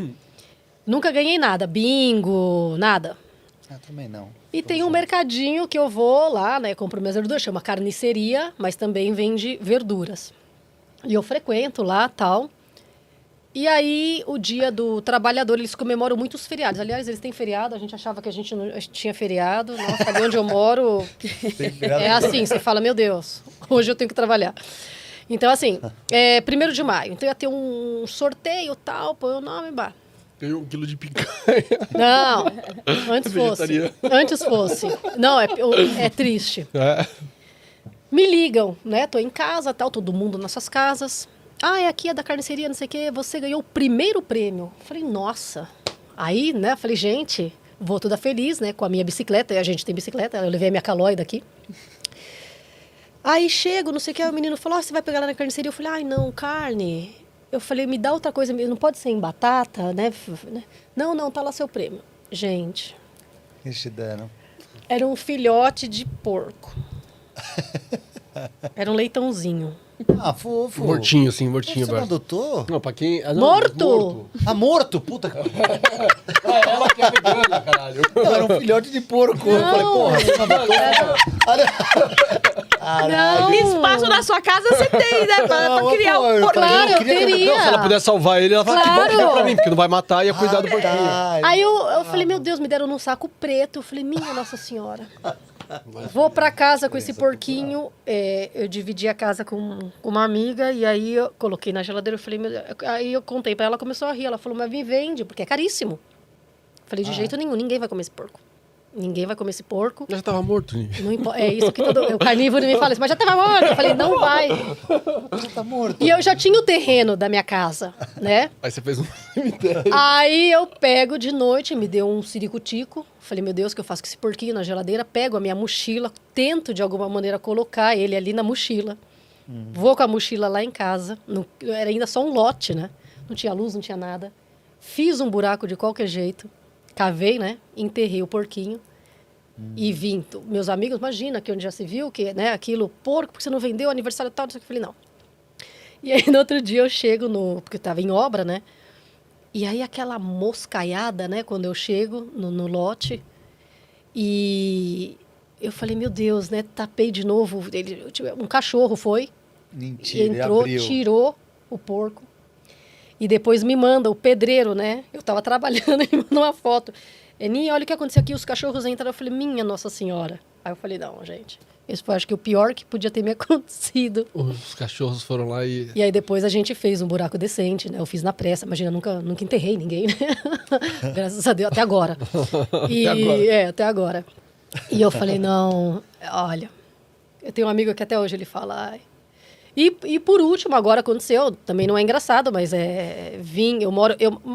Speaker 2: Nunca ganhei nada, bingo, nada.
Speaker 4: Também não.
Speaker 2: E tem um mercadinho que eu vou lá, né? Compro minhas verduras, chama carniceria, mas também vende verduras. E eu frequento lá, tal. E aí, o dia do trabalhador, eles comemoram muitos feriados. Aliás, eles têm feriado, a gente achava que a gente não tinha feriado. Nossa, ali onde eu moro, é assim, você fala, meu Deus, hoje eu tenho que trabalhar. Então, assim, 1º de maio. Então, ia ter um sorteio, tal, põe o nome, bah.
Speaker 1: Ganhou 1 quilo de picanha.
Speaker 2: Não, antes fosse. Antes fosse. Não, é triste. Me ligam, né? Tô em casa, tal, todo mundo nas suas casas. Aqui é da carniceria, não sei o quê. Você ganhou o 1º prêmio. Falei, nossa. Aí, né? Falei, gente, vou toda feliz, né? Com a minha bicicleta. E a gente tem bicicleta. Eu levei a minha Caloi daqui. Aí chego, não sei o que. O menino falou, você vai pegar lá na carniceria? Eu falei, não, carne. Eu falei, me dá outra coisa. Não pode ser em batata, né? Não, tá lá seu prêmio. Gente.
Speaker 4: Eles te deram.
Speaker 2: Era um filhote de porco. Era um leitãozinho.
Speaker 4: Fofo.
Speaker 1: Mortinho, sim, mortinho.
Speaker 4: Você não adotou?
Speaker 1: Não, pra quem...
Speaker 2: Morto!
Speaker 4: Morto? Puta que...
Speaker 1: Ela que é vegana, caralho.
Speaker 4: Não, era um filhote de porco. Eu falei, porra, você não adotou?
Speaker 2: Não.
Speaker 3: Espaço na sua casa você tem, né? Pra criar um porco.
Speaker 2: Claro, eu teria.
Speaker 1: Não, se ela puder salvar ele, ela fala,
Speaker 2: Claro.
Speaker 1: que bom pra mim, porque não vai matar e ia cuidar do porquinho.
Speaker 2: Aí eu falei, meu Deus, me deram num saco preto. Eu falei, minha Nossa Senhora. Vou pra casa com esse porquinho. Eu dividi a casa com uma amiga e aí eu coloquei na geladeira. Eu falei, aí eu contei pra ela, começou a rir. Ela falou, mas me vende, porque é caríssimo. Falei, de jeito nenhum, ninguém vai comer esse porco. Ninguém vai comer esse porco.
Speaker 1: Já tava morto, Nick.
Speaker 2: Não importa. É isso que o carnívoro me fala isso, mas já tava morto. Eu falei, não vai.
Speaker 4: Já tá morto.
Speaker 2: E eu já tinha o terreno da minha casa, né?
Speaker 1: Aí você fez um cemitério.
Speaker 2: Aí eu pego de noite, me deu um ciricutico. Falei, meu Deus, o que eu faço com esse porquinho na geladeira? Pego a minha mochila, tento de alguma maneira colocar ele ali na mochila. Vou com a mochila lá em casa. Era ainda só um lote, né? Não tinha luz, não tinha nada. Fiz um buraco de qualquer jeito. Cavei, né? Enterrei o porquinho. E vim. Meus amigos, imagina que onde já se viu, que, né? Aquilo, porco, porque você não vendeu, aniversário tal, não sei o que. Eu falei, não. E aí, no outro dia, eu chego porque eu estava em obra, né? E aí, aquela moscaiada, né? Quando eu chego no lote. E eu falei, meu Deus, né? Tapei de novo. Um cachorro foi.
Speaker 4: Mentira,
Speaker 2: Entrou,
Speaker 4: abriu.
Speaker 2: tirou o porco. E depois me manda o pedreiro, né? Eu estava trabalhando, ele mandou uma foto. Ninha, olha o que aconteceu aqui, os cachorros entraram. Eu falei, minha Nossa Senhora. Aí eu falei, não, gente. Esse foi, acho que, o pior que podia ter me acontecido.
Speaker 1: Os cachorros foram lá e...
Speaker 2: E aí depois a gente fez um buraco decente, né? Eu fiz na pressa. Imagina, nunca enterrei ninguém, né? Graças a Deus, até agora. Até agora. E eu falei, não, olha... Eu tenho um amigo que até hoje ele fala... Ai. E por último, agora aconteceu, também não é engraçado, mas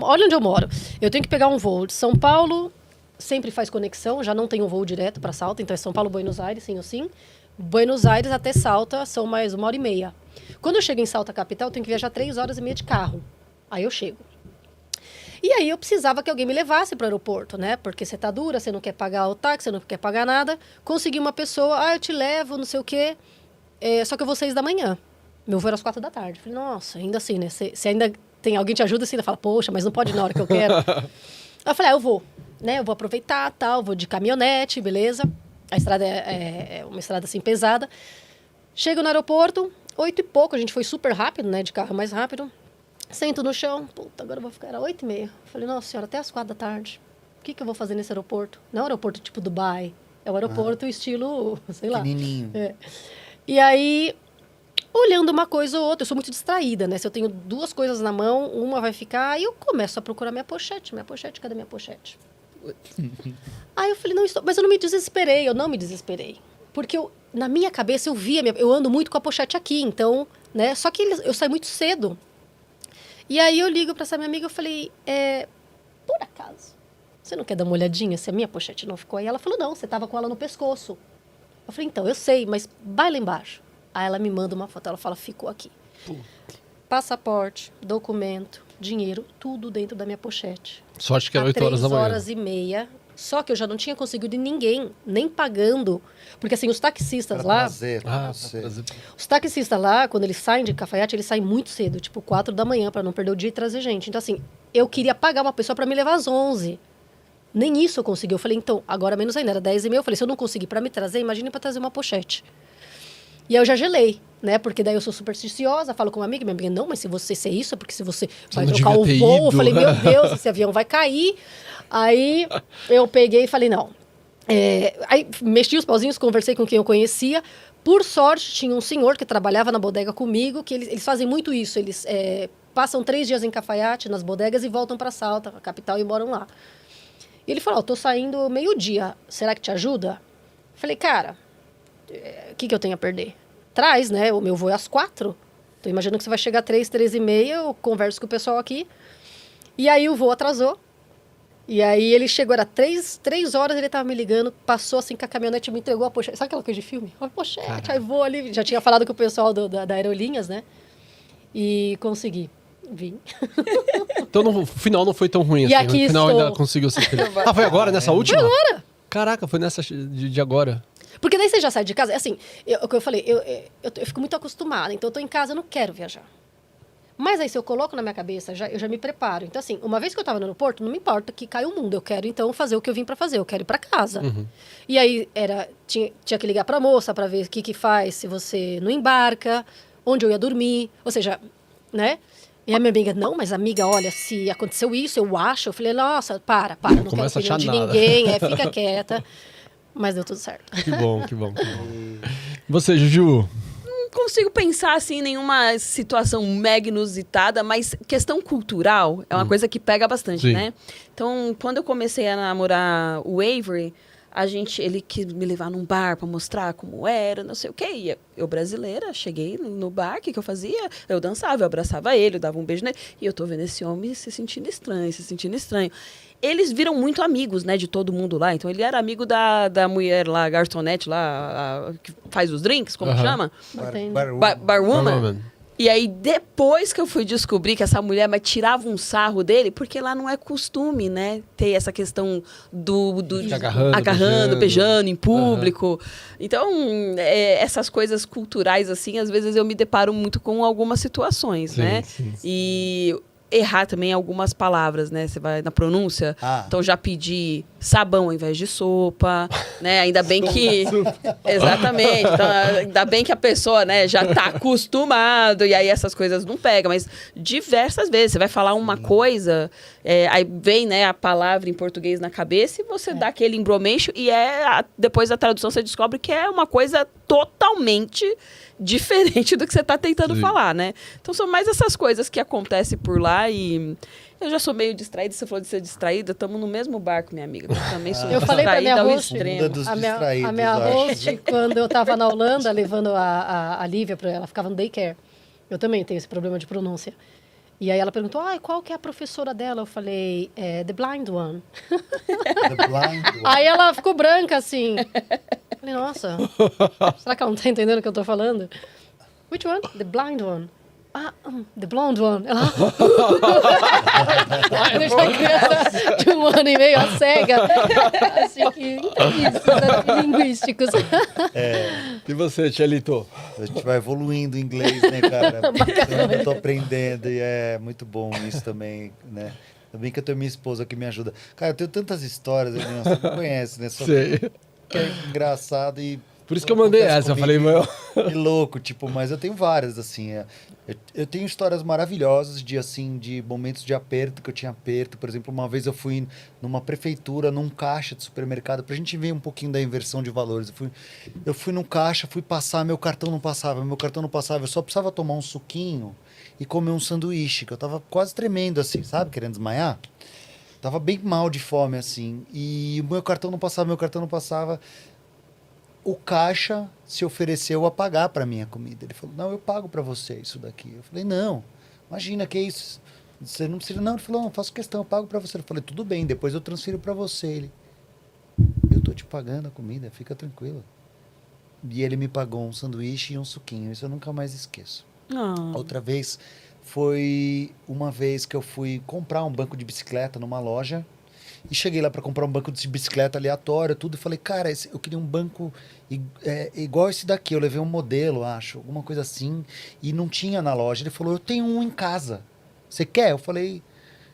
Speaker 2: olha onde eu moro. Eu tenho que pegar um voo de São Paulo, sempre faz conexão, já não tem um voo direto para Salta, então é São Paulo, Buenos Aires, sim ou sim. Buenos Aires até Salta são mais 1h30. Quando eu chego em Salta capital, eu tenho que viajar 3 horas e meia de carro. Aí eu chego. E aí eu precisava que alguém me levasse para o aeroporto, né? Porque você tá dura, você não quer pagar o táxi, você não quer pagar nada. Consegui uma pessoa, eu te levo, não sei o quê. Só que eu vou 6 da manhã. Meu voo era às 4 da tarde. Falei, nossa, ainda assim, né? Se ainda tem alguém te ajuda, você ainda fala, poxa, mas não pode ir na hora que eu quero. Aí eu falei, eu vou. né, eu vou aproveitar, tal, vou de caminhonete, beleza. A estrada é uma estrada assim pesada. Chego no aeroporto, 8 e pouco, a gente foi super rápido, né, de carro mais rápido. Sento no chão, puta, agora eu vou ficar, era 8h30. Falei, nossa senhora, até as 4 da tarde. O que eu vou fazer nesse aeroporto? Não é um aeroporto tipo Dubai, é um aeroporto estilo, sei lá.
Speaker 4: Pequenininho.
Speaker 2: É. E aí, olhando uma coisa ou outra, eu sou muito distraída, né? Se eu tenho 2 coisas na mão, uma vai ficar, aí eu começo a procurar minha pochete, cadê minha pochete? Aí eu falei, não estou, mas eu não me desesperei. Porque na minha cabeça eu via, eu ando muito com a pochete aqui, então, né? Só que eu saio muito cedo. E aí eu ligo para essa minha amiga, eu falei, por acaso, você não quer dar uma olhadinha se a minha pochete não ficou aí? Ela falou, não, você tava com ela no pescoço. Eu falei, então, eu sei, mas vai lá embaixo. Aí ela me manda uma foto, ela fala, ficou aqui. Passaporte, documento, dinheiro, tudo dentro da minha pochete.
Speaker 1: Sorte que era 8 horas da manhã.
Speaker 2: 3h30. Só que eu já não tinha conseguido de ninguém, nem pagando. Porque assim, os taxistas
Speaker 4: Pra
Speaker 2: lá...
Speaker 4: trazer, pra você.
Speaker 2: Os taxistas lá, quando eles saem de Cafayate, eles saem muito cedo, tipo 4 da manhã, para não perder o dia e trazer gente. Então assim, eu queria pagar uma pessoa para me levar às 11. Nem isso eu consegui. Eu falei, então, agora menos ainda, era 10h30. Eu falei, se eu não conseguir para me trazer, imagine para trazer uma pochete. E aí eu já gelei, né? Porque daí eu sou supersticiosa, falo com uma amiga, minha amiga, não, mas se você ser isso, é porque se você vai
Speaker 1: não
Speaker 2: trocar o
Speaker 1: devia ter
Speaker 2: voo.
Speaker 1: ido.
Speaker 2: Eu falei, meu Deus, esse avião vai cair. Aí eu peguei e falei, não. Aí mexi os pauzinhos, conversei com quem eu conhecia. Por sorte, tinha um senhor que trabalhava na bodega comigo, que eles fazem muito isso. Eles passam 3 dias em Cafayate, nas bodegas, e voltam para Salta, a capital, e moram lá. E ele falou, tô saindo meio-dia, será que te ajuda? Falei, cara, o que eu tenho a perder? Traz, né? O meu voo é às 4. Tô imaginando que você vai chegar às 3h30, eu converso com o pessoal aqui. E aí o voo atrasou. E aí ele chegou, era 3 horas, ele tava me ligando, passou assim com a caminhonete, me entregou a pochete. Sabe aquela coisa de filme? Olha a pochete, aí vou ali. Já tinha falado com o pessoal da Aerolinhas, né? E consegui. Vim.
Speaker 1: Então no final não foi tão ruim
Speaker 2: E
Speaker 1: assim.
Speaker 2: aqui
Speaker 1: No final
Speaker 2: estou.
Speaker 1: ainda conseguiu ser feliz. Ah, foi agora, nessa última?
Speaker 2: Foi agora.
Speaker 1: Caraca, foi nessa de agora.
Speaker 2: Porque daí você já sai de casa. Assim, o que eu falei, eu fico muito acostumada. Então eu tô em casa, eu não quero viajar. Mas aí se eu coloco na minha cabeça, eu já me preparo. Então assim, uma vez que eu tava no aeroporto, não me importa que caia o mundo. Eu quero então fazer o que eu vim pra fazer. Eu quero ir pra casa.
Speaker 1: Uhum.
Speaker 2: E aí tinha que ligar pra moça pra ver o que faz se você não embarca, onde eu ia dormir. Ou seja, né? E a minha amiga, não, mas amiga, olha, se aconteceu isso, eu acho. Eu falei, nossa, para, não quero
Speaker 1: Começa a
Speaker 2: opinião de
Speaker 1: achar nada.
Speaker 2: ninguém, fica quieta. Mas deu tudo certo.
Speaker 1: Que bom, que bom. Você, Juju?
Speaker 3: Não consigo pensar assim em nenhuma situação mega inusitada, mas questão cultural é uma coisa que pega bastante,
Speaker 1: Sim.
Speaker 3: né? Então, quando eu comecei a namorar o Avery, ele quis me levar num bar para mostrar como era, não sei o quê. E eu, brasileira, cheguei no bar, o que eu fazia? Eu dançava, eu abraçava ele, eu dava um beijo nele. E eu tô vendo esse homem se sentindo estranho. Eles viram muito amigos, né, de todo mundo lá. Então, ele era amigo da mulher lá, garçonete lá, que faz os drinks, como chama? Barwoman.
Speaker 1: Barwoman.
Speaker 3: E aí, depois que eu fui descobrir que essa mulher tirava um sarro dele, porque lá não é costume, né? Ter essa questão de agarrando, beijando em público. Então, essas coisas culturais, assim, às vezes eu me deparo muito com algumas situações,
Speaker 1: Sim,
Speaker 3: né?
Speaker 1: sim.
Speaker 3: E errar também algumas palavras, né? Você vai na pronúncia.
Speaker 4: Ah.
Speaker 3: Então, já pedi sabão ao invés de sopa, né? Ainda bem que... Exatamente. Então, ainda bem que a pessoa, né, já tá acostumado e aí essas coisas não pegam. Mas diversas vezes, você vai falar uma coisa, aí vem, né, a palavra em português na cabeça e você dá aquele embromation e depois da tradução você descobre que é uma coisa totalmente diferente do que você está tentando falar, né? Então, são mais essas coisas que acontecem por lá e eu já sou meio distraída. Você falou de ser distraída, estamos no mesmo barco, minha amiga. Eu também sou
Speaker 2: Eu falei pra minha
Speaker 3: distraída ao
Speaker 2: host,
Speaker 3: extremo.
Speaker 2: a minha host, quando eu estava na Holanda, levando a Lívia, ela ficava no daycare. Eu também tenho esse problema de pronúncia. E aí ela perguntou, qual que é a professora dela? Eu falei, The Blind One.
Speaker 4: The Blind One.
Speaker 2: Aí ela ficou branca, assim. Eu falei, nossa, será que ela não tá entendendo o que eu tô falando? Which one? The Blind One. The Blonde One. Ela... Eu já criança de 1 ano e meio, a cega. Assim que isso, linguísticos.
Speaker 1: E você, Tchelito?
Speaker 4: A gente vai evoluindo em inglês, né, cara? Eu tô aprendendo e é muito bom isso também, né? Ainda bem que eu tenho minha esposa que me ajuda. Cara, eu tenho tantas histórias, Edilson, você não conhece, né? Só
Speaker 1: Sei.
Speaker 4: que é engraçado e...
Speaker 1: Por isso que eu mandei
Speaker 4: acontece
Speaker 1: essa, eu
Speaker 4: comigo
Speaker 1: falei, meu...
Speaker 4: Que louco, tipo, mas eu tenho várias, assim. Eu tenho histórias maravilhosas de, assim, de momentos de aperto, que eu tinha aperto. Por exemplo, uma vez eu fui numa prefeitura, num caixa de supermercado, pra gente ver um pouquinho da inversão de valores. Eu fui num caixa, fui passar, meu cartão não passava, eu só precisava tomar um suquinho e comer um sanduíche, que eu tava quase tremendo, assim, sabe? Querendo desmaiar. Tava bem mal de fome, assim. E o meu cartão não passava. O caixa se ofereceu a pagar para minha comida. Ele falou, não, eu pago para você isso daqui. Eu falei, não, imagina que é isso. Você não precisa, não. Ele falou, não, faço questão, eu pago para você. Eu falei, tudo bem, depois eu transfiro para você. Ele, eu tô te pagando a comida, fica tranquilo. E ele me pagou um sanduíche e um suquinho, isso eu nunca mais esqueço. Outra vez, foi uma vez que eu fui comprar um banco de bicicleta numa loja. E cheguei lá para comprar um banco de bicicleta aleatório, tudo, e falei, cara, eu queria um banco igual esse daqui. Eu levei um modelo, acho, alguma coisa assim, e não tinha na loja. Ele falou, eu tenho um em casa. Você quer? Eu falei,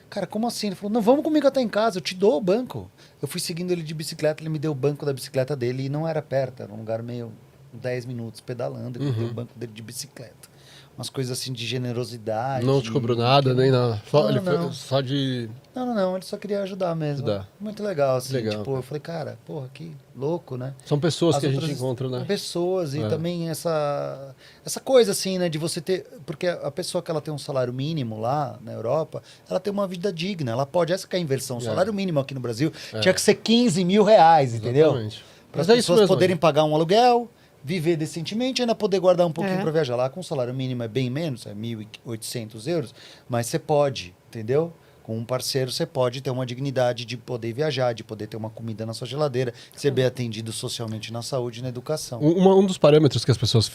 Speaker 4: cara, como assim? Ele falou, não, vamos comigo até em casa, eu te dou o banco. Eu fui seguindo ele de bicicleta, ele me deu o banco da bicicleta dele, e não era perto, era um lugar meio 10 minutos pedalando, ele me deu o banco dele de bicicleta. Umas coisas assim de generosidade.
Speaker 1: Não te cobrou nada, nem nada. Só,
Speaker 4: Não,
Speaker 1: ele
Speaker 4: não.
Speaker 1: foi só de...
Speaker 4: Não, ele só queria ajudar mesmo.
Speaker 1: Ajudar.
Speaker 4: Muito legal, assim.
Speaker 1: Legal,
Speaker 4: tipo,
Speaker 1: cara.
Speaker 4: eu falei, cara, porra, que louco, né?
Speaker 1: São pessoas
Speaker 4: As
Speaker 1: que a gente
Speaker 4: outras
Speaker 1: encontra, né?
Speaker 4: Pessoas e
Speaker 1: É.
Speaker 4: também essa coisa, assim, né? De você ter... Porque a pessoa que ela tem um salário mínimo lá na Europa, ela tem uma vida digna. Ela pode... Essa que é a inversão. O salário mínimo aqui no Brasil tinha que ser 15 mil reais, entendeu?
Speaker 1: Exatamente.
Speaker 4: Para as
Speaker 1: Mas é isso
Speaker 4: pessoas
Speaker 1: mesmo,
Speaker 4: poderem
Speaker 1: né?
Speaker 4: pagar um aluguel, viver decentemente e ainda poder guardar um pouquinho
Speaker 2: É.
Speaker 4: para viajar. Lá com o salário mínimo é bem menos, é 1.800 euros, mas você pode, entendeu? Com um parceiro você pode ter uma dignidade de poder viajar, de poder ter uma comida na sua geladeira, ser bem atendido socialmente na saúde e na educação.
Speaker 1: Um dos parâmetros que as pessoas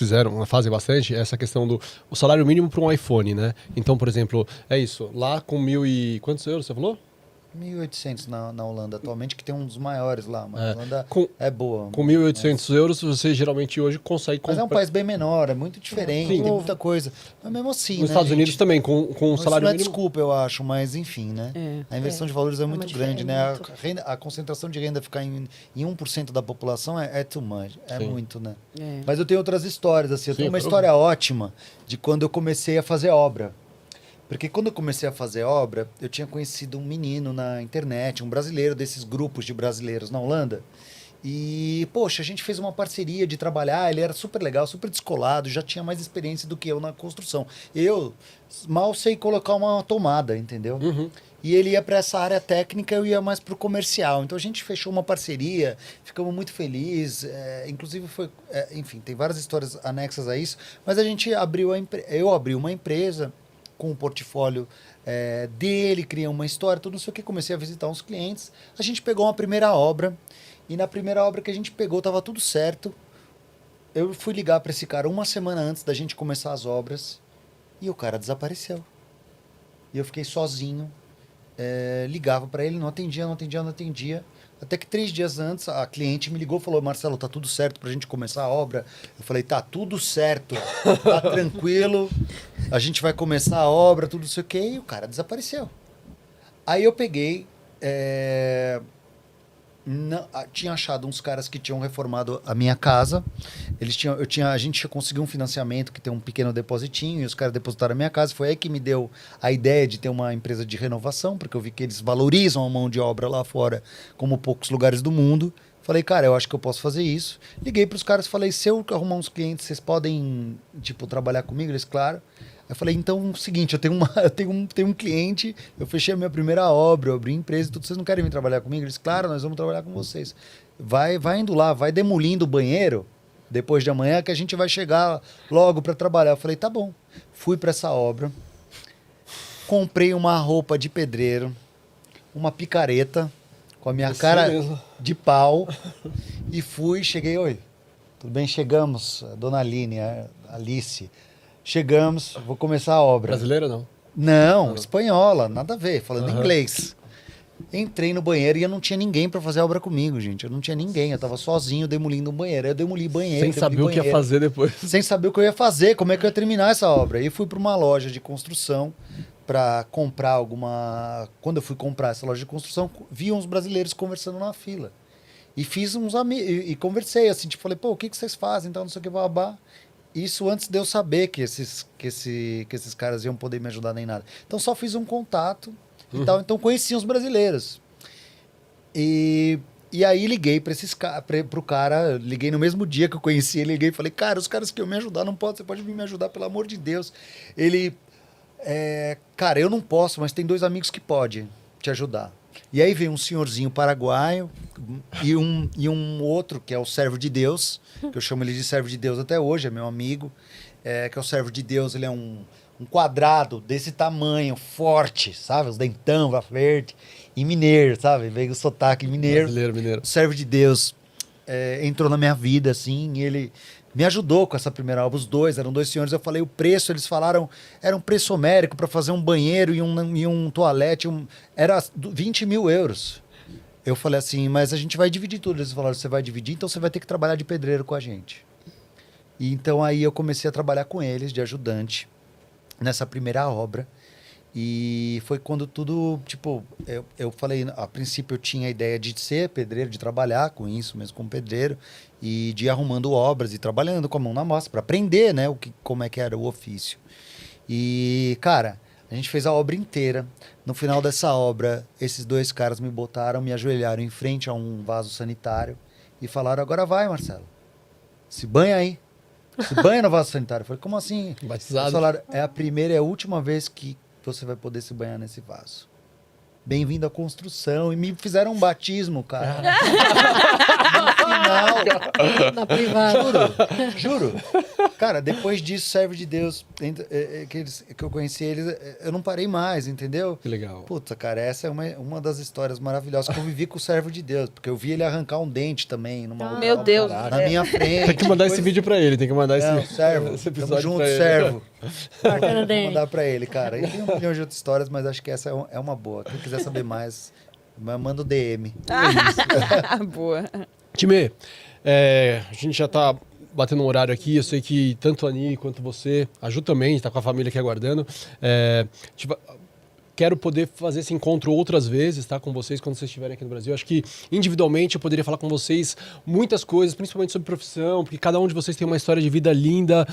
Speaker 1: fazem bastante é essa questão do o salário mínimo para um iPhone, né? Então, por exemplo, é isso. Lá com 1.000 e... Quantos euros você falou?
Speaker 4: 1.800 na Holanda atualmente, que tem um dos maiores lá, mas a Holanda
Speaker 1: Com-
Speaker 4: é boa.
Speaker 1: Com 1.800 euros, você geralmente hoje consegue
Speaker 4: Mas é um
Speaker 1: comprar...
Speaker 4: país bem menor, é muito diferente,
Speaker 1: Sim.
Speaker 4: tem muita coisa. Mas mesmo assim,
Speaker 1: Nos
Speaker 4: né,
Speaker 1: Estados
Speaker 4: gente?
Speaker 1: Unidos também, com um
Speaker 4: Isso
Speaker 1: salário
Speaker 4: não é
Speaker 1: mínimo...
Speaker 4: desculpa, eu acho, mas enfim, né?
Speaker 3: É.
Speaker 4: A inversão de valores é muito
Speaker 2: uma
Speaker 4: grande, né?
Speaker 2: diferença.
Speaker 4: A concentração de renda ficar em 1% da população é too much, é
Speaker 1: Sim.
Speaker 4: muito, né?
Speaker 3: É.
Speaker 4: Mas eu tenho outras histórias, assim. Eu
Speaker 1: Sim,
Speaker 4: tenho uma
Speaker 1: por
Speaker 4: história ótima de quando eu comecei a fazer obra. Porque quando eu comecei a fazer obra, eu tinha conhecido um menino na internet, um brasileiro desses grupos de brasileiros na Holanda. E, poxa, a gente fez uma parceria de trabalhar, ele era super legal, super descolado, já tinha mais experiência do que eu na construção. Eu mal sei colocar uma tomada, entendeu? E ele ia para essa área técnica, eu ia mais para o comercial. Então a gente fechou uma parceria, ficamos muito felizes. Inclusive enfim, tem várias histórias anexas a isso. Mas a gente eu abri uma empresa com o portfólio dele, criei uma história, tudo não sei o que, comecei a visitar uns clientes. A gente pegou uma primeira obra e na primeira obra que a gente pegou estava tudo certo. Eu fui ligar para esse cara uma semana antes da gente começar as obras e o cara desapareceu. E eu fiquei sozinho. Ligava para ele, não atendia. Até que 3 dias antes, a cliente me ligou e falou, Marcelo, tá tudo certo pra gente começar a obra? Eu falei, tá tudo certo, tá tranquilo, a gente vai começar a obra, tudo isso aqui, e o cara desapareceu. Aí eu peguei, tinha achado uns caras que tinham reformado a minha casa. A gente conseguiu um financiamento que tem um pequeno depositinho e os caras depositaram a minha casa. Foi aí que me deu a ideia de ter uma empresa de renovação, porque eu vi que eles valorizam a mão de obra lá fora como poucos lugares do mundo. Falei, cara, eu acho que eu posso fazer isso. Liguei para os caras, falei, se eu arrumar uns clientes, vocês podem, trabalhar comigo? Eles, claro. Eu falei, então, é o seguinte, eu tenho um cliente, eu fechei a minha primeira obra, eu abri empresa e tudo, vocês não querem vir trabalhar comigo? Eles, claro, nós vamos trabalhar com vocês. Vai indo lá, vai demolindo o banheiro, depois de amanhã, que a gente vai chegar logo para trabalhar. Eu falei, tá bom. Fui para essa obra, comprei uma roupa de pedreiro, uma picareta, com a minha cara
Speaker 1: mesmo.
Speaker 4: de pau, e cheguei, oi, tudo bem? Chegamos, a dona Aline, a Alice, chegamos, vou começar a obra.
Speaker 1: Brasileira, não?
Speaker 4: Não, espanhola, nada a ver, falando inglês. Entrei no banheiro e eu não tinha ninguém para fazer a obra comigo, gente. Eu não tinha ninguém, eu tava sozinho demolindo um banheiro. Eu demoli banheiro.
Speaker 1: Sem saber o que ia fazer depois.
Speaker 4: Sem saber o que eu ia fazer, como é que eu ia terminar essa obra. Aí fui para uma loja de construção para comprar alguma... Quando eu fui comprar essa loja de construção, vi uns brasileiros conversando na fila. E fiz uns amigos, e conversei, assim, tipo, falei, pô, o que vocês fazem, então, não sei o que, babá. Isso antes de eu saber que esses caras iam poder me ajudar nem nada. Então, só fiz um contato e tal, então conheci os brasileiros. E aí liguei pro cara, liguei no mesmo dia que eu conheci ele, liguei e falei, cara, os caras que iam me ajudar não podem, você pode vir me ajudar, pelo amor de Deus. Ele, cara, eu não posso, mas tem 2 amigos que podem te ajudar. E aí veio um senhorzinho paraguaio e um outro, que é o servo de Deus, que eu chamo ele de servo de Deus até hoje, é meu amigo, que é o servo de Deus, ele é um quadrado desse tamanho, forte, sabe? Os dentão, verde, e mineiro, sabe? Veio o sotaque mineiro.
Speaker 1: Mineiro.
Speaker 4: O servo de Deus entrou na minha vida, assim, e ele me ajudou com essa primeira obra. Os 2, eram 2 senhores, eu falei o preço, eles falaram, era um preço homérico para fazer um banheiro e um toalete, era 20 mil euros. Eu falei assim, mas a gente vai dividir tudo. Eles falaram, você vai dividir, então você vai ter que trabalhar de pedreiro com a gente. E então aí eu comecei a trabalhar com eles, de ajudante, nessa primeira obra. E foi quando tudo, tipo, eu falei, a princípio eu tinha a ideia de ser pedreiro, de trabalhar com isso mesmo, como pedreiro, e de ir arrumando obras e trabalhando com a mão na massa, para aprender, né, como é que era o ofício. E, cara, a gente fez a obra inteira. No final dessa obra, esses 2 caras me ajoelharam em frente a um vaso sanitário e falaram, agora vai, Marcelo, se banha aí. Se banha no vaso sanitário. Eu falei, como assim?
Speaker 1: Batizado.
Speaker 4: Eles falaram, é a primeira e a última vez que você vai poder se banhar nesse vaso. Bem-vindo à construção. E me fizeram um batismo, cara. No final.
Speaker 2: Na privada.
Speaker 4: Juro. Cara, depois disso, servo de Deus, que eu conheci eles, eu não parei mais, entendeu?
Speaker 1: Que legal.
Speaker 4: Puta, cara, essa é uma das histórias maravilhosas que eu vivi com o servo de Deus, porque eu vi ele arrancar um dente também.
Speaker 3: Meu Deus.
Speaker 4: Na minha frente.
Speaker 1: Tem que mandar esse vídeo pra ele, tem que mandar
Speaker 4: servo.
Speaker 1: esse
Speaker 4: Tamo
Speaker 1: episódio
Speaker 4: junto,
Speaker 1: pra ele.
Speaker 4: servo.
Speaker 2: Bacana,
Speaker 4: Vou mandar pra ele, cara. Ele tem 1 milhão de outras histórias, mas acho que essa é uma boa. Quem quiser saber mais, manda o DM.
Speaker 3: Boa.
Speaker 1: Time, a gente já tá batendo um horário aqui, eu sei que tanto a Ani quanto você, a Ju também, está com a família aqui aguardando. Quero poder fazer esse encontro outras vezes, tá? Com vocês, quando vocês estiverem aqui no Brasil. Acho que, individualmente, eu poderia falar com vocês muitas coisas, principalmente sobre profissão, porque cada um de vocês tem uma história de vida linda,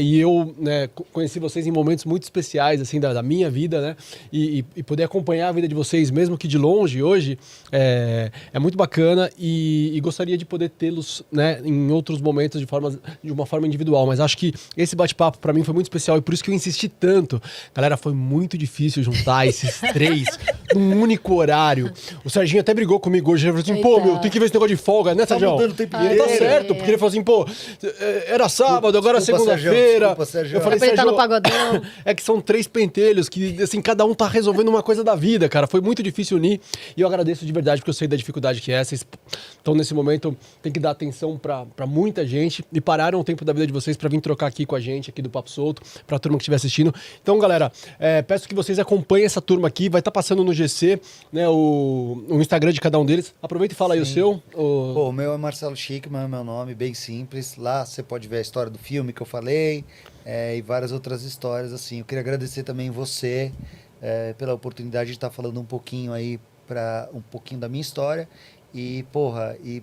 Speaker 1: e eu, né, conheci vocês em momentos muito especiais, assim, da minha vida, né? E poder acompanhar a vida de vocês, mesmo que de longe, hoje, é muito bacana e gostaria de poder tê-los, né, em outros momentos de uma forma individual. Mas acho que esse bate-papo, para mim, foi muito especial e por isso que eu insisti tanto. Galera, foi muito difícil juntar esses 3 num único horário. O Serginho até brigou comigo hoje. Ele falou assim, pô, meu, tem que ver esse negócio de folga, né, Serginho?
Speaker 4: mudando o tempo
Speaker 1: E ele tá
Speaker 4: inteiro.
Speaker 1: certo, porque ele falou assim, pô, era sábado, agora é
Speaker 4: Desculpa,
Speaker 1: segunda-feira.
Speaker 4: Desculpa, Serginho.
Speaker 1: Eu falei,
Speaker 2: Pra ele tá
Speaker 1: Serginho,
Speaker 2: no pagodão.
Speaker 1: é que são 3 pentelhos que, assim, cada um tá resolvendo uma coisa da vida, cara. Foi muito difícil unir e eu agradeço de verdade, porque eu sei da dificuldade que é. Vocês estão nesse momento, tem que dar atenção pra muita gente e pararam o tempo da vida de vocês pra vir trocar aqui com a gente, aqui do Papo Solto, pra turma que estiver assistindo. Então, galera, peço que vocês acompanhem essa turma aqui, vai estar passando no GC, né, o Instagram de cada um deles. Aproveita e fala aí o seu.
Speaker 4: Pô, o meu é Marcelo Schickman, é meu nome, bem simples. Lá você pode ver a história do filme que eu falei e várias outras histórias, assim. Eu queria agradecer também você pela oportunidade de estar falando um pouquinho aí, um pouquinho da minha história e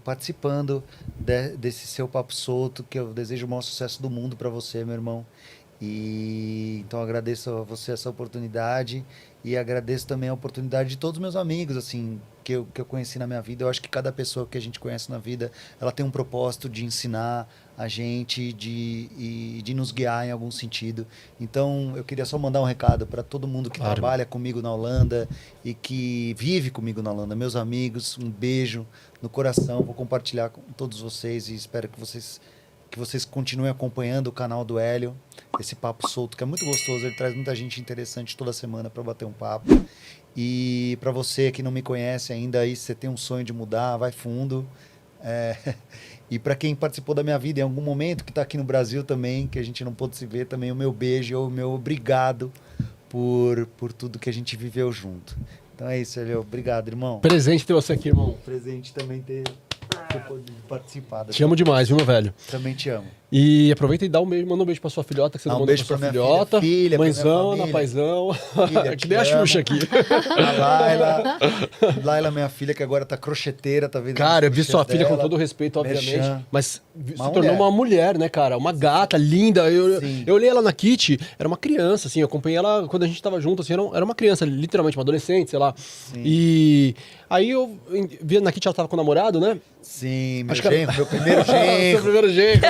Speaker 4: participando desse seu Papo Solto, que eu desejo o maior sucesso do mundo para você, meu irmão. E então agradeço a você essa oportunidade e agradeço também a oportunidade de todos os meus amigos, assim, que eu conheci na minha vida. Eu acho que cada pessoa que a gente conhece na vida, ela tem um propósito de ensinar a gente, de nos guiar em algum sentido. Então eu queria só mandar um recado para todo mundo que trabalha comigo na Holanda e que vive comigo na Holanda, meus amigos, um beijo no coração, vou compartilhar com todos vocês e espero que vocês continuem acompanhando o canal do Hélio, esse Papo Solto, que é muito gostoso, ele traz muita gente interessante toda semana para bater um papo. E para você que não me conhece ainda, aí você tem um sonho de mudar, vai fundo. E para quem participou da minha vida em algum momento, que está aqui no Brasil também, que a gente não pôde se ver, também o meu beijo, o meu obrigado por tudo que a gente viveu junto. Então é isso, Hélio. Obrigado, irmão.
Speaker 1: Presente ter você aqui, irmão.
Speaker 4: Presente também ter podido participar.
Speaker 1: Te amo demais, viu, meu velho?
Speaker 4: Também te amo.
Speaker 1: E aproveita e manda um beijo pra sua filhota, que você
Speaker 4: Dá
Speaker 1: não
Speaker 4: um
Speaker 1: mandou
Speaker 4: beijo
Speaker 1: pra sua
Speaker 4: pra minha
Speaker 1: filhota.
Speaker 4: filha, pra minha
Speaker 1: mãezão,
Speaker 4: família.
Speaker 1: paizão.
Speaker 4: Filha,
Speaker 1: Que nem a
Speaker 4: te amo.
Speaker 1: Xuxa aqui.
Speaker 4: A Laila, minha filha, que agora tá crocheteira, tá vendo?
Speaker 1: Cara, eu vi sua filha com
Speaker 4: dela.
Speaker 1: todo respeito, obviamente.
Speaker 4: Merchan.
Speaker 1: Mas se
Speaker 4: Uma
Speaker 1: tornou
Speaker 4: mulher.
Speaker 1: uma mulher, né, cara? Uma gata, linda.
Speaker 4: Sim.
Speaker 1: Eu olhei ela na Kitty, era uma criança, assim. Eu acompanhei ela quando a gente tava junto, assim. Era uma criança, literalmente, uma adolescente, sei lá. E aí eu vi na Kitty, ela tava com o namorado, né?
Speaker 4: Sim, meu
Speaker 1: Acho que era-
Speaker 4: genro, meu primeiro
Speaker 1: Seu
Speaker 4: genro.
Speaker 1: primeiro jeito.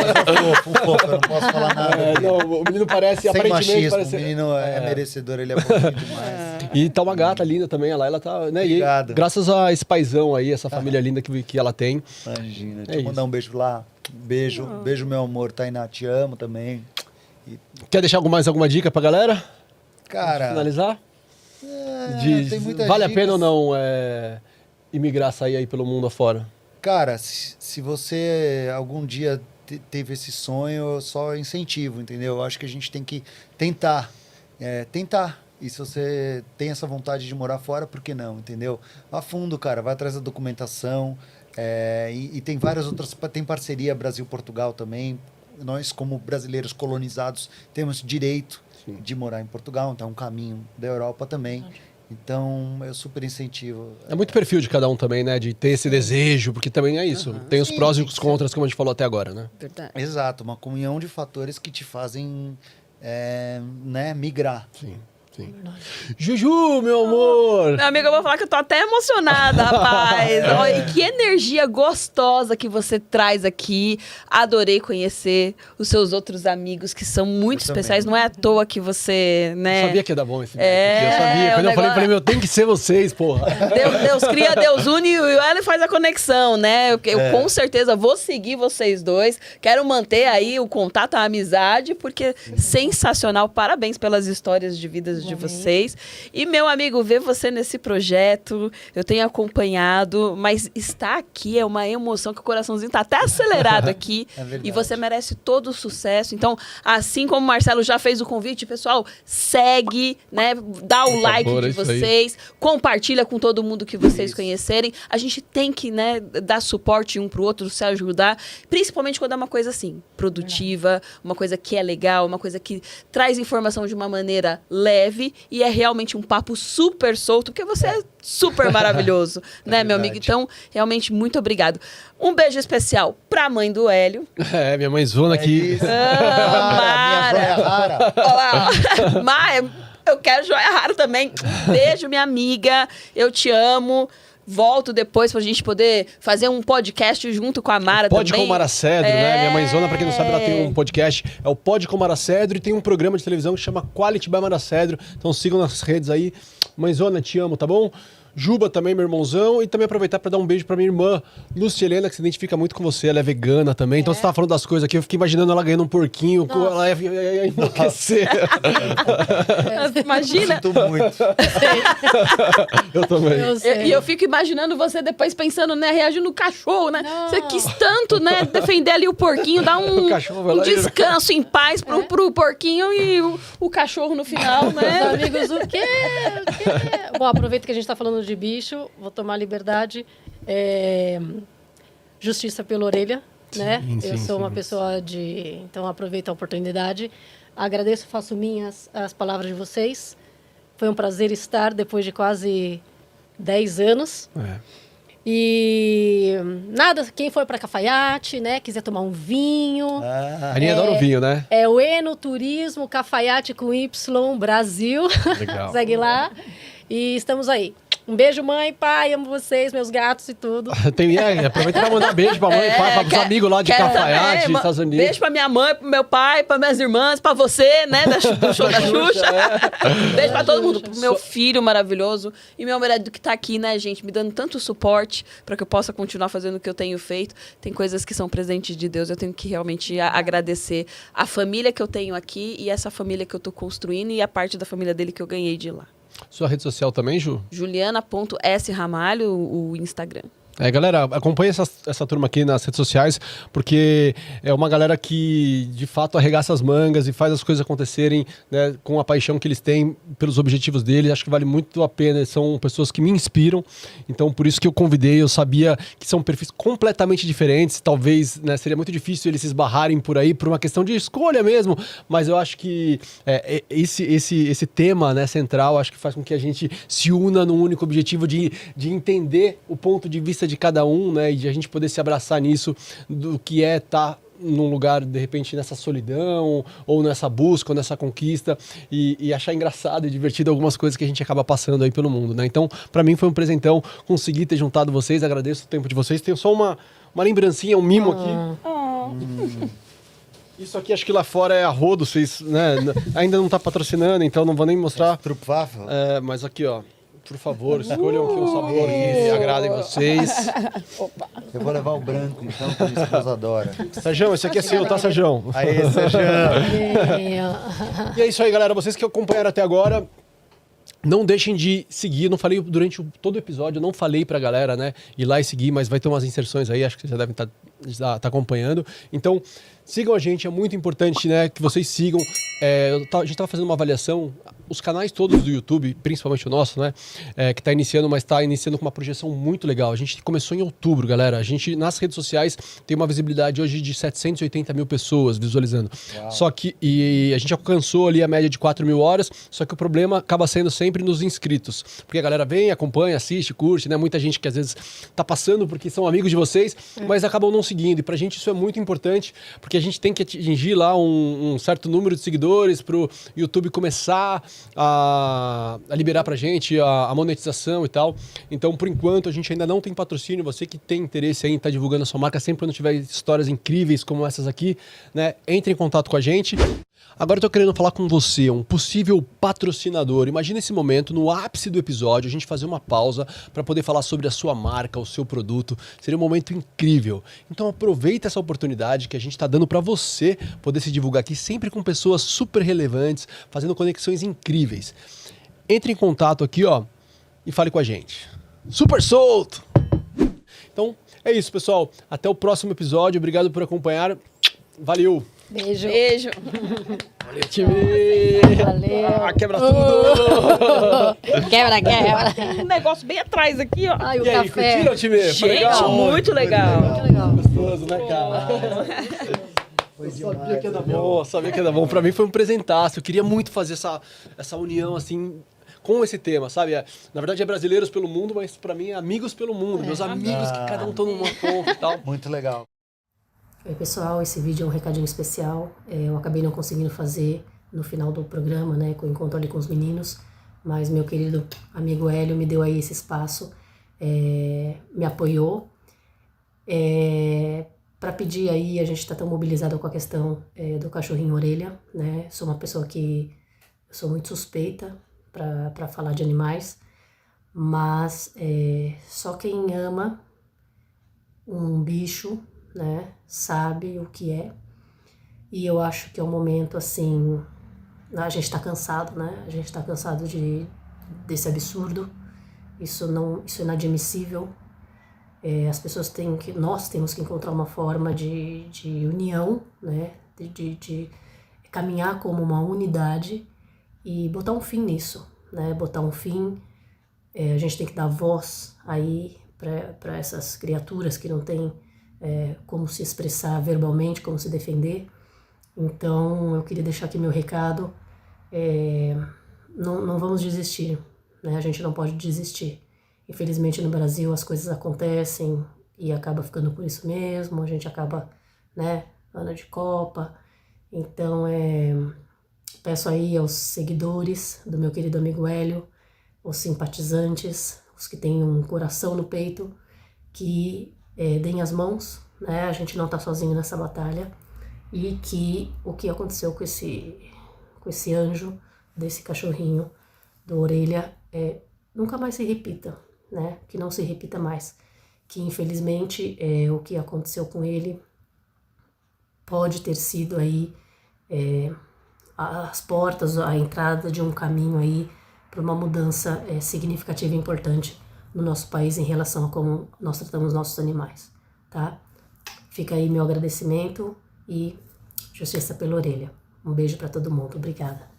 Speaker 4: fofo, eu não posso falar nada.
Speaker 1: É,
Speaker 4: dele.
Speaker 1: não, o menino parece,
Speaker 4: Sem
Speaker 1: aparentemente,
Speaker 4: machismo,
Speaker 1: parece...
Speaker 4: o menino é merecedor, ele é bom demais.
Speaker 1: E tá uma gata linda também, ela tá, né? E
Speaker 4: Obrigado.
Speaker 1: graças a esse paizão aí, essa família linda que ela tem.
Speaker 4: Imagina, deixa
Speaker 1: É
Speaker 4: eu
Speaker 1: isso.
Speaker 4: mandar um beijo lá. Beijo, meu amor, Tainá, te amo também.
Speaker 1: Quer deixar mais alguma dica pra galera?
Speaker 4: Cara,
Speaker 1: Finalizar?
Speaker 4: tem muitas
Speaker 1: Vale a
Speaker 4: dicas.
Speaker 1: pena ou não imigrar, sair aí pelo mundo afora?
Speaker 4: Cara, se você algum dia teve esse sonho, eu só incentivo, entendeu? Eu acho que a gente tem que tentar. Tentar. E se você tem essa vontade de morar fora, por que não, entendeu? A fundo, cara, vai atrás da documentação. E tem várias outras... Tem parceria Brasil-Portugal também. Nós, como brasileiros colonizados, temos direito de morar em Portugal. Então, é um caminho da Europa também. Então, eu super incentivo.
Speaker 1: É muito perfil de cada um também, né? De ter esse desejo, porque também é isso. Tem os
Speaker 4: Sim,
Speaker 1: prós e
Speaker 4: tem
Speaker 1: os
Speaker 4: que
Speaker 1: contras, como a gente falou até agora, né?
Speaker 3: Verdade.
Speaker 4: Exato, uma comunhão de fatores que te fazem migrar.
Speaker 1: Sim. Juju, meu amor!
Speaker 3: Meu amigo, eu vou falar que eu tô até emocionada, rapaz. Olha, que energia gostosa que você traz aqui. Adorei conhecer os seus outros amigos, que são muito
Speaker 4: Eu
Speaker 3: especiais.
Speaker 4: também.
Speaker 3: Não é à toa que você, né...
Speaker 1: Eu sabia que ia dar bom esse
Speaker 3: É,
Speaker 1: vídeo aqui, eu sabia.
Speaker 3: o
Speaker 1: Quando eu
Speaker 3: negócio-
Speaker 1: falei, meu, tem que ser vocês, porra.
Speaker 3: Deus cria, Deus une e o Ellen faz a conexão, né? Eu com certeza vou seguir vocês dois. Quero manter aí o contato, a amizade, porque sensacional. Parabéns pelas histórias de vidas de vocês. E, meu amigo, ver você nesse projeto, eu tenho acompanhado, mas estar aqui é uma emoção que o coraçãozinho tá até acelerado aqui.
Speaker 4: É verdade.
Speaker 3: E você merece todo o sucesso. Então, assim como o Marcelo já fez o convite, pessoal, segue, né? Dá o
Speaker 1: Por
Speaker 3: like
Speaker 1: favor,
Speaker 3: de
Speaker 1: é isso aí.
Speaker 3: vocês, compartilha com todo mundo que vocês
Speaker 4: Isso.
Speaker 3: conhecerem. A gente tem que, né, dar suporte um pro outro, se ajudar, principalmente quando é uma coisa assim, produtiva, uma coisa que é legal, uma coisa que traz informação de uma maneira leve e é realmente um papo super solto, porque você é super maravilhoso, né, meu amigo?
Speaker 4: verdade.
Speaker 3: Então, realmente, muito obrigado. Um beijo especial pra mãe do Hélio.
Speaker 1: É, minha mãezona aqui.
Speaker 4: Isso.
Speaker 3: Ah,
Speaker 4: Minha joia rara.
Speaker 3: Olha lá, ó. Maia, eu quero joia rara também. Beijo, minha amiga. Eu te amo. Volto depois pra gente poder fazer um podcast junto com a Mara
Speaker 1: Pode
Speaker 3: também.
Speaker 1: com Mara Cedro, né? Minha mãezona, pra quem não sabe, ela tem um podcast. É o Pode com Mara Cedro e tem um programa de televisão que chama Quality by Mara Cedro. Então sigam nas redes aí. Mãezona, te amo, tá bom? Juba também, meu irmãozão. E também aproveitar pra dar um beijo pra minha irmã, Lúcia Helena, que se identifica muito com você. Ela é vegana também. Então você tava falando das coisas aqui. Eu fiquei imaginando ela ganhando um porquinho. Ela ia enlouquecer.
Speaker 3: Imagina.
Speaker 4: Sinto muito.
Speaker 1: Eu também.
Speaker 2: Eu sei.
Speaker 3: E eu fico imaginando você depois pensando, né, reagindo no cachorro, né?
Speaker 2: Não.
Speaker 3: Você quis tanto, né, defender ali o porquinho, dar
Speaker 1: O cachorro vai
Speaker 3: um
Speaker 1: lá e-
Speaker 3: descanso em paz pro porquinho e o cachorro no final,
Speaker 2: Meus
Speaker 3: né?
Speaker 2: amigos, o quê? O quê? Bom, aproveita que a gente está falando de bicho, vou tomar liberdade. Justiça pela orelha, né?
Speaker 1: sim,
Speaker 2: Eu sou
Speaker 1: sim.
Speaker 2: uma pessoa de... Então, aproveito a oportunidade. Agradeço, faço minhas as palavras de vocês. Foi um prazer estar depois de quase 10 anos.
Speaker 1: É.
Speaker 2: E nada, quem for para Cafaiate, né? Quiser tomar um vinho...
Speaker 4: Ah,
Speaker 1: A Aninha adora o vinho, né?
Speaker 2: É o Enoturismo Cafaiate com Y Brasil.
Speaker 1: Legal.
Speaker 2: Segue lá. E estamos aí. Um beijo, mãe, pai, amo vocês, meus gatos e tudo.
Speaker 1: Aproveita pra mandar beijo pra mãe, pai, pros amigos lá de Cafaiate,
Speaker 3: também,
Speaker 1: Estados Unidos.
Speaker 3: Beijo pra minha mãe, pro meu pai, pra minhas irmãs, pra você, né, do show da Xuxa. Beijo pra todo mundo, pro meu filho maravilhoso e meu marido que tá aqui, né, gente, me dando tanto suporte pra que eu possa continuar fazendo o que eu tenho feito. Tem coisas que são presentes de Deus, eu tenho que realmente agradecer a família que eu tenho aqui e essa família que eu tô construindo e a parte da família dele que eu ganhei de lá.
Speaker 1: Sua rede social também, Ju?
Speaker 3: Juliana.sramalho, o Instagram.
Speaker 1: Galera, acompanha essa turma aqui nas redes sociais, porque é uma galera que, de fato, arregaça as mangas e faz as coisas acontecerem, né, com a paixão que eles têm pelos objetivos deles. Acho que vale muito a pena. São pessoas que me inspiram. Então, por isso que eu convidei. Eu sabia que são perfis completamente diferentes. Talvez, né, seria muito difícil eles se esbarrarem por aí, por uma questão de escolha mesmo. Mas eu acho que esse tema, né, central, acho que faz com que a gente se una num único objetivo de entender o ponto de vista de cada um, né, e de a gente poder se abraçar nisso, do que é estar num lugar, de repente, nessa solidão, ou nessa busca, ou nessa conquista, e achar engraçado e divertido algumas coisas que a gente acaba passando aí pelo mundo, né? Então, pra mim foi um presentão conseguir ter juntado vocês, agradeço o tempo de vocês. Tenho só uma lembrancinha, um mimo aqui. Isso aqui acho que lá fora é a rodo, vocês, né, ainda não tá patrocinando, então não vou nem mostrar.
Speaker 4: Trupfafel?
Speaker 1: Mas aqui, ó. Por favor, escolham aqui um sabor que agradem vocês.
Speaker 3: Opa.
Speaker 4: Eu vou levar o branco, então, que minha esposa adora.
Speaker 1: Sérgio, esse aqui é seu, tá, Sérgio?
Speaker 4: Aê, Sérgio!
Speaker 1: E é isso aí, galera. Vocês que acompanharam até agora, não deixem de seguir. Eu não falei durante todo o episódio, eu não falei pra galera, né, ir lá e seguir, mas vai ter umas inserções aí, acho que vocês já devem estar acompanhando. Então, sigam a gente, é muito importante, né, que vocês sigam. A gente estava fazendo uma avaliação, os canais todos do YouTube, principalmente o nosso, né, que está iniciando, mas está iniciando com uma projeção muito legal. A gente começou em outubro, galera. A gente, nas redes sociais, tem uma visibilidade hoje de 780 mil pessoas visualizando. Uau. Só que, e a gente alcançou ali a média de 4 mil horas, só que o problema acaba sendo sempre nos inscritos. Porque a galera vem, acompanha, assiste, curte, né, muita gente que às vezes está passando porque são amigos de vocês, mas acabam não seguindo. E pra gente isso é muito importante, porque a gente tem que atingir lá um certo número de seguidores para o YouTube começar a liberar pra gente a monetização e tal. Então, por enquanto, a gente ainda não tem patrocínio. Você que tem interesse aí em estar divulgando a sua marca, sempre quando tiver histórias incríveis como essas aqui, né, entre em contato com a gente. Agora eu tô querendo falar com você, um possível patrocinador. Imagina esse momento, no ápice do episódio, a gente fazer uma pausa para poder falar sobre a sua marca, o seu produto. Seria um momento incrível. Então aproveita essa oportunidade que a gente está dando para você poder se divulgar aqui, sempre com pessoas super relevantes, fazendo conexões incríveis. Entre em contato aqui, ó, e fale com a gente. Super solto! Então é isso, pessoal. Até o próximo episódio. Obrigado por acompanhar. Valeu!
Speaker 2: Beijo.
Speaker 3: Beijo.
Speaker 1: Valeu, time!
Speaker 2: Valeu.
Speaker 1: Quebra tudo!
Speaker 2: Quebra.
Speaker 3: Um negócio bem atrás aqui, ó.
Speaker 2: Ai, o
Speaker 1: E aí,
Speaker 2: café.
Speaker 1: curtiram, time? Foi
Speaker 3: Gente,
Speaker 1: legal?
Speaker 3: muito legal.
Speaker 2: Muito legal.
Speaker 1: Gostoso, né, cara? Eu sabia que ia dar bom, sabia que ia dar bom. Pra mim foi um presentaço. Eu queria muito fazer essa união, assim, com esse tema, sabe? Na verdade é brasileiros pelo mundo, mas pra mim é amigos pelo mundo. Meus amigos que cada um estão numa ponta e tal.
Speaker 4: Muito legal.
Speaker 2: Oi, pessoal, esse vídeo é um recadinho especial. Eu acabei não conseguindo fazer no final do programa, né, com o encontro ali com os meninos, mas meu querido amigo Hélio me deu aí esse espaço, me apoiou, para pedir aí, a gente está tão mobilizado com a questão do cachorrinho orelha, né, sou uma pessoa que eu sou muito suspeita para falar de animais, mas só quem ama um bicho, né, sabe o que é. E eu acho que é um momento assim, a gente tá cansado, né? A gente tá cansado desse absurdo. Isso é inadmissível. As pessoas nós temos que encontrar uma forma de união, né? De caminhar como uma unidade e botar um fim nisso, né? Botar um fim. A gente tem que dar voz aí para essas criaturas que não têm como se expressar verbalmente, como se defender. Então eu queria deixar aqui meu recado, não vamos desistir, né? A gente não pode desistir. Infelizmente no Brasil as coisas acontecem e acaba ficando por isso mesmo, a gente acaba, né, ano de Copa. Então peço aí aos seguidores do meu querido amigo Hélio, os simpatizantes, os que têm um coração no peito, que deem as mãos, né? A gente não tá sozinho nessa batalha, e que o que aconteceu com esse anjo, desse cachorrinho do orelha, nunca mais se repita, né? Que não se repita mais, que infelizmente o que aconteceu com ele pode ter sido aí as portas, a entrada de um caminho aí para uma mudança significativa e importante no nosso país em relação a como nós tratamos nossos animais, tá? Fica aí meu agradecimento e justiça pela orelha. Um beijo para todo mundo. Obrigada.